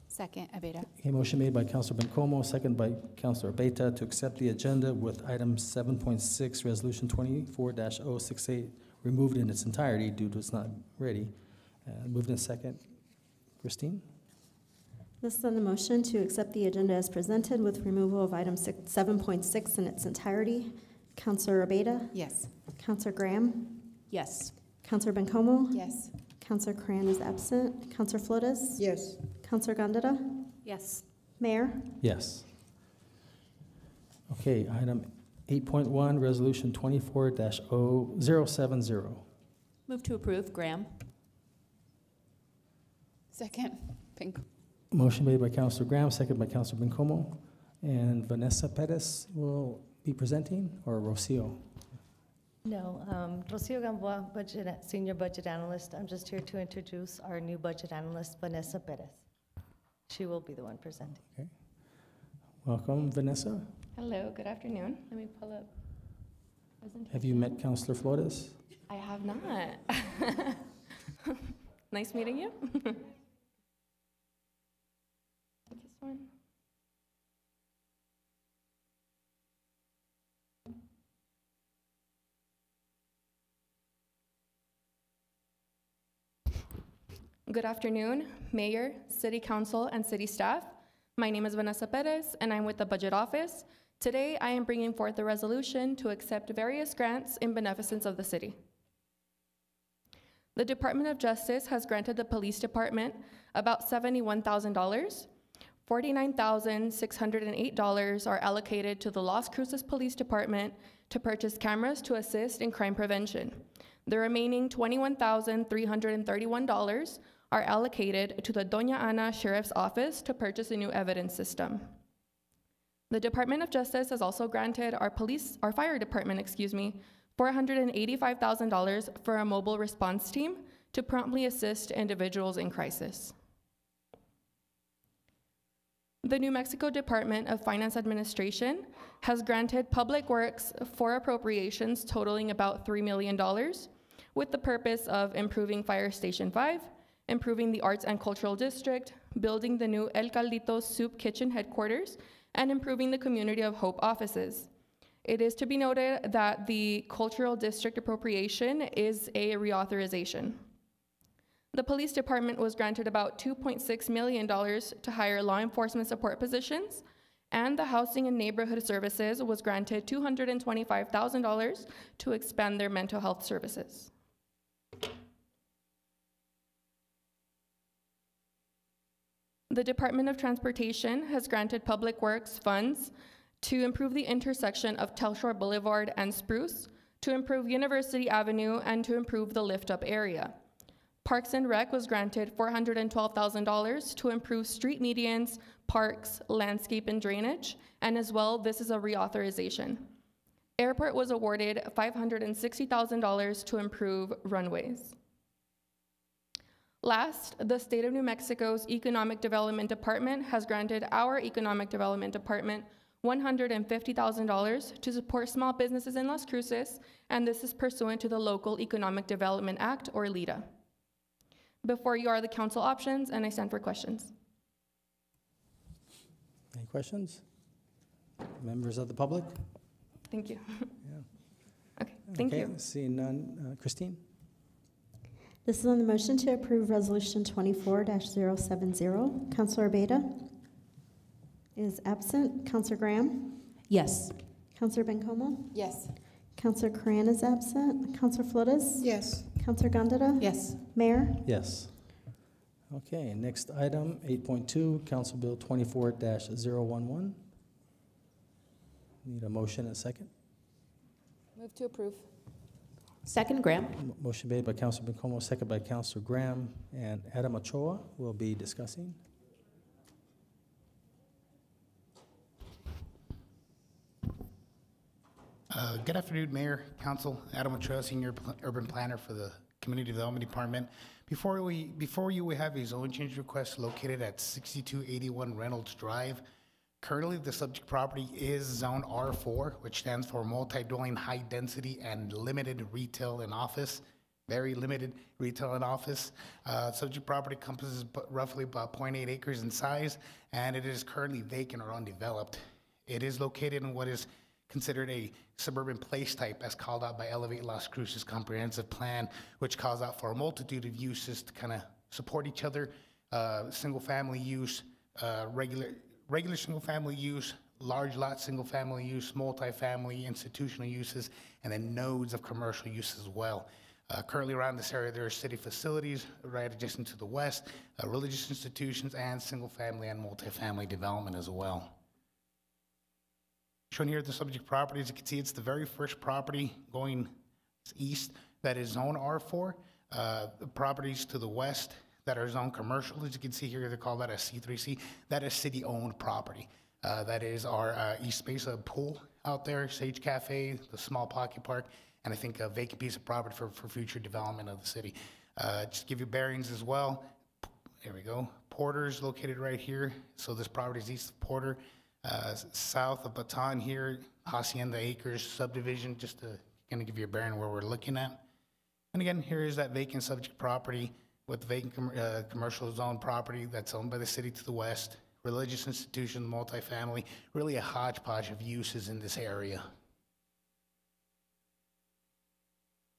Second, Abeta. Okay, motion made by Councilor Bencomo, second by Councilor Abeta to accept the agenda with item 7.6, resolution 24-068, removed in its entirety due to it's not ready. Moved in second. Christine? This is on the motion to accept the agenda as presented with removal of item 7.6 in its entirety. Councilor Abeta? Yes. Councilor Graham? Yes. Councilor Bencomo? Yes. Councilor Cran is absent. Councilor Flores? Yes. Councilor Gondeta? Yes. Mayor? Yes. Okay, item 8.1, resolution 24-070. Move to approve, Graham. Second, Pink. Motion made by Councilor Graham, second by Councilor Bencomo. And Vanessa Perez will be presenting, or Rocio? No, Rocio Gamboa, Senior Budget Analyst. I'm just here to introduce our new budget analyst, Vanessa Perez. She will be the one presenting. Okay. Welcome, Vanessa. Hello, good afternoon. Let me pull up presentation. Have you met Councilor Flores? I have not. Nice meeting you. This one. Good afternoon, Mayor, City Council, and City staff. My name is Vanessa Perez, and I'm with the Budget Office. Today, I am bringing forth a resolution to accept various grants in beneficence of the city. The Department of Justice has granted the Police Department about $71,000. $49,608 are allocated to the Las Cruces Police Department to purchase cameras to assist in crime prevention. The remaining $21,331 are allocated to the Doña Ana Sheriff's Office to purchase a new evidence system. The Department of Justice has also granted our fire department, $485,000 for a mobile response team to promptly assist individuals in crisis. The New Mexico Department of Finance Administration has granted Public Works for appropriations totaling about $3 million with the purpose of improving Fire Station 5, improving the Arts and Cultural District, building the new El Caldito Soup Kitchen headquarters, and improving the Community of Hope offices. It is to be noted that the Cultural District appropriation is a reauthorization. The Police Department was granted about $2.6 million to hire law enforcement support positions, and the Housing and Neighborhood Services was granted $225,000 to expand their mental health services. The Department of Transportation has granted Public Works funds to improve the intersection of Telshore Boulevard and Spruce, to improve University Avenue, and to improve the lift-up area. Parks and Rec was granted $412,000 to improve street medians, parks, landscape, and drainage, and as well, this is a reauthorization. Airport was awarded $560,000 to improve runways. Last, the State of New Mexico's Economic Development Department has granted our Economic Development Department $150,000 to support small businesses in Las Cruces, and this is pursuant to the Local Economic Development Act, or LEDA. Before you are the council options, and I stand for questions. Any questions? Members of the public? Thank you. Yeah. Okay, thank you. Seeing none, Christine? This is on the motion to approve Resolution 24-070. Councilor Abeyta is absent. Councilor Graham? Yes. Councilor Bencomo? Yes. Councilor Cran is absent. Councilor Flores? Yes. Councilor Gondeta? Yes. Mayor? Yes. Okay, next item, 8.2, Council Bill 24-011. Need a motion and a second? Move to approve. Second, Graham. Motion made by Councilor Bencomo, second by Councilor Graham, and Adam Ochoa will be discussing. Good afternoon, Mayor, Council. Adam Ochoa, Senior Urban Planner for the Community Development Department. Before you, we have a zone change request located at 6281 Reynolds Drive. Currently, the subject property is Zone R4, which stands for Multi-Dwelling High Density and Limited Retail and Office. Very limited retail and office. Subject property encompasses roughly about 0.8 acres in size, and it is currently vacant or undeveloped. It is located in what is considered a suburban place type as called out by Elevate Las Cruces comprehensive plan, which calls out for a multitude of uses to kind of support each other, single family use, regular single family use, large lot single family use, multifamily institutional uses, and then nodes of commercial use as well. Currently around this area, there are city facilities right adjacent to the west, religious institutions, and single family and multifamily development as well. Shown here at the subject property, as you can see, it's the very first property going east that is zone R4. The properties to the west that are zone commercial, as you can see here, they call that a C3C. That is city-owned property. That is our East Mesa pool out there, Sage Cafe, the small pocket park, and I think a vacant piece of property for future development of the city. Just to give you bearings as well. There we go. Porter's located right here. So this property is east of Porter. South of Baton here, Hacienda Acres subdivision, just to kind of give you a bearing where we're looking at. And again, here is that vacant subject property with vacant commercial zone property that's owned by the city to the west, religious institution, multifamily, really a hodgepodge of uses in this area.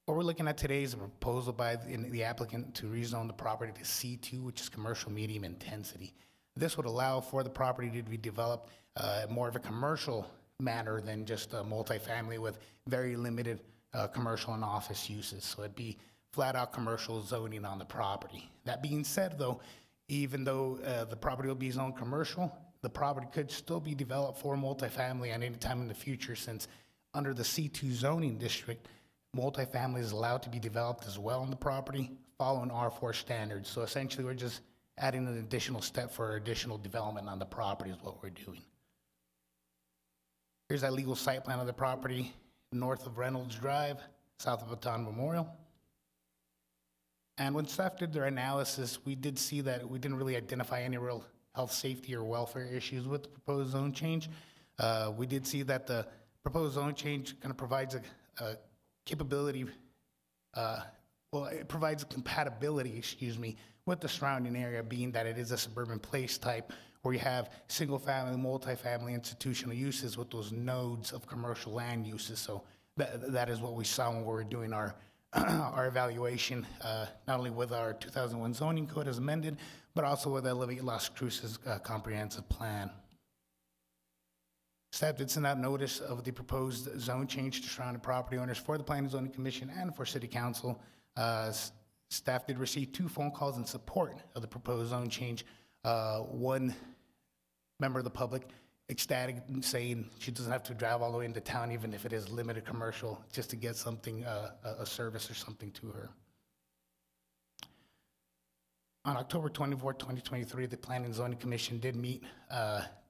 What we're looking at today is a proposal by the applicant to rezone the property to C2, which is commercial medium intensity. This would allow for the property to be developed more of a commercial manner than just a multifamily with very limited commercial and office uses. So it'd be flat out commercial zoning on the property. That being said though, even though the property will be zoned commercial, the property could still be developed for multifamily at any time in the future, since under the C2 zoning district, multifamily is allowed to be developed as well on the property following R4 standards. So essentially we're just adding an additional step for additional development on the property is what we're doing. Here's that legal site plan of the property, north of Reynolds Drive, south of Baton Memorial. And when staff did their analysis, we did see that we didn't really identify any real health, safety, or welfare issues with the proposed zone change. We did see that the proposed zone change kind of provides a capability, it provides a compatibility, with the surrounding area, being that it is a suburban place type where you have single family, multifamily institutional uses with those nodes of commercial land uses. So that is what we saw when we were doing our our evaluation, not only with our 2001 zoning code as amended, but also with Elevate Las Cruces comprehensive plan. Staff did send out notice of the proposed zone change to surrounding property owners for the Planning and Zoning Commission and for City Council. Staff did receive 2 phone calls in support of the proposed zone change. One member of the public ecstatic, saying she doesn't have to drive all the way into town, even if it is limited commercial, just to get something, a service or something to her. On October 24, 2023, the Planning and Zoning Commission did meet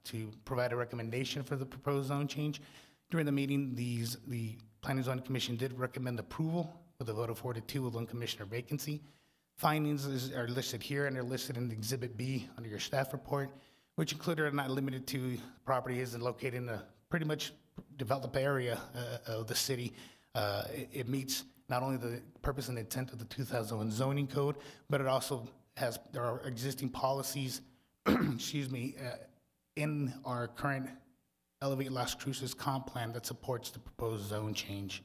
to provide a recommendation for the proposed zone change. During the meeting, the Planning and Zoning Commission did recommend approval with a vote of 4 to 2 with one commissioner vacancy. Findings are listed here, and they're listed in Exhibit B under your staff report, which included are not limited to property is located in a pretty much developed area of the city. It meets not only the purpose and intent of the 2001 zoning code, but it also there are existing policies, excuse me, in our current Elevate Las Cruces comp plan that supports the proposed zone change.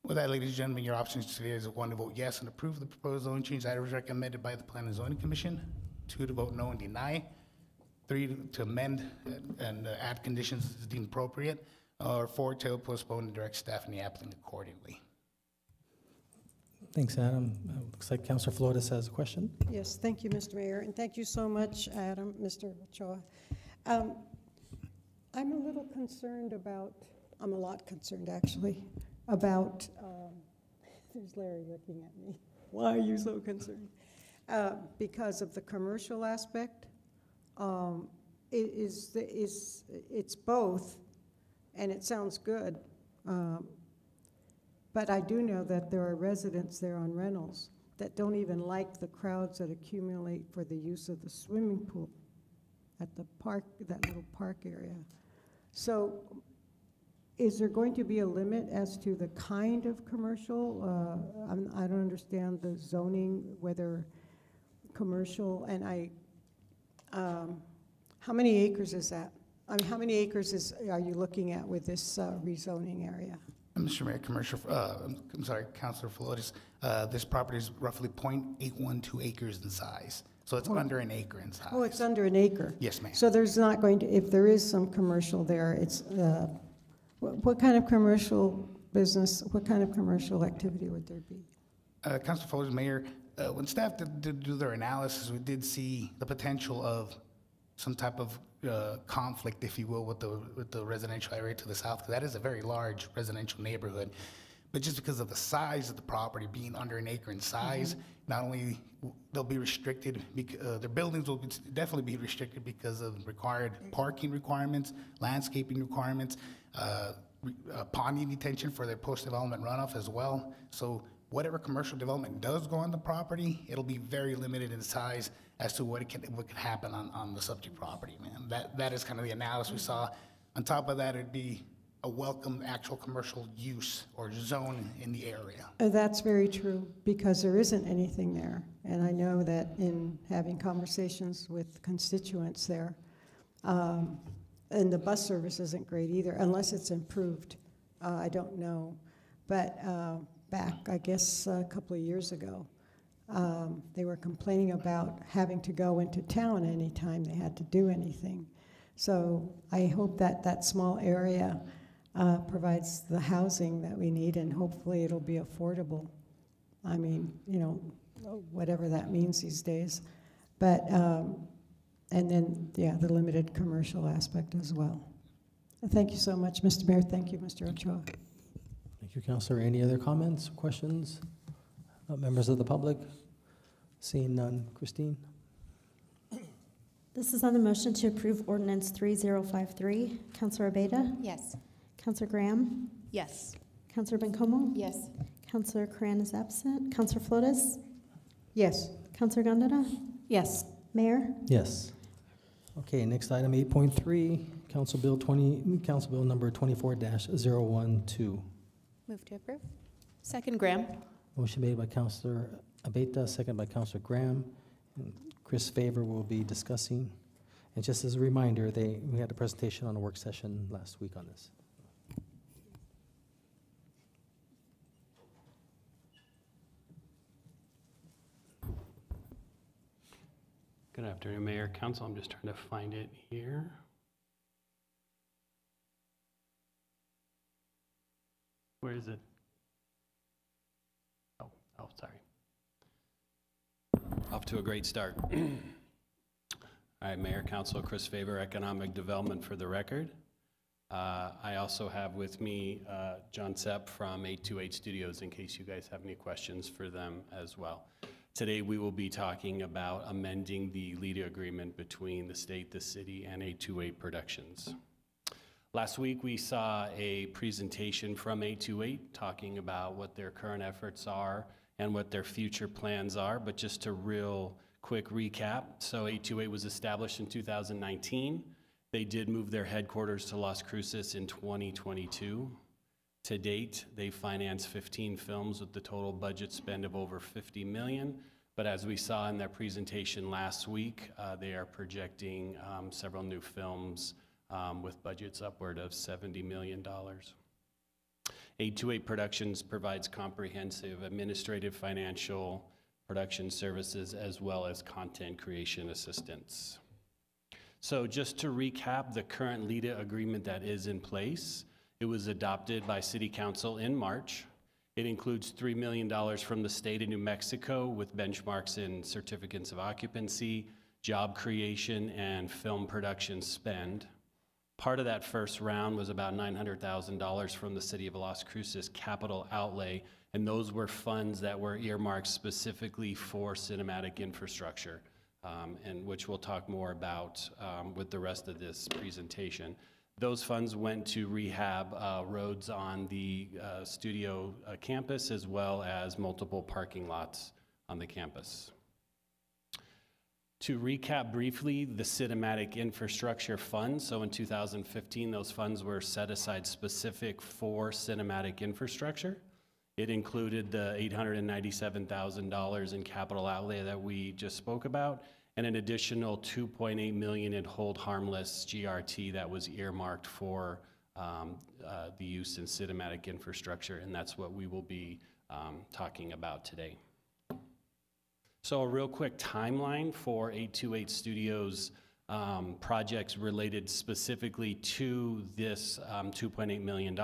With that, ladies and gentlemen, your options today is 1 to vote yes and approve the proposed zone change that was recommended by the Planning and Zoning Commission, 2 to vote no and deny, 3 to amend and add conditions as deemed appropriate, or 4 to postpone and direct staff and the applicant accordingly. Thanks, Adam. Looks like Councilor Flores has a question. Yes, thank you, Mr. Mayor, and thank you so much, Adam, Mr. Ochoa. I'm a little concerned about, I'm a lot concerned actually, about, there's Larry looking at me. Why are you so concerned? Because of the commercial aspect. It's both, and it sounds good. But I do know that there are residents there on rentals that don't even like the crowds that accumulate for the use of the swimming pool at the park, that little park area. So is there going to be a limit as to the kind of commercial? I don't understand the zoning, whether commercial, and how many acres is that? I mean, how many acres are you looking at with this rezoning area? Mr. Mayor, I'm sorry, Councilor Flores, this property is roughly 0.812 acres in size. So it's under an acre in size. Oh, it's under an acre? Yes, ma'am. So there's not going to, if there is some commercial there, it's, what kind of commercial business, what kind of commercial activity would there be? Councilor Flores, Mayor, when staff did do their analysis, we did see the potential of some type of conflict, if you will, with the residential area to the south, because that is a very large residential neighborhood. But just because of the size of the property being under an acre in size, not only they'll be restricted, their buildings will definitely be restricted because of required parking requirements, landscaping requirements, ponding detention for their post-development runoff as well. So whatever commercial development does go on the property, it'll be very limited in size as to what can happen on the subject property, man. That is kind of the analysis we saw. On top of that, it'd be a welcome actual commercial use or zone in the area. That's very true, because there isn't anything there. And I know that in having conversations with constituents there, and the bus service isn't great either, unless it's improved. I don't know. But back, I guess, a couple of years ago, they were complaining about having to go into town anytime they had to do anything. So I hope that that small area provides the housing that we need, and hopefully it'll be affordable. I mean, you know, whatever that means these days. But, and then, yeah, the limited commercial aspect as well. Thank you so much, Mr. Mayor. Thank you, Mr. Ochoa. Thank you, Councilor. Any other comments, questions? Members of the public? Seeing none. Christine? This is on the motion to approve ordinance 3053. Councilor Abeyta? Yes. Councilor Graham? Yes. Councilor Bencomo? Yes. Councilor Cran is absent. Councilor Flores? Yes. Councilor Gondeta? Yes. Mayor? Yes. Okay, next item, 8.3, Council Bill number 24-012. Move to approve. Second, Graham. Motion made by Councilor Abeyta, second by Councilor Graham. And Chris Favor will be discussing. And just as a reminder, we had a presentation on a work session last week on this. Good afternoon, Mayor, Council. I'm just trying to find it here. Where is it? Oh, sorry. Off to a great start. All right, Mayor, Council, Chris Favor, Economic Development for the record. I also have with me John Sepp from 828 Studios in case you guys have any questions for them as well. Today, we will be talking about amending the LEDA agreement between the state, the city, and 828 Productions. Last week, we saw a presentation from 828 talking about what their current efforts are and what their future plans are, but just a real quick recap. So 828 was established in 2019. They did move their headquarters to Las Cruces in 2022. To date, they financed 15 films with the total budget spend of over $50 million. But as we saw in their presentation last week, they are projecting several new films with budgets upward of $70 million. 828 Productions provides comprehensive administrative, financial, production services, as well as content creation assistance. So just to recap the current LEDA agreement that is in place, it was adopted by City Council in March. It includes $3 million from the state of New Mexico with benchmarks in certificates of occupancy, job creation, and film production spend. Part of that first round was about $900,000 from the city of Las Cruces capital outlay, and those were funds that were earmarked specifically for cinematic infrastructure, and which we'll talk more about with the rest of this presentation. Those funds went to rehab roads on the studio campus, as well as multiple parking lots on the campus. To recap briefly, the cinematic infrastructure fund, so in 2015, those funds were set aside specific for cinematic infrastructure. It included the $897,000 in capital outlay that we just spoke about, and an additional $2.8 million in hold harmless GRT that was earmarked for the use in cinematic infrastructure, and that's what we will be talking about today. So a real quick timeline for 828 Studios projects related specifically to this $2.8 million.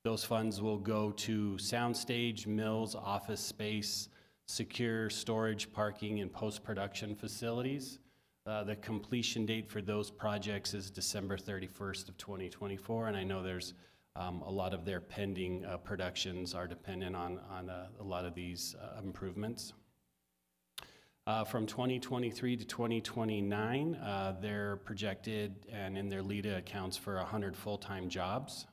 Those funds will go to soundstage, mills, office space, secure storage, parking, and post-production facilities. The completion date for those projects is December 31st of 2024, and I know there's a lot of their pending productions are dependent on a lot of these improvements. From 2023 to 2029, they're projected, and in their LEDA accounts for 100 full-time jobs.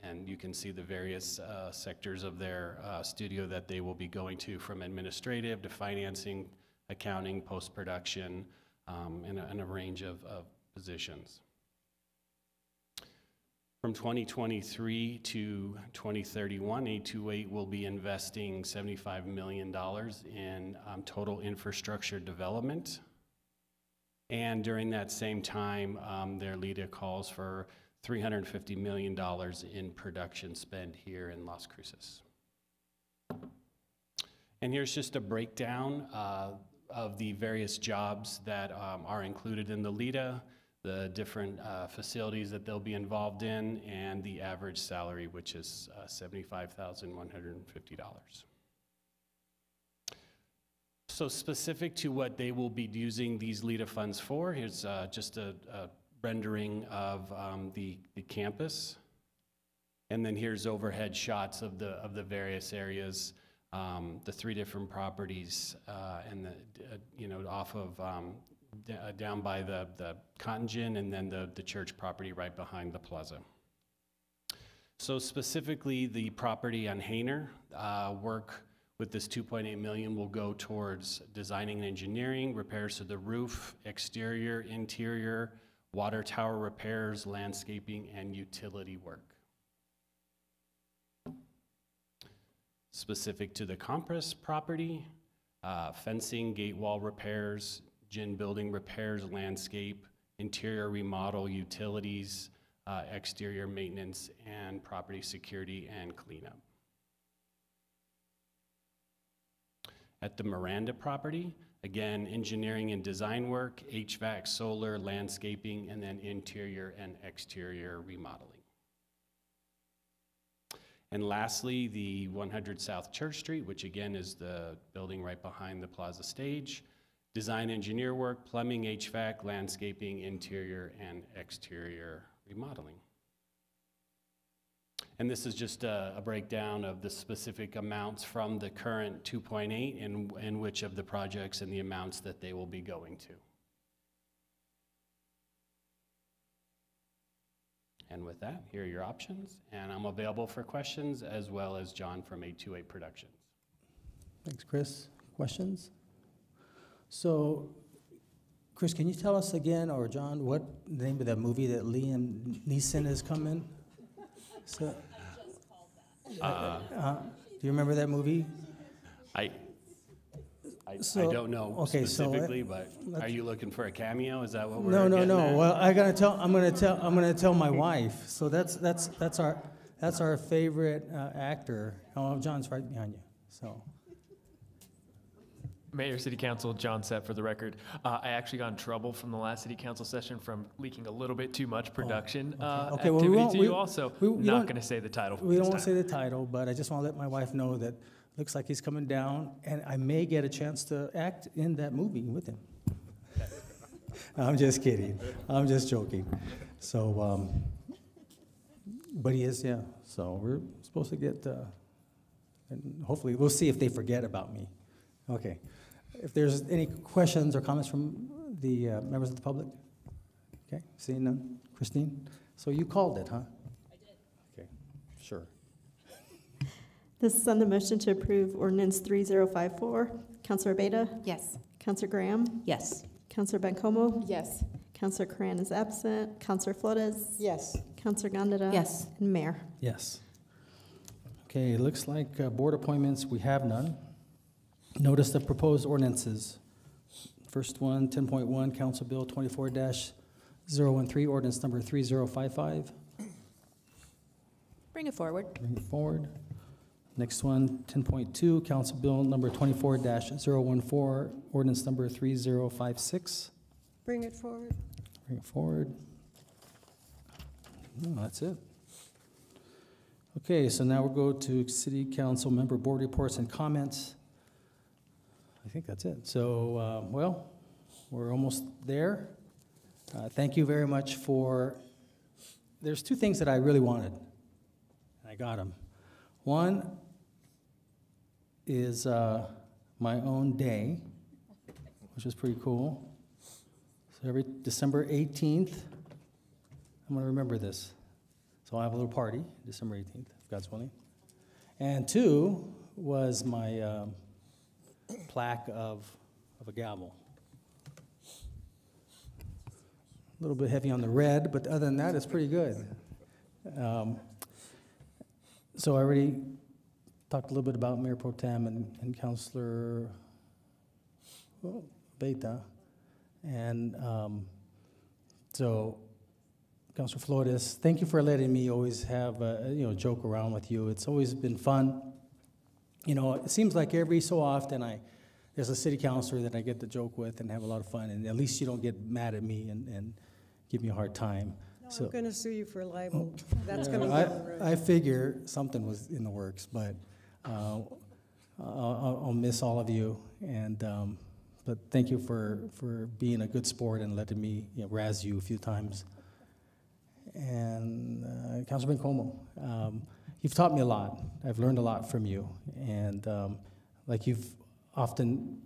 And you can see the various sectors of their studio that they will be going to, from administrative to financing, accounting, post-production, and a range of positions. From 2023 to 2031, 828 will be investing $75 million in total infrastructure development. And during that same time, their LEDA calls for $350 million in production spend here in Las Cruces. And here's just a breakdown of the various jobs that are included in the LEDA, the different facilities that they'll be involved in, and the average salary, which is $75,150. So specific to what they will be using these LEDA funds for, here's just a rendering of the campus. And then here's overhead shots of the various areas, the three different properties, and off of down by the Cotton Gin, and then the church property right behind the plaza. So specifically, the property on Hainer, work with this $2.8 million will go towards designing and engineering, repairs to the roof, exterior, interior, water tower repairs, landscaping, and utility work. Specific to the Compress property, fencing, gate wall repairs, gin building repairs, landscape, interior remodel, utilities, exterior maintenance, and property security and cleanup. At the Miranda property, again, engineering and design work, HVAC, solar, landscaping, and then interior and exterior remodeling. And lastly, the 100 South Church Street, which again is the building right behind the plaza stage, design engineer work, plumbing, HVAC, landscaping, interior and exterior remodeling. And this is just a breakdown of the specific amounts from the current 2.8 and which of the projects and the amounts that they will be going to. And with that, here are your options, and I'm available for questions, as well as John from 828 Productions. Thanks, Chris. Questions? So, Chris, can you tell us again, or John, what the name of that movie that Liam Neeson is coming? So, do you remember that movie? I So- don't know okay, so specifically, but are you looking for a cameo? Is that what we're No. getting at? Well, I'm gonna tell my wife. So that's our favorite actor. Oh, John's right behind you. So. Mayor, City Council, John Sepp for the record. I actually got in trouble from the last City Council session from leaking a little bit too much production Okay, well, activity to you all, so we not don't- going to say the title. We don't this want to time. say the title, but I just want to let my wife know that looks like he's coming down, and I may get a chance to act in that movie with him. I'm just kidding. I'm just joking. So, but he is, yeah. So we're supposed to get, and hopefully we'll see if they forget about me. Okay. If there's any questions or comments from the members of the public? Okay, seeing none. Christine? So you called it, huh? I did. Okay, sure. This is on the motion to approve ordinance 3054. Counselor Beta? Yes. Counselor Graham? Yes. Counselor Bencomo? Yes. Counselor Cran is absent. Counselor Flores? Yes. Counselor Gondeta? Yes. And Mayor? Yes. Okay, it looks like board appointments, we have none. Notice of proposed ordinances. First one, 10.1, Council Bill 24-013, ordinance number 3055. Bring it forward. Bring it forward. Next one, 10.2, Council Bill number 24-014, ordinance number 3056. Bring it forward. Bring it forward. No, that's it. Okay, so now we'll go to City Council member board reports and comments. I think that's it. So, well, we're almost there. Thank you very much for, there's two things that I really wanted. I got them. One is my own day, which is pretty cool. So every December 18th, I'm gonna remember this. So I'll have a little party, December 18th, if God's willing. And two was my plaque of a gavel. A little bit heavy on the red, but other than that, it's pretty good. So I already talked a little bit about Mayor Pro Tem and Councilor Beta. And so, Councilor Flores, thank you for letting me always have a joke around with you. It's always been fun. You know, it seems like every so often there's a city councilor that I get to joke with and have a lot of fun, and at least you don't get mad at me and give me a hard time. No, So I'm going to sue you for libel. That's yeah, coming down the road. I figure something was in the works, but I'll miss all of you, and but thank you for being a good sport and letting me razz you a few times. And Councilman Como, you've taught me a lot. I've learned a lot from you, and like you've often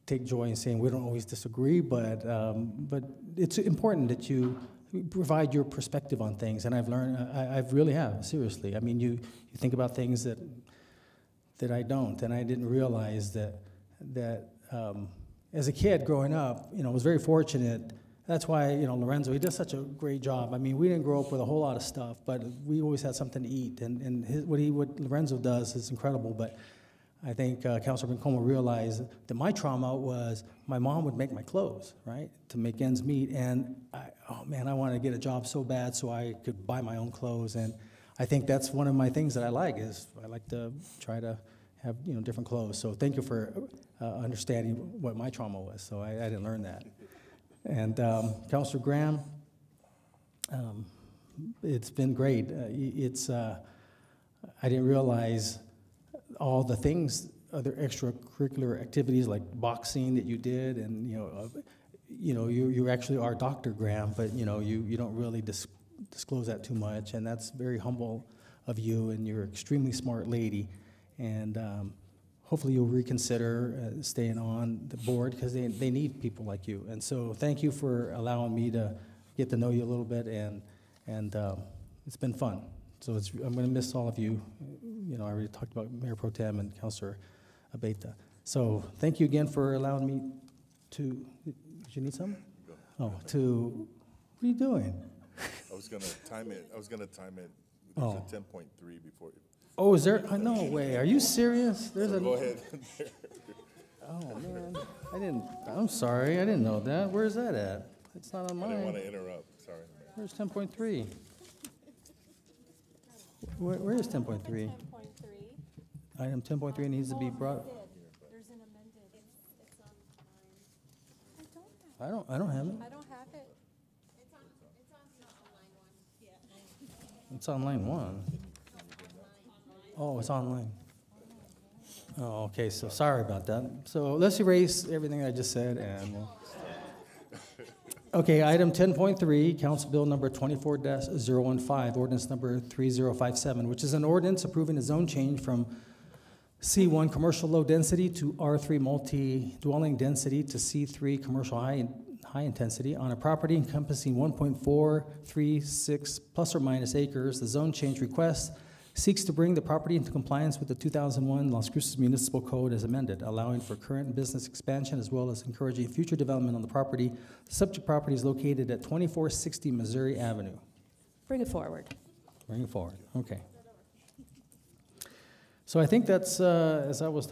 take joy in saying we don't always disagree, but it's important that you provide your perspective on things, and I've learned. I really have, seriously. I mean, you think about things that I don't, and I didn't realize that as a kid growing up, I was very fortunate. That's why, Lorenzo, he does such a great job. I mean, we didn't grow up with a whole lot of stuff, but we always had something to eat. And what Lorenzo does is incredible. But I think Councilor Bencomo realized that my trauma was my mom would make my clothes, right, to make ends meet. And I wanted to get a job so bad so I could buy my own clothes. And I think that's one of my things that I like is I like to try to have different clothes. So thank you for understanding what my trauma was. So I didn't learn that. And Councilor Graham, it's been great. I didn't realize all the things, other extracurricular activities like boxing that you did, and you actually are Dr. Graham, but you don't really disclose that too much, and that's very humble of you, and you're an extremely smart lady. And hopefully you'll reconsider staying on the board, because they need people like you. And so thank you for allowing me to get to know you a little bit, and it's been fun. So I'm going to miss all of you. You know, I already talked about Mayor Pro Tem and Councilor Abeyta. So thank you again for allowing me to, did you need something? Oh, to, what are you doing? I was gonna time it. There's Oh. a 10.3 before. Oh, is there, no way, are you serious? There's So go ahead. Oh, man, I'm sorry, I didn't know that. Where's that at? It's not on I mine. didn't want to interrupt, sorry. Where's 10.3? Where is 10.3? Item 10.3 needs to be brought. I don't have it. I don't have it. It's on line 1. Oh, it's online. Oh, okay, so sorry about that. So let's erase everything I just said, and we'll. Okay, item 10.3, Council Bill number 24-015, ordinance number 3057, which is an ordinance approving a zone change from C1 commercial low density to R3 multi-dwelling density to C3 commercial high intensity on a property encompassing 1.436 plus or minus acres. The zone change request seeks to bring the property into compliance with the 2001 Las Cruces Municipal Code as amended, allowing for current business expansion as well as encouraging future development on the property. The subject property is located at 2460 Missouri Avenue. Bring it forward. Bring it forward, okay. So I think that's, as I was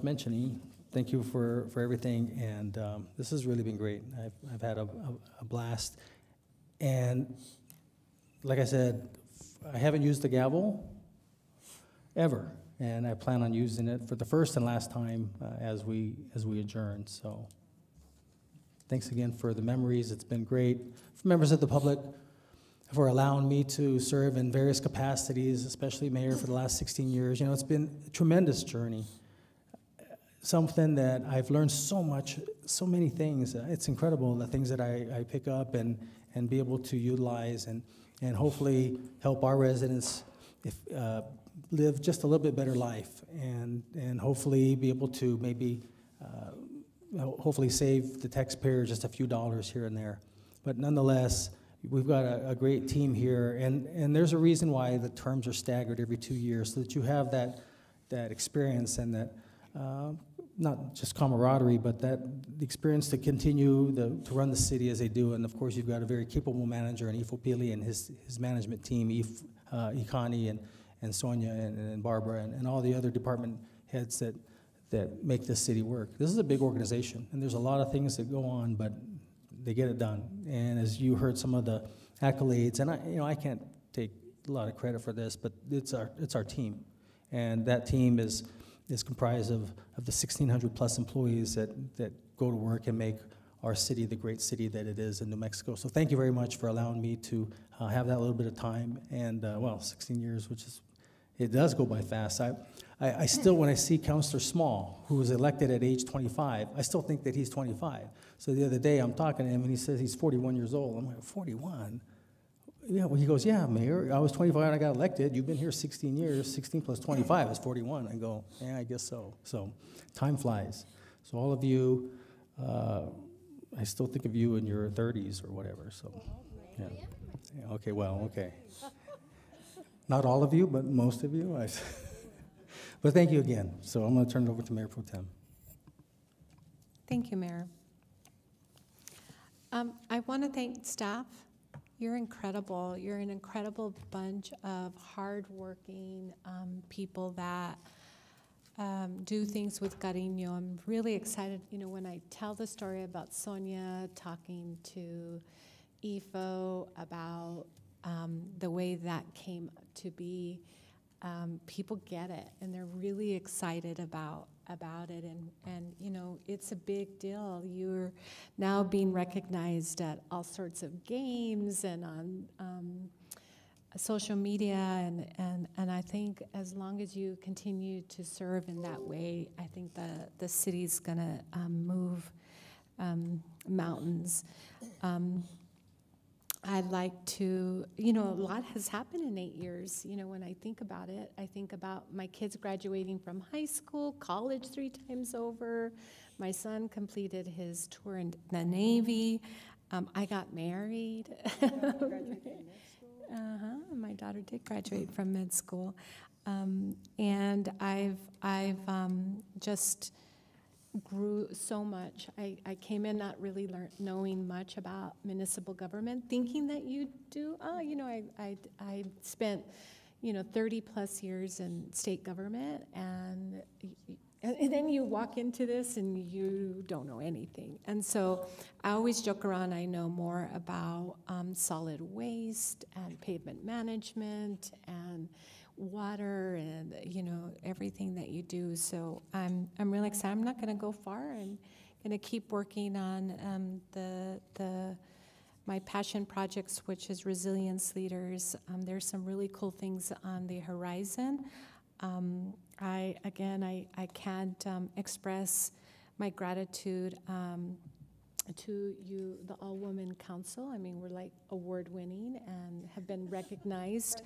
mentioning, thank you for everything, and this has really been great. I've had a blast, and like I said, I haven't used the gavel ever, and I plan on using it for the first and last time as we adjourn. So thanks again for the memories. It's been great. For members of the public, for allowing me to serve in various capacities, especially mayor for the last 16 years. You know, it's been a tremendous journey. Something that I've learned so much, so many things. It's incredible, the things that I pick up and be able to utilize and hopefully help our residents live just a little bit better life, and hopefully be able to maybe hopefully save the taxpayer just a few dollars here and there. But nonetheless, we've got a great team here, and there's a reason why the terms are staggered every 2 years, so that you have that experience and that not just camaraderie, but that the experience to continue to run the city as they do. And of course, you've got a very capable manager in Ifo Pili and his management team, Ikani and Sonia and Barbara and all the other department heads that make this city work. This is a big organization, and there's a lot of things that go on, but they get it done. And as you heard some of the accolades, and I can't take a lot of credit for this, but it's our team, and that team is comprised of the 1,600 plus employees that go to work and make our city the great city that it is in New Mexico. So thank you very much for allowing me to have that little bit of time, and 16 years, which is, it does go by fast. I still, when I see Councilor Small, who was elected at age 25, I still think that he's 25. So the other day I'm talking to him and he says he's 41 years old. I'm like, 41? Yeah, well, he goes, yeah, Mayor, I was 25 and I got elected. You've been here 16 years. 16 plus 25 is 41. I go, yeah, I guess so. So time flies. So all of you, I still think of you in your 30s or whatever. So, yeah. Okay, well, okay. Not all of you, but most of you. But thank you again. So I'm going to turn it over to Mayor Pro Tem. Thank you, Mayor. I want to thank staff. You're incredible. You're an incredible bunch of hardworking people that do things with cariño. I'm really excited, when I tell the story about Sonia talking to Ifo about the way that came to be. People get it, and they're really excited about it, and it's a big deal. You're now being recognized at all sorts of games and on social media, and I think as long as you continue to serve in that way, I think the city's gonna move mountains. I'd like to, you know, a lot has happened in 8 years. You know, when I think about it, I think about my kids graduating from high school, college 3 times over. My son completed his tour in the Navy. I got married. My daughter did graduate from med school. And I've just grew so much. I came in not really knowing much about municipal government, thinking that you do. You know, I spent, you know, 30 plus years in state government, and then you walk into this and you don't know anything. And so I always joke around, I know more about solid waste and pavement management and water and, you know, everything that you do. So I'm really excited. I'm not going to go far. I'm going to keep working on my passion projects, which is resilience leaders. There's some really cool things on the horizon. I can't express my gratitude to you, the All-Woman Council. I mean, we're like award-winning and have been recognized.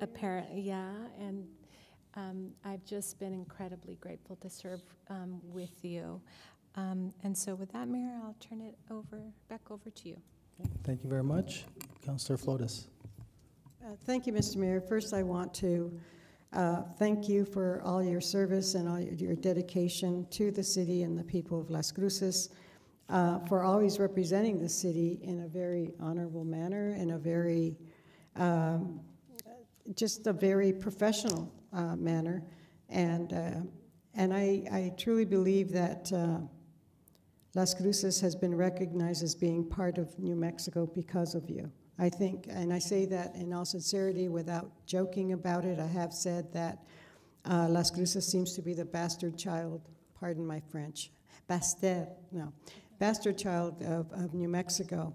Apparently, yeah, and I've just been incredibly grateful to serve with you. And so with that, Mayor, I'll turn it back over to you. Okay, thank you very much. Councilor Flotis. Thank you, Mr. Mayor. First, I want to thank you for all your service and all your dedication to the city and the people of Las Cruces, for always representing the city in a very honorable manner, in a very, just a very professional manner. And I truly believe that Las Cruces has been recognized as being part of New Mexico because of you. I think, and I say that in all sincerity without joking about it, I have said that Las Cruces seems to be the bastard child, pardon my French, bastard child of New Mexico.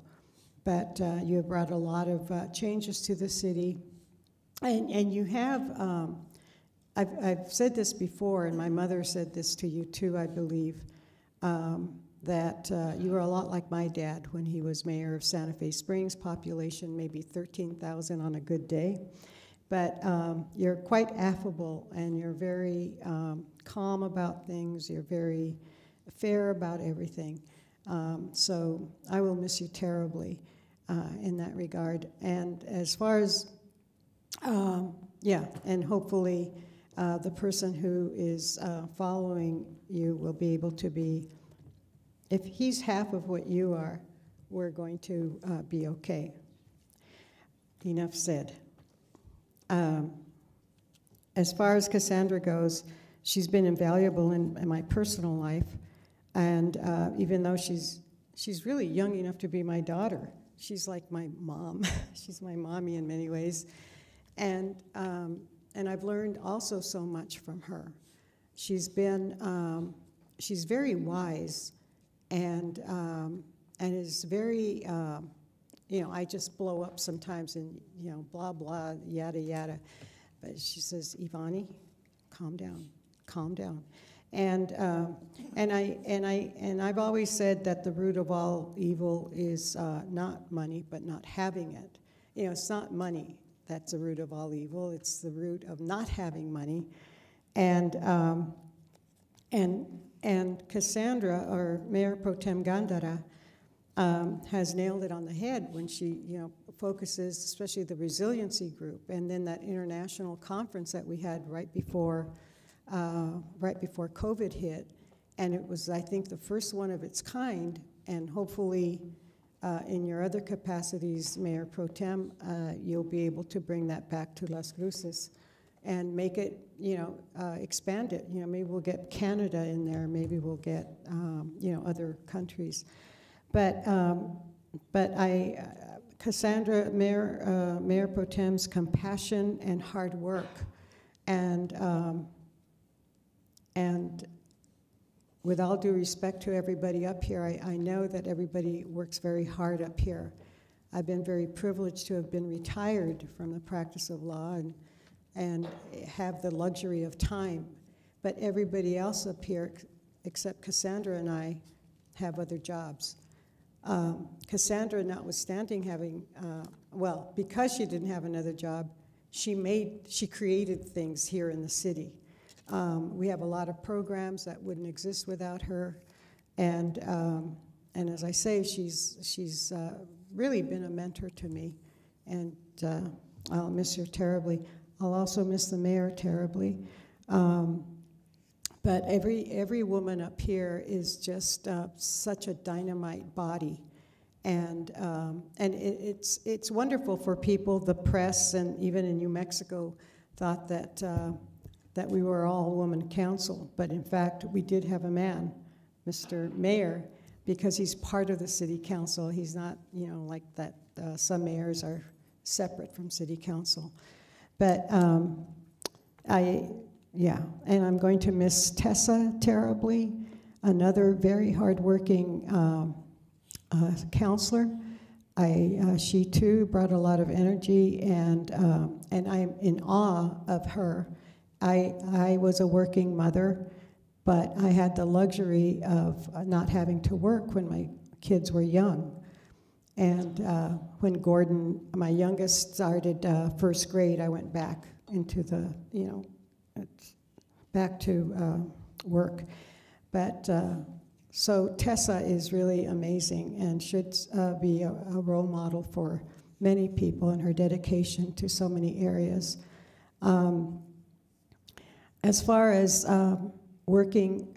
But you have brought a lot of changes to the city. And you have, I've said this before, and my mother said this to you too, I believe, that you were a lot like my dad when he was mayor of Santa Fe Springs, population maybe 13,000 on a good day. But you're quite affable, and you're very calm about things. You're very fair about everything. So I will miss you terribly in that regard. And as far as, and hopefully the person who is following you will be able to be, if he's half of what you are, we're going to be okay. Enough said. As far as Cassandra goes, she's been invaluable in my personal life. And even though she's really young enough to be my daughter, she's like my mom. She's my mommy in many ways. And I've learned also so much from her. She's been, she's very wise, and is very, I just blow up sometimes and, blah, blah, yada, yada. But she says, Ivani, calm down, calm down. And I've always said that the root of all evil is not money, but not having it. It's not money that's the root of all evil. It's the root of not having money. And Cassandra, or Mayor Pro Tem Gandara, has nailed it on the head when she, focuses, especially the resiliency group, and then that international conference that we had right before COVID hit, and it was, I think, the first one of its kind, and hopefully in your other capacities, Mayor Pro Tem, you'll be able to bring that back to Las Cruces and make it, expand it. Maybe we'll get Canada in there, maybe we'll get, other countries. But Cassandra, Mayor Pro Tem's compassion and hard work, and with all due respect to everybody up here, I know that everybody works very hard up here. I've been very privileged to have been retired from the practice of law and have the luxury of time. But everybody else up here, except Cassandra and I, have other jobs. Cassandra, notwithstanding having, well, because she didn't have another job, she created things here in the city. We have a lot of programs that wouldn't exist without her, and as I say, she's really been a mentor to me, and I'll miss her terribly. I'll also miss the mayor terribly. But every woman up here is just such a dynamite body, and it's wonderful for people. The press and even in New Mexico thought that we were all woman council, but in fact we did have a man, Mr. Mayor, because he's part of the city council. He's not, like that. Some mayors are separate from city council, but and I'm going to miss Tessa terribly, another very hardworking counselor. She too brought a lot of energy, and I'm in awe of her. I was a working mother, but I had the luxury of not having to work when my kids were young. And when Gordon, my youngest, started first grade, I went back into the, back to work. But so Tessa is really amazing and should be a role model for many people in her dedication to so many areas. As far as working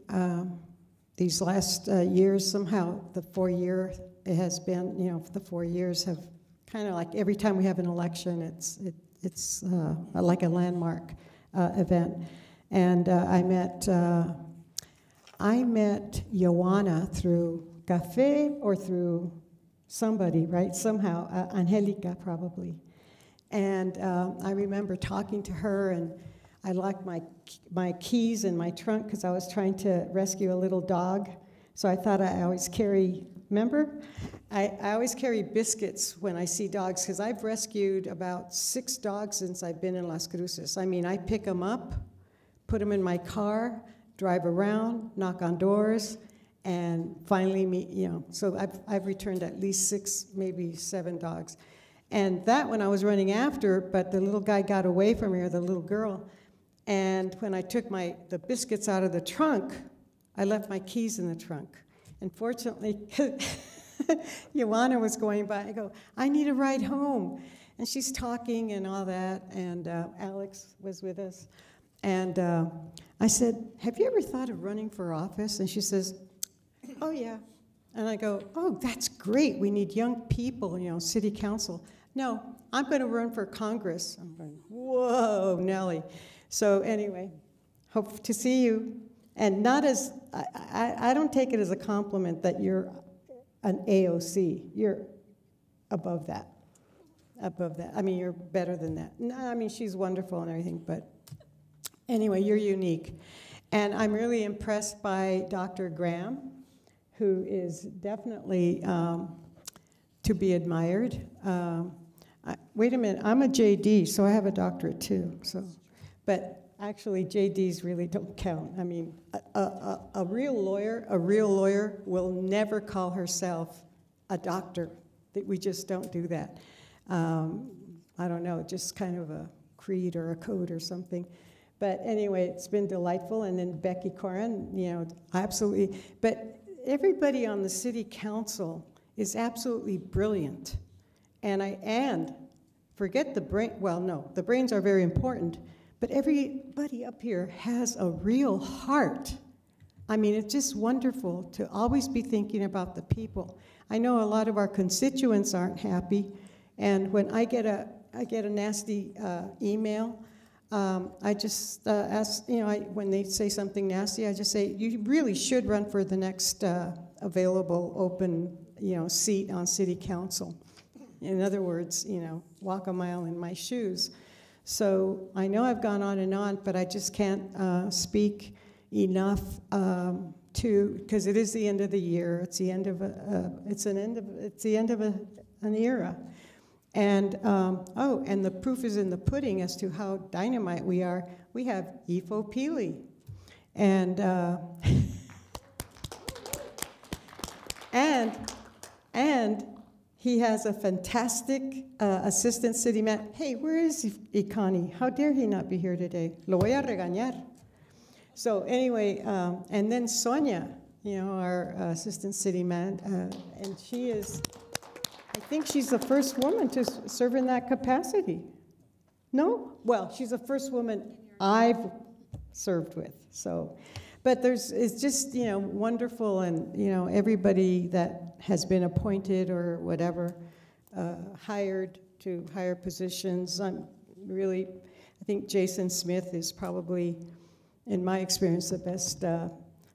these last years, somehow the 4 year it has been, the 4 years have kind of like every time we have an election, it's like a landmark event. And I met Joanna through Café or through somebody, right? Somehow, Angelica probably. And I remember talking to her, and I locked my keys in my trunk because I was trying to rescue a little dog. So I thought I always carry, remember? I always carry biscuits when I see dogs because I've rescued about 6 dogs since I've been in Las Cruces. I mean, I pick them up, put them in my car, drive around, knock on doors, and finally meet, so I've returned at least 6, maybe 7 dogs. And that one I was running after, but the little guy got away from me, or the little girl. And when I took the biscuits out of the trunk, I left my keys in the trunk. And fortunately, Joanna was going by. I go, I need a ride home. And she's talking and all that, and Alex was with us. And I said, have you ever thought of running for office? And she says, oh, yeah. And I go, oh, that's great. We need young people, city council. No, I'm going to run for Congress. I'm going, whoa, Nellie. So anyway, hope to see you. And not as, I don't take it as a compliment that you're an AOC. You're above that. Above that. I mean, you're better than that. No, I mean, she's wonderful and everything, but anyway, you're unique. And I'm really impressed by Dr. Graham, who is definitely to be admired. Wait a minute, I'm a JD, so I have a doctorate too. So, but actually, JDs really don't count. I mean, a real lawyer will never call herself a doctor. We just don't do that. I don't know, just kind of a creed or a code or something. But anyway, it's been delightful. And then Becky Corin, absolutely. But everybody on the city council is absolutely brilliant. And forget the brain, well, no, the brains are very important, but everybody up here has a real heart. I mean, it's just wonderful to always be thinking about the people. I know a lot of our constituents aren't happy, and when I get a nasty email, I just ask, when they say something nasty, I just say, you really should run for the next available open, seat on city council. In other words, walk a mile in my shoes. So I know I've gone on and on, but I just can't speak enough because it is the end of the year. It's the end of an era. And and the proof is in the pudding as to how dynamite we are. We have Ifo Pili, and And he has a fantastic assistant city man. Hey, where is Ikani? How dare he not be here today? Lo voy a regañar. So anyway, and then Sonia, you know, our assistant city man, and she is, I think she's the first woman to serve in that capacity. No? Well, she's the first woman I've served with, so. But it's just, you know, wonderful, and, you know, everybody that has been appointed or whatever, hired to higher positions. I'm really, I think Jason Smith is probably, in my experience, the best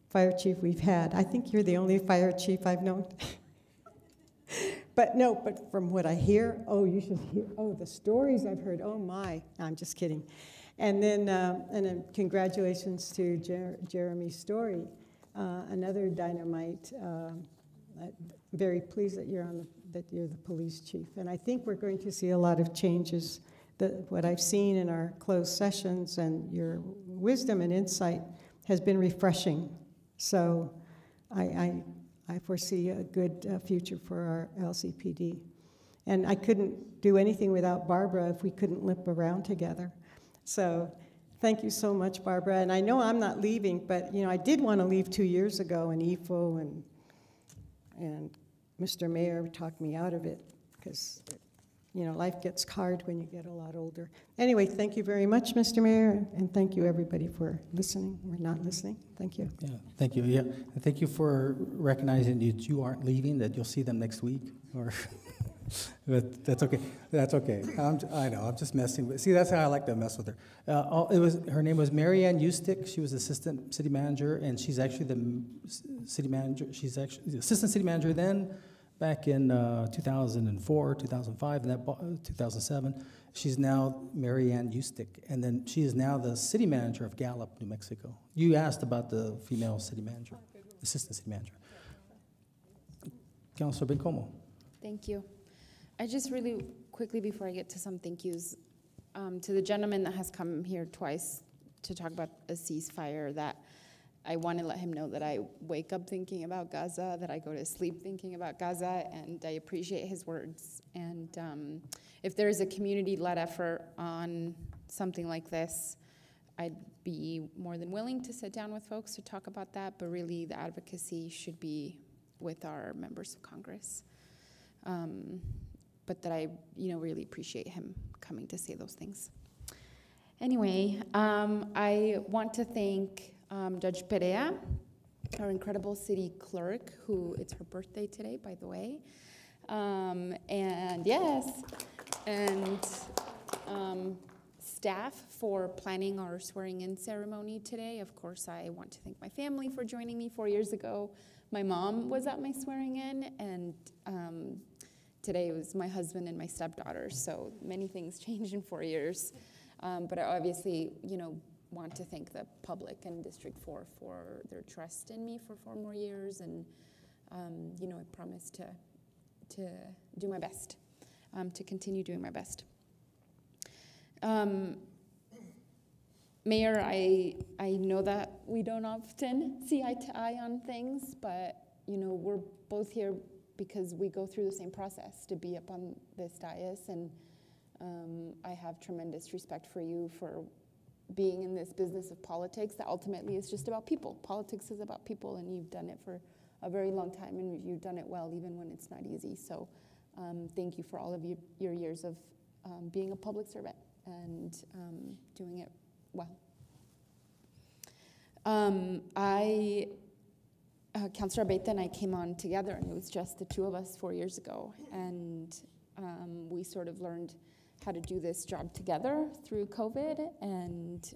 fire chief we've had. I think you're the only fire chief I've known. But no, but from what I hear, oh, you should hear, oh, the stories I've heard, oh my, no, I'm just kidding. And then congratulations to Jeremy Story, another dynamite. Very pleased that you're that you're the police chief. And I think we're going to see a lot of changes. What I've seen in our closed sessions and your wisdom and insight has been refreshing. So I foresee a good future for our LCPD. And I couldn't do anything without Barbara if we couldn't limp around together. So thank you so much, Barbara. And I know I'm not leaving, but you know, I did want to leave 2 years ago, and EFO and Mr. Mayor talked me out of it because, you know, life gets hard when you get a lot older. Anyway, thank you very much, Mr. Mayor, and thank you everybody for listening or not listening. Thank you. Yeah, thank you. Yeah, and thank you for recognizing that you aren't leaving, that you'll see them next week. Or but that's okay. That's okay. I know. I'm just messing with. See, that's how I like to mess with her. Her name was Mary Ann Eustick. She was assistant city manager, and she's actually the city manager. She's actually the assistant city manager then, back in 2004, 2005, and 2007. She's now Mary Ann Eustick, and then she is now the city manager of Gallup, New Mexico. You asked about the female city manager, assistant city manager. Councilor Bencomo. Thank you. I just really quickly, before I get to some thank yous, to the gentleman that has come here twice to talk about a ceasefire, that I want to let him know that I wake up thinking about Gaza, that I go to sleep thinking about Gaza, and I appreciate his words. And if there is a community-led effort on something like this, I'd be more than willing to sit down with folks to talk about that, but really the advocacy should be with our members of Congress. But that I, really appreciate him coming to say those things. Anyway, I want to thank Judge Perea, our incredible city clerk, who it's her birthday today, by the way. And yes, and staff for planning our swearing-in ceremony today. Of course, I want to thank my family for joining me 4 years ago. My mom was at my swearing-in, and today it was my husband and my stepdaughter, so many things changed in 4 years. But I obviously, want to thank the public and District 4 for their trust in me for 4 more years, and I promise to do my best, to continue doing my best. Mayor, I know that we don't often see eye to eye on things, but we're both here because we go through the same process to be up on this dais, and I have tremendous respect for you for being in this business of politics that ultimately is just about people. Politics is about people, and you've done it for a very long time, and you've done it well even when it's not easy. So thank you for all of your years of being a public servant and doing it well. Councilor Abeyta and I came on together, and it was just the two of us 4 years ago, and we sort of learned how to do this job together through COVID, and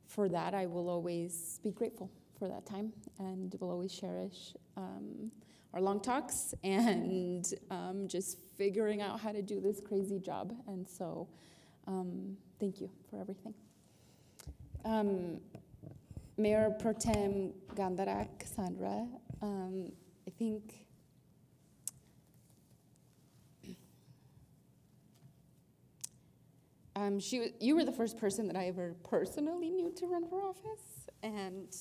for that I will always be grateful for that time, and will always cherish our long talks and just figuring out how to do this crazy job. And so thank you for everything. Mayor Pro Tem Gandara Cassandra, I think you were the first person that I ever personally knew to run for office, and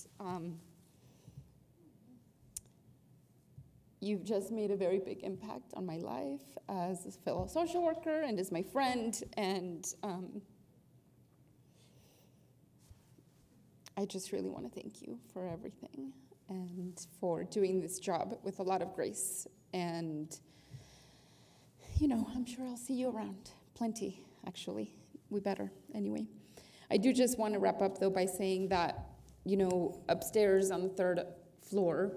you've just made a very big impact on my life as a fellow social worker and as my friend, and I just really want to thank you for everything and for doing this job with a lot of grace. And, you know, I'm sure I'll see you around. Plenty, actually. We better, anyway. I do just want to wrap up, though, by saying that, you know, upstairs on the 3rd floor,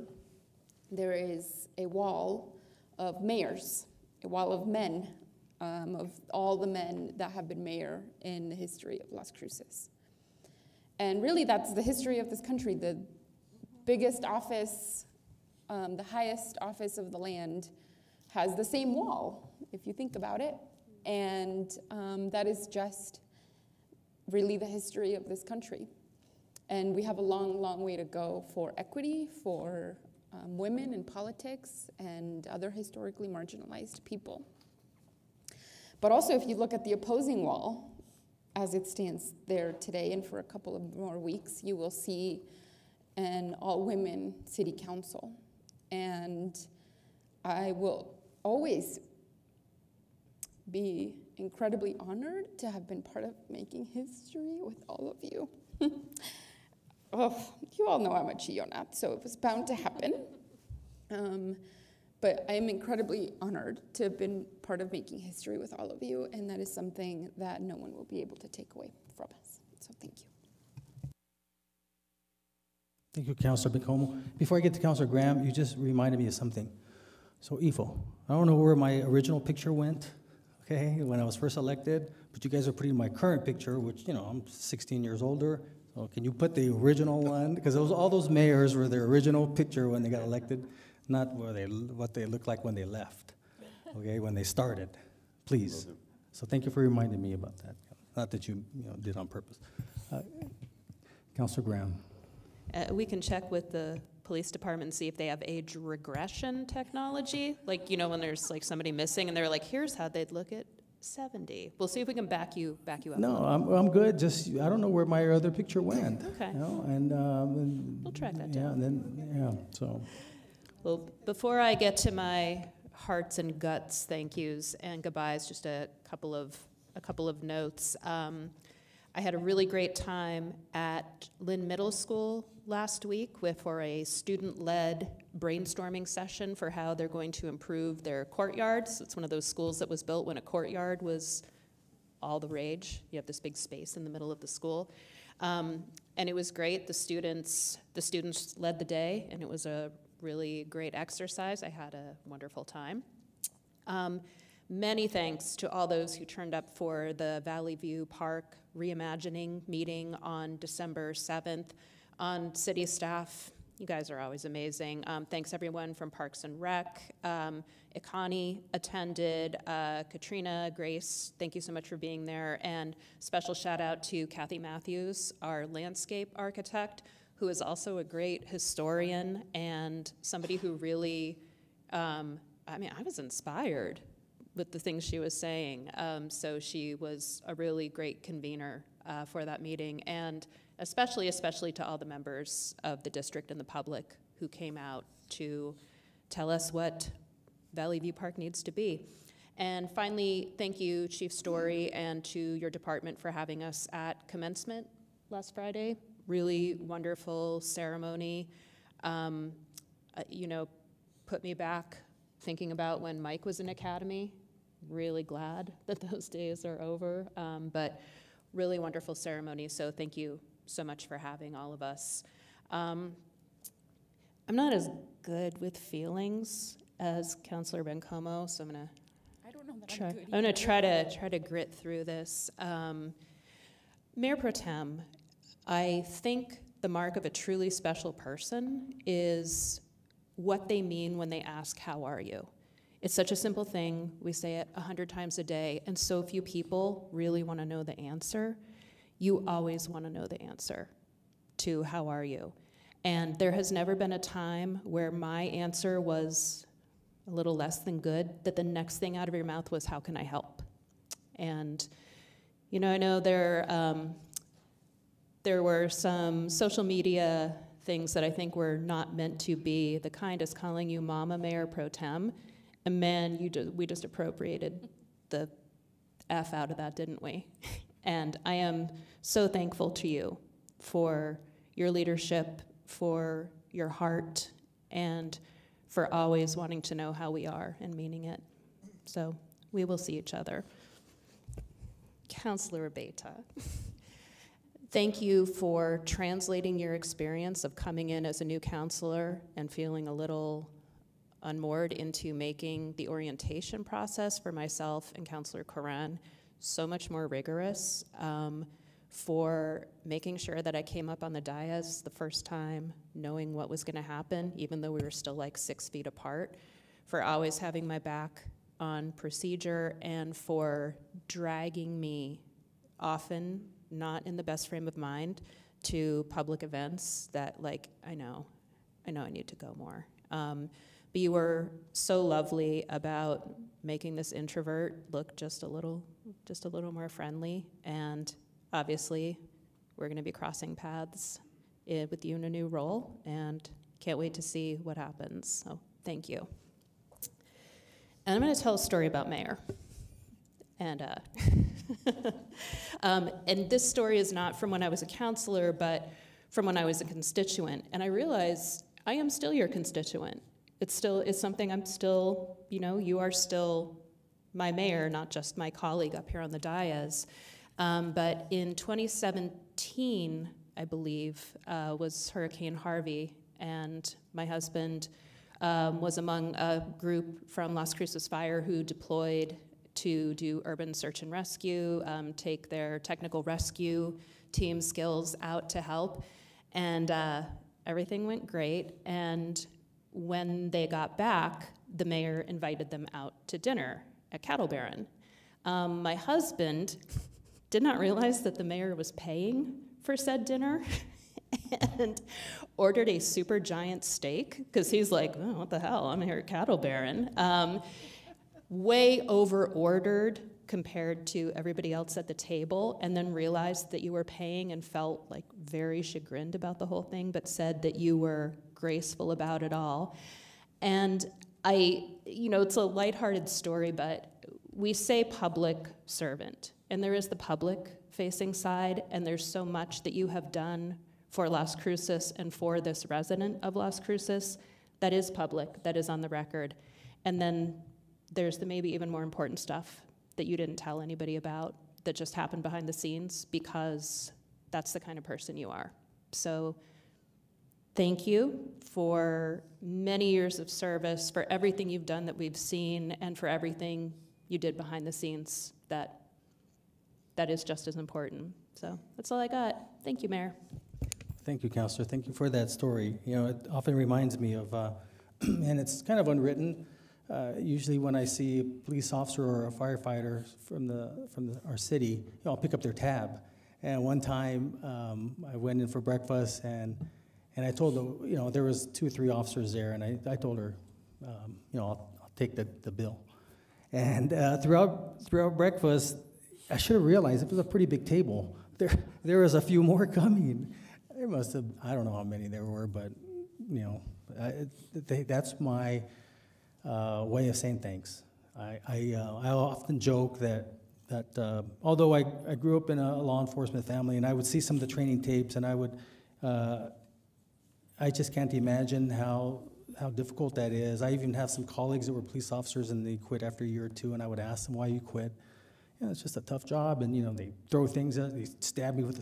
there is a wall of mayors, a wall of men, of all the men that have been mayor in the history of Las Cruces. And really, that's the history of this country. The biggest office, the highest office of the land has the same wall, if you think about it. And that is just really the history of this country. And we have a long, long way to go for equity, for women in politics and other historically marginalized people. But also, if you look at the opposing wall, as it stands there today and for a couple of more weeks, you will see an all-women city council. And I will always be incredibly honored to have been part of making history with all of you. Oh, you all know I'm a Chillona, so it was bound to happen. But I am incredibly honored to have been part of making history with all of you, and that is something that no one will be able to take away from us. So thank you. Thank you, Councilor Bencomo. Before I get to Councilor Graham, you just reminded me of something. So Ifo, I don't know where my original picture went, okay, when I was first elected, but you guys are putting my current picture, which, you know, I'm 16 years older. So can you put the original one? Because all those mayors were their original picture when they got elected, not what they looked like when they left, okay, when they started, please. So thank you for reminding me about that. Not that you did on purpose. Councilor Graham. We can check with the police department and see if they have age regression technology. Like, you know, when there's like somebody missing and they're like, here's how they'd look at 70. We'll see if we can back you up. No, I'm good. Just I don't know where my other picture went. Okay. You know, and we'll track that yeah, down. and then so. Well, before I get to my hearts and guts thank yous and goodbyes, just a couple of notes. I had a really great time at Lynn Middle School last week for a student-led brainstorming session for how they're going to improve their courtyards. It's one of those schools that was built when a courtyard was all the rage. You have this big space in the middle of the school. And it was great. The students led the day, and it was a really great exercise. I had a wonderful time. Many thanks to all those who turned up for the Valley View Park Reimagining meeting on December 7th. On city staff, you guys are always amazing. Thanks everyone from Parks and Rec. Ikani attended, Katrina, Grace, thank you so much for being there. And special shout out to Kathy Matthews, our landscape architect, who is also a great historian and somebody who really, I was inspired with the things she was saying. So she was a really great convener for that meeting, and especially to all the members of the district and the public who came out to tell us what Valley View Park needs to be. And finally, thank you, Chief Story, and to your department for having us at commencement last Friday. Really wonderful ceremony. Put me back thinking about when Mike was in academy. Really glad that those days are over, but really wonderful ceremony. So thank you so much for having all of us. I'm not as good with feelings as Councilor Bencomo, so I'm gonna try to grit through this. Mayor Pro Tem, I think the mark of a truly special person is what they mean when they ask, "How are you?" It's such a simple thing. We say it 100 times a day, and so few people really want to know the answer. You always want to know the answer to "How are you?" And there has never been a time where my answer was a little less than good, that the next thing out of your mouth was, "How can I help?" And, I know there were some social media things that I think were not meant to be, the kind as calling you Mama Mayor Pro Tem, and man, we just appropriated the F out of that, didn't we? And I am so thankful to you for your leadership, for your heart, and for always wanting to know how we are and meaning it. So we will see each other. Councilor Abeyta, thank you for translating your experience of coming in as a new councilor and feeling a little unmoored into making the orientation process for myself and Councilor Coran so much more rigorous, for making sure that I came up on the dais the first time knowing what was gonna happen, even though we were still like 6 feet apart, for always having my back on procedure, and for dragging me, often not in the best frame of mind, to public events that, like, I know I need to go more. But you were so lovely about making this introvert look just a little more friendly, and obviously we're gonna be crossing paths with you in a new role, and can't wait to see what happens, so thank you. And I'm going to tell a story about Mayor. And and this story is not from when I was a counselor, but from when I was a constituent. And I realized I am still your constituent. It's something I'm still, you are still my mayor, not just my colleague up here on the dais. But in 2017, I believe, was Hurricane Harvey, and my husband was among a group from Las Cruces Fire who deployed to do urban search and rescue, take their technical rescue team skills out to help. And everything went great. And when they got back, the mayor invited them out to dinner at Cattle Baron. My husband did not realize that the mayor was paying for said dinner and ordered a super giant steak, because he's like, oh, what the hell, I'm here at Cattle Baron. Way over-ordered compared to everybody else at the table, and then realized that you were paying and felt like very chagrined about the whole thing, but said that you were graceful about it all. And it's a lighthearted story, but we say public servant, and there is the public-facing side, and there's so much that you have done for Las Cruces and for this resident of Las Cruces that is public, that is on the record. And then there's the maybe even more important stuff that you didn't tell anybody about, that just happened behind the scenes, because that's the kind of person you are. So thank you for many years of service, for everything you've done that we've seen, and for everything you did behind the scenes that is just as important. So that's all I got. Thank you, Mayor. Thank you, Counselor. Thank you for that story. It often reminds me of, and it's kind of unwritten. Usually when I see a police officer or a firefighter from our city, I'll pick up their tab. And one time I went in for breakfast, and I told her, there was 2 or 3 officers there, and I told her, I'll take the bill. And throughout breakfast, I should have realized it was a pretty big table. There was a few more coming. There must have, I don't know how many there were, but that's my way of saying thanks. I often joke that although I grew up in a law enforcement family, and I would see some of the training tapes, and I just can't imagine how difficult that is. I even have some colleagues that were police officers, and they quit after a year or 2, and I would ask them why you quit. It's just a tough job, and they throw things at, they stab me with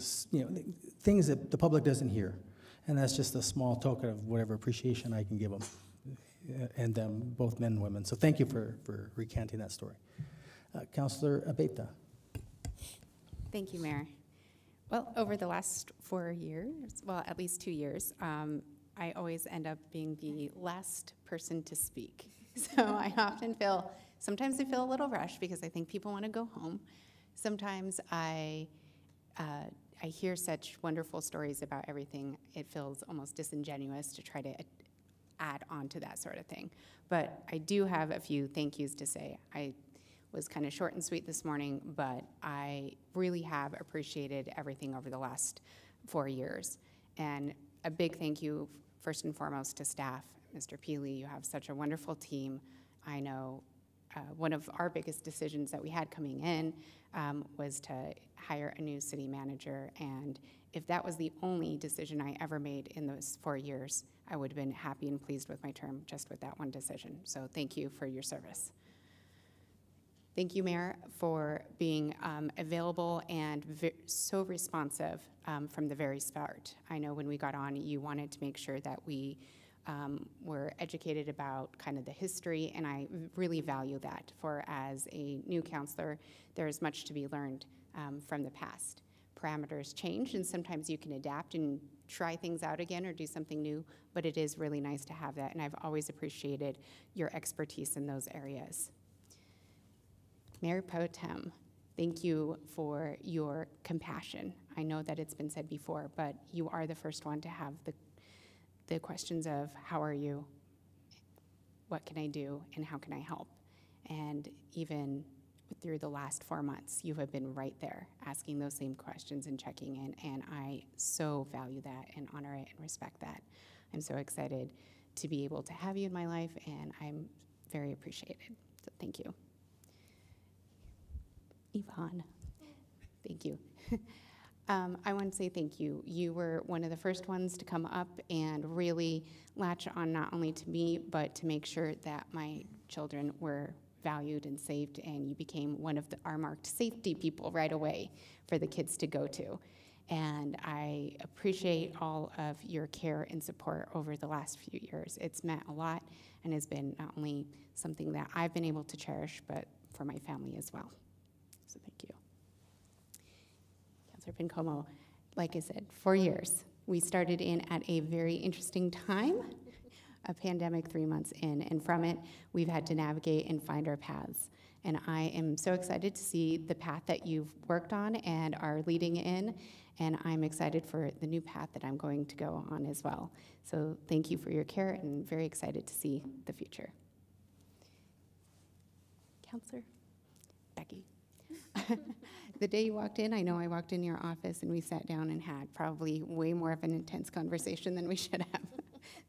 things that the public doesn't hear, and that's just a small token of whatever appreciation I can give them, and them, both men and women. So thank you for recanting that story. Councilor Abeyta. Thank you, Mayor. Well, over the last 4 years, well, at least 2 years, I always end up being the last person to speak. So I often sometimes I feel a little rushed because I think people want to go home. Sometimes I hear such wonderful stories about everything, it feels almost disingenuous to try to add on to that sort of thing. But I do have a few thank yous to say. I was kind of short and sweet this morning, but I really have appreciated everything over the last 4 years. And a big thank you, first and foremost, to staff. Mr. Peely, you have such a wonderful team. I know one of our biggest decisions that we had coming in was to hire a new city manager, and if that was the only decision I ever made in those 4 years, I would have been happy and pleased with my term just with that one decision. So thank you for your service. Thank you, Mayor, for being available and so responsive from the very start. I know when we got on, you wanted to make sure that we were educated about kind of the history, and I really value that. For as a new counselor, there is much to be learned from the past. Parameters change, and sometimes you can adapt and try things out again or do something new, but it is really nice to have that, and I've always appreciated your expertise in those areas. Mayor Pro Tem, thank you for your compassion. I know that it's been said before, but you are the first one to have the questions of how are you, what can I do, and how can I help? And even through the last 4 months, you have been right there asking those same questions and checking in, and I so value that and honor it and respect that. I'm so excited to be able to have you in my life, and I'm very appreciated, so thank you. Yvonne, thank you. I want to say thank you. You were one of the first ones to come up and really latch on not only to me, but to make sure that my children were valued and saved, and you became one of our marked safety people right away for the kids to go to. And I appreciate all of your care and support over the last few years. It's meant a lot and has been not only something that I've been able to cherish, but for my family as well. So thank you. Councilor Pincomo, like I said, 4 years. We started in at a very interesting time, a pandemic 3 months in, and from it, we've had to navigate and find our paths. And I am so excited to see the path that you've worked on and are leading in, and I'm excited for the new path that I'm going to go on as well. So thank you for your care, and very excited to see the future. Councilor Becky. The day you walked in, I know I walked in your office and we sat down and had probably way more of an intense conversation than we should have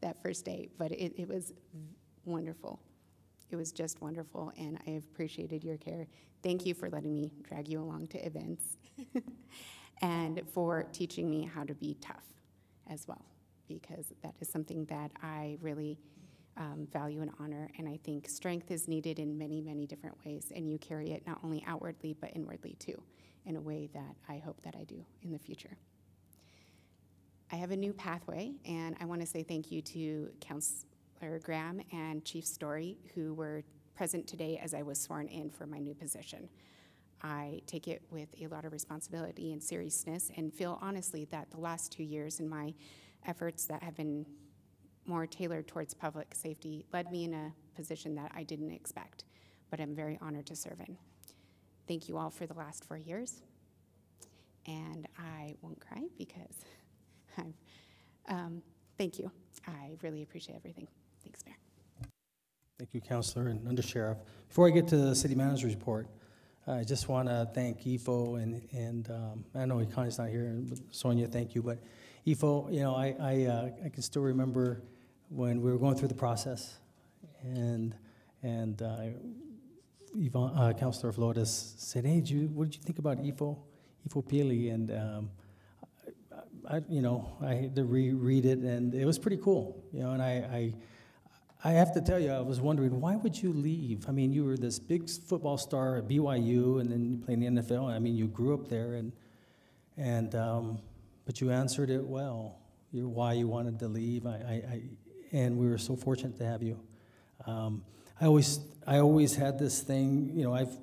that first day, but it was wonderful. It was just wonderful, and I have appreciated your care. Thank you for letting me drag you along to events and for teaching me how to be tough as well, because that is something that I really value and honor, and I think strength is needed in many, many different ways, and you carry it not only outwardly, but inwardly too, in a way that I hope that I do in the future. I have a new pathway, and I want to say thank you to Councilor Graham and Chief Story, who were present today as I was sworn in for my new position. I take it with a lot of responsibility and seriousness, and feel honestly that the last 2 years in my efforts that have been more tailored towards public safety led me in a position that I didn't expect, but I'm very honored to serve in. Thank you all for the last 4 years, and I won't cry because thank you. I really appreciate everything. Thanks, Mayor. Thank you, Councilor and Undersheriff. Before I get to the City Manager's report, I just want to thank EFO and I know Connie's not here, but Sonia, thank you. But EFO, you know, I can still remember when we were going through the process, and Councilor Flores said, "Hey, what did you think about EFO Peely?" And I had to reread it, and it was pretty cool, you know. And I have to tell you, I was wondering, why would you leave? I mean, you were this big football star at BYU, and then you played in the NFL. I mean, you grew up there, but you answered it well. Why you wanted to leave, and we were so fortunate to have you. I always had this thing, you know, I've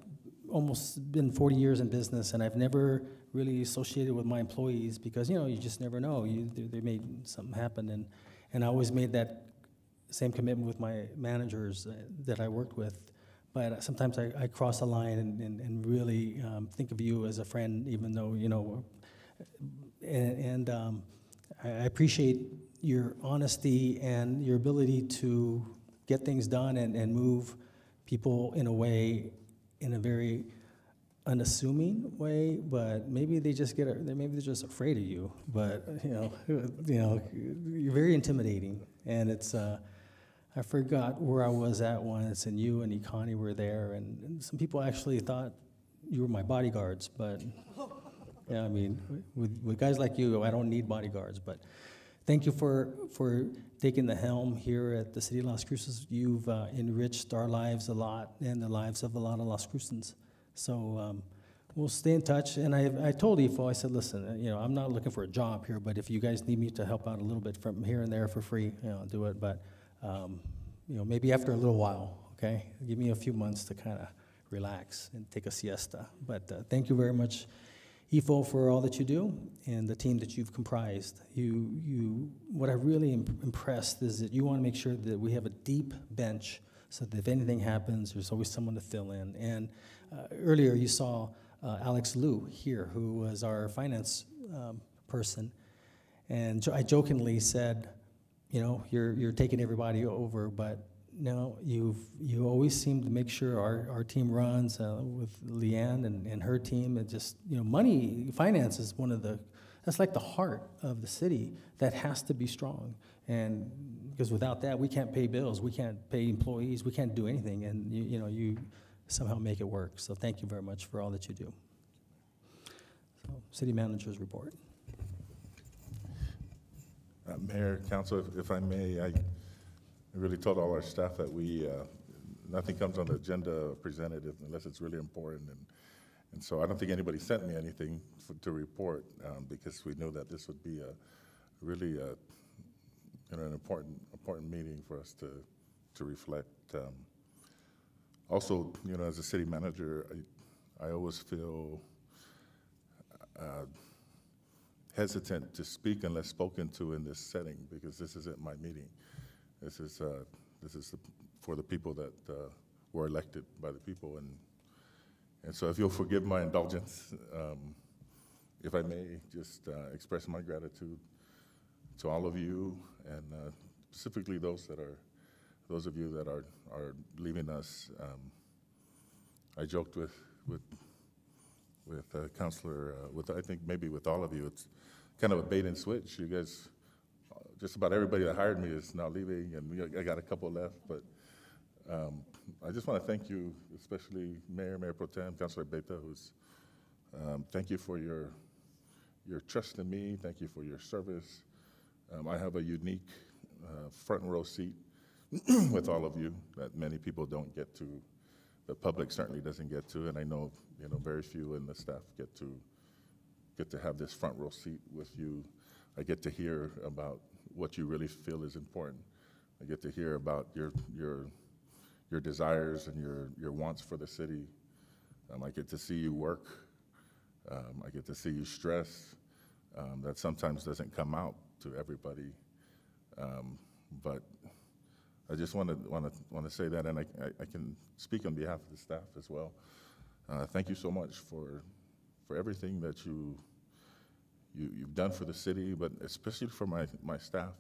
almost been 40 years in business, and I've never really associated with my employees because, you know, you just never know. They made something happen, and I always made that same commitment with my managers that I worked with. But sometimes I cross the line and really think of you as a friend, even though, you know, I appreciate your honesty and your ability to get things done and move people in a way, in a very unassuming way, but maybe they just maybe they're just afraid of you. But you're very intimidating, and it's. I forgot where I was at once, and you and Ikani were there, and some people actually thought you were my bodyguards. But yeah, I mean, with guys like you, I don't need bodyguards. But thank you for taking the helm here at the City of Las Cruces. You've enriched our lives a lot and the lives of a lot of Las Crucens. So we'll stay in touch. And I told Ifo, I said, listen, I'm not looking for a job here, but if you guys need me to help out a little bit from here and there for free, I'll do it. But maybe after a little while, okay? Give me a few months to kind of relax and take a siesta. But thank you very much, Ifo, for all that you do and the team that you've comprised. What I really impressed is that you want to make sure that we have a deep bench so that if anything happens, there's always someone to fill in. And earlier you saw Alex Liu here, who was our finance person. And I jokingly said, you're taking everybody over, but no, you always seem to make sure our team runs with Leanne and her team. It just, finance is that's like the heart of the city that has to be strong. And because without that, we can't pay bills, we can't pay employees, we can't do anything. And you somehow make it work. So thank you very much for all that you do. So, City Manager's report. Mayor, Council, if I may, I really told all our staff that nothing comes on the agenda presented unless it's really important. And so I don't think anybody sent me anything to report because we knew that this would be really an important meeting for us to reflect. Also, as a city manager, I always feel hesitant to speak unless spoken to in this setting because this isn't my meeting. This is for the people that were elected by the people, and so if you'll forgive my indulgence, if I may just express my gratitude to all of you, and specifically those of you that are leaving us. I joked with Councilor, I think maybe with all of you, it's kind of a bait and switch. You guys, just about everybody that hired me is now leaving, and I got a couple left, but I just want to thank you, especially Mayor Pro Tem, Councilor Beta, thank you for your trust in me, thank you for your service. I have a unique front row seat with all of you that many people don't get to, the public certainly doesn't get to, and I know very few in the staff get to have this front row seat with you. I get to hear about what you really feel is important. I get to hear about your desires and your wants for the city. I get to see you work. I get to see you stress. That sometimes doesn't come out to everybody, but I just want to say that, and I can speak on behalf of the staff as well. Thank you so much for everything that you've done for the city, but especially for my staff.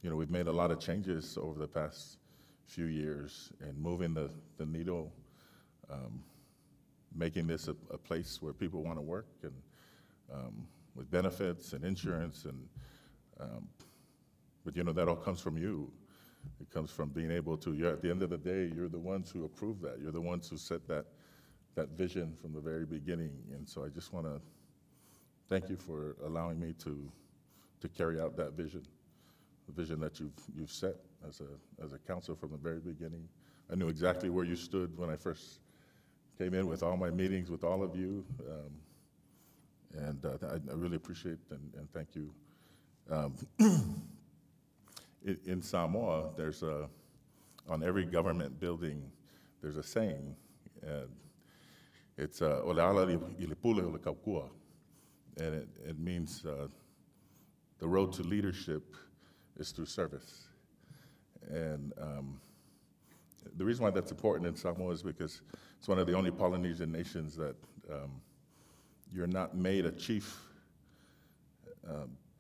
We've made a lot of changes over the past few years and moving the needle, making this a place where people want to work, and with benefits and insurance, but that all comes from you. It comes from being able to, at the end of the day, you're the ones who approve that. You're the ones who set that vision from the very beginning. And so I just want to thank you for allowing me to carry out that vision, the vision that you've set as a council from the very beginning. I knew exactly where you stood when I first came in with all my meetings with all of you. And I really appreciate and thank you. In Samoa, there's on every government building, there's a saying, and it's "Oleala ilipule ole kaukua," and it means the road to leadership is through service. And the reason why that's important in Samoa is because it's one of the only Polynesian nations that you're not made a chief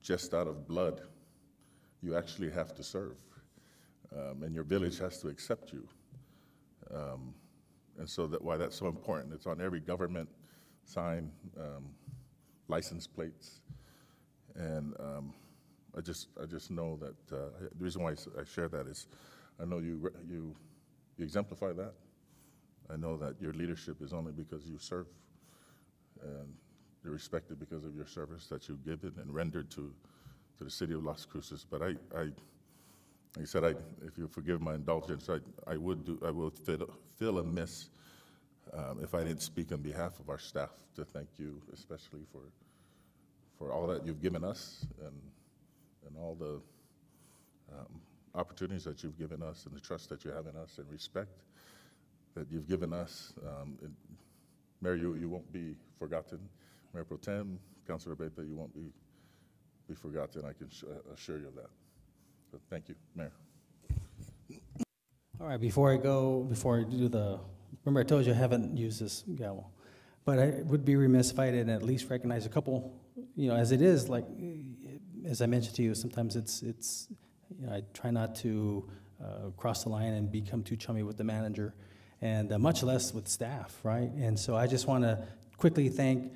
just out of blood. You actually have to serve, and your village has to accept you. And so why that's so important. It's on every government sign, license plates. And I just know that the reason why I share that is I know you exemplify that. I know that your leadership is only because you serve, and you're respected because of your service that you've given and rendered to the city of Las Cruces. But like I said, if you forgive my indulgence, I will feel amiss if I didn't speak on behalf of our staff to thank you, especially for all that you've given us and all the opportunities that you've given us and the trust that you have in us and respect that you've given us. Mayor, you won't be forgotten. Mayor Pro Tem, Councilor Beta, you won't be forgotten. I can assure you of that. So thank you, Mayor. All right, before I do remember I told you I haven't used this gavel, but I would be remiss if I didn't at least recognize a couple, as it is, like, as I mentioned to you, sometimes it's I try not to cross the line and become too chummy with the manager, and much less with staff, right? And so I just want to quickly thank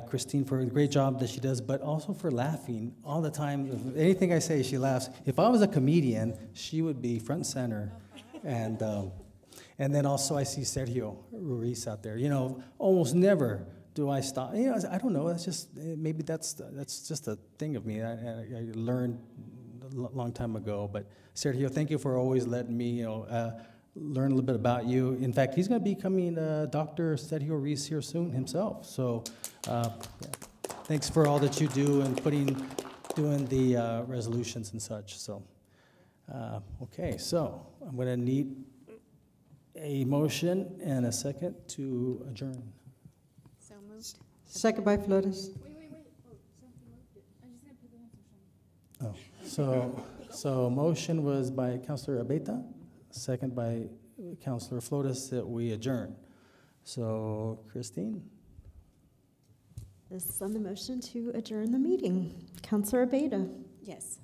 Christine for the great job that she does, but also for laughing all the time. If anything I say, she laughs. If I was a comedian, she would be front and center. And then also I see Sergio Ruiz out there. Almost never do I stop. I don't know. That's just maybe that's just a thing of me. I learned a long time ago. But Sergio, thank you for always letting me learn a little bit about you. In fact, he's going to be becoming Dr. Sergio Ruiz here soon himself. So thanks for all that you do and doing the resolutions and such. So okay, so I'm going to need a motion and a second to adjourn. So moved. Second by Flores. Oh, so motion was by Councilor Abeta, second by Councilor Flores that we adjourn. So Christine? This is on the motion to adjourn the meeting. Councilor Abeta? Yes.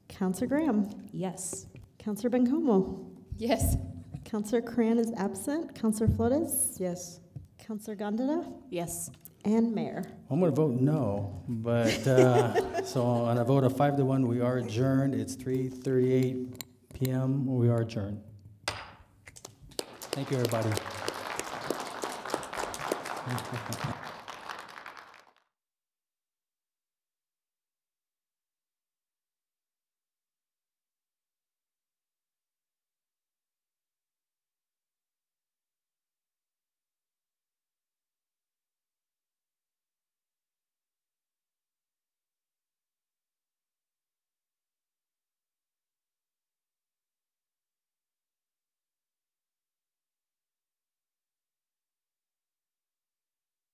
Councilor Graham? Yes. Councilor Bencomo? Yes. Councilor Cran is absent. Councilor Flores? Yes. Councilor Gondeta? Yes. And Mayor. I'm going to vote no, but so on a vote of 5-1, we are adjourned. It's 3:38 p.m. We are adjourned. Thank you, everybody.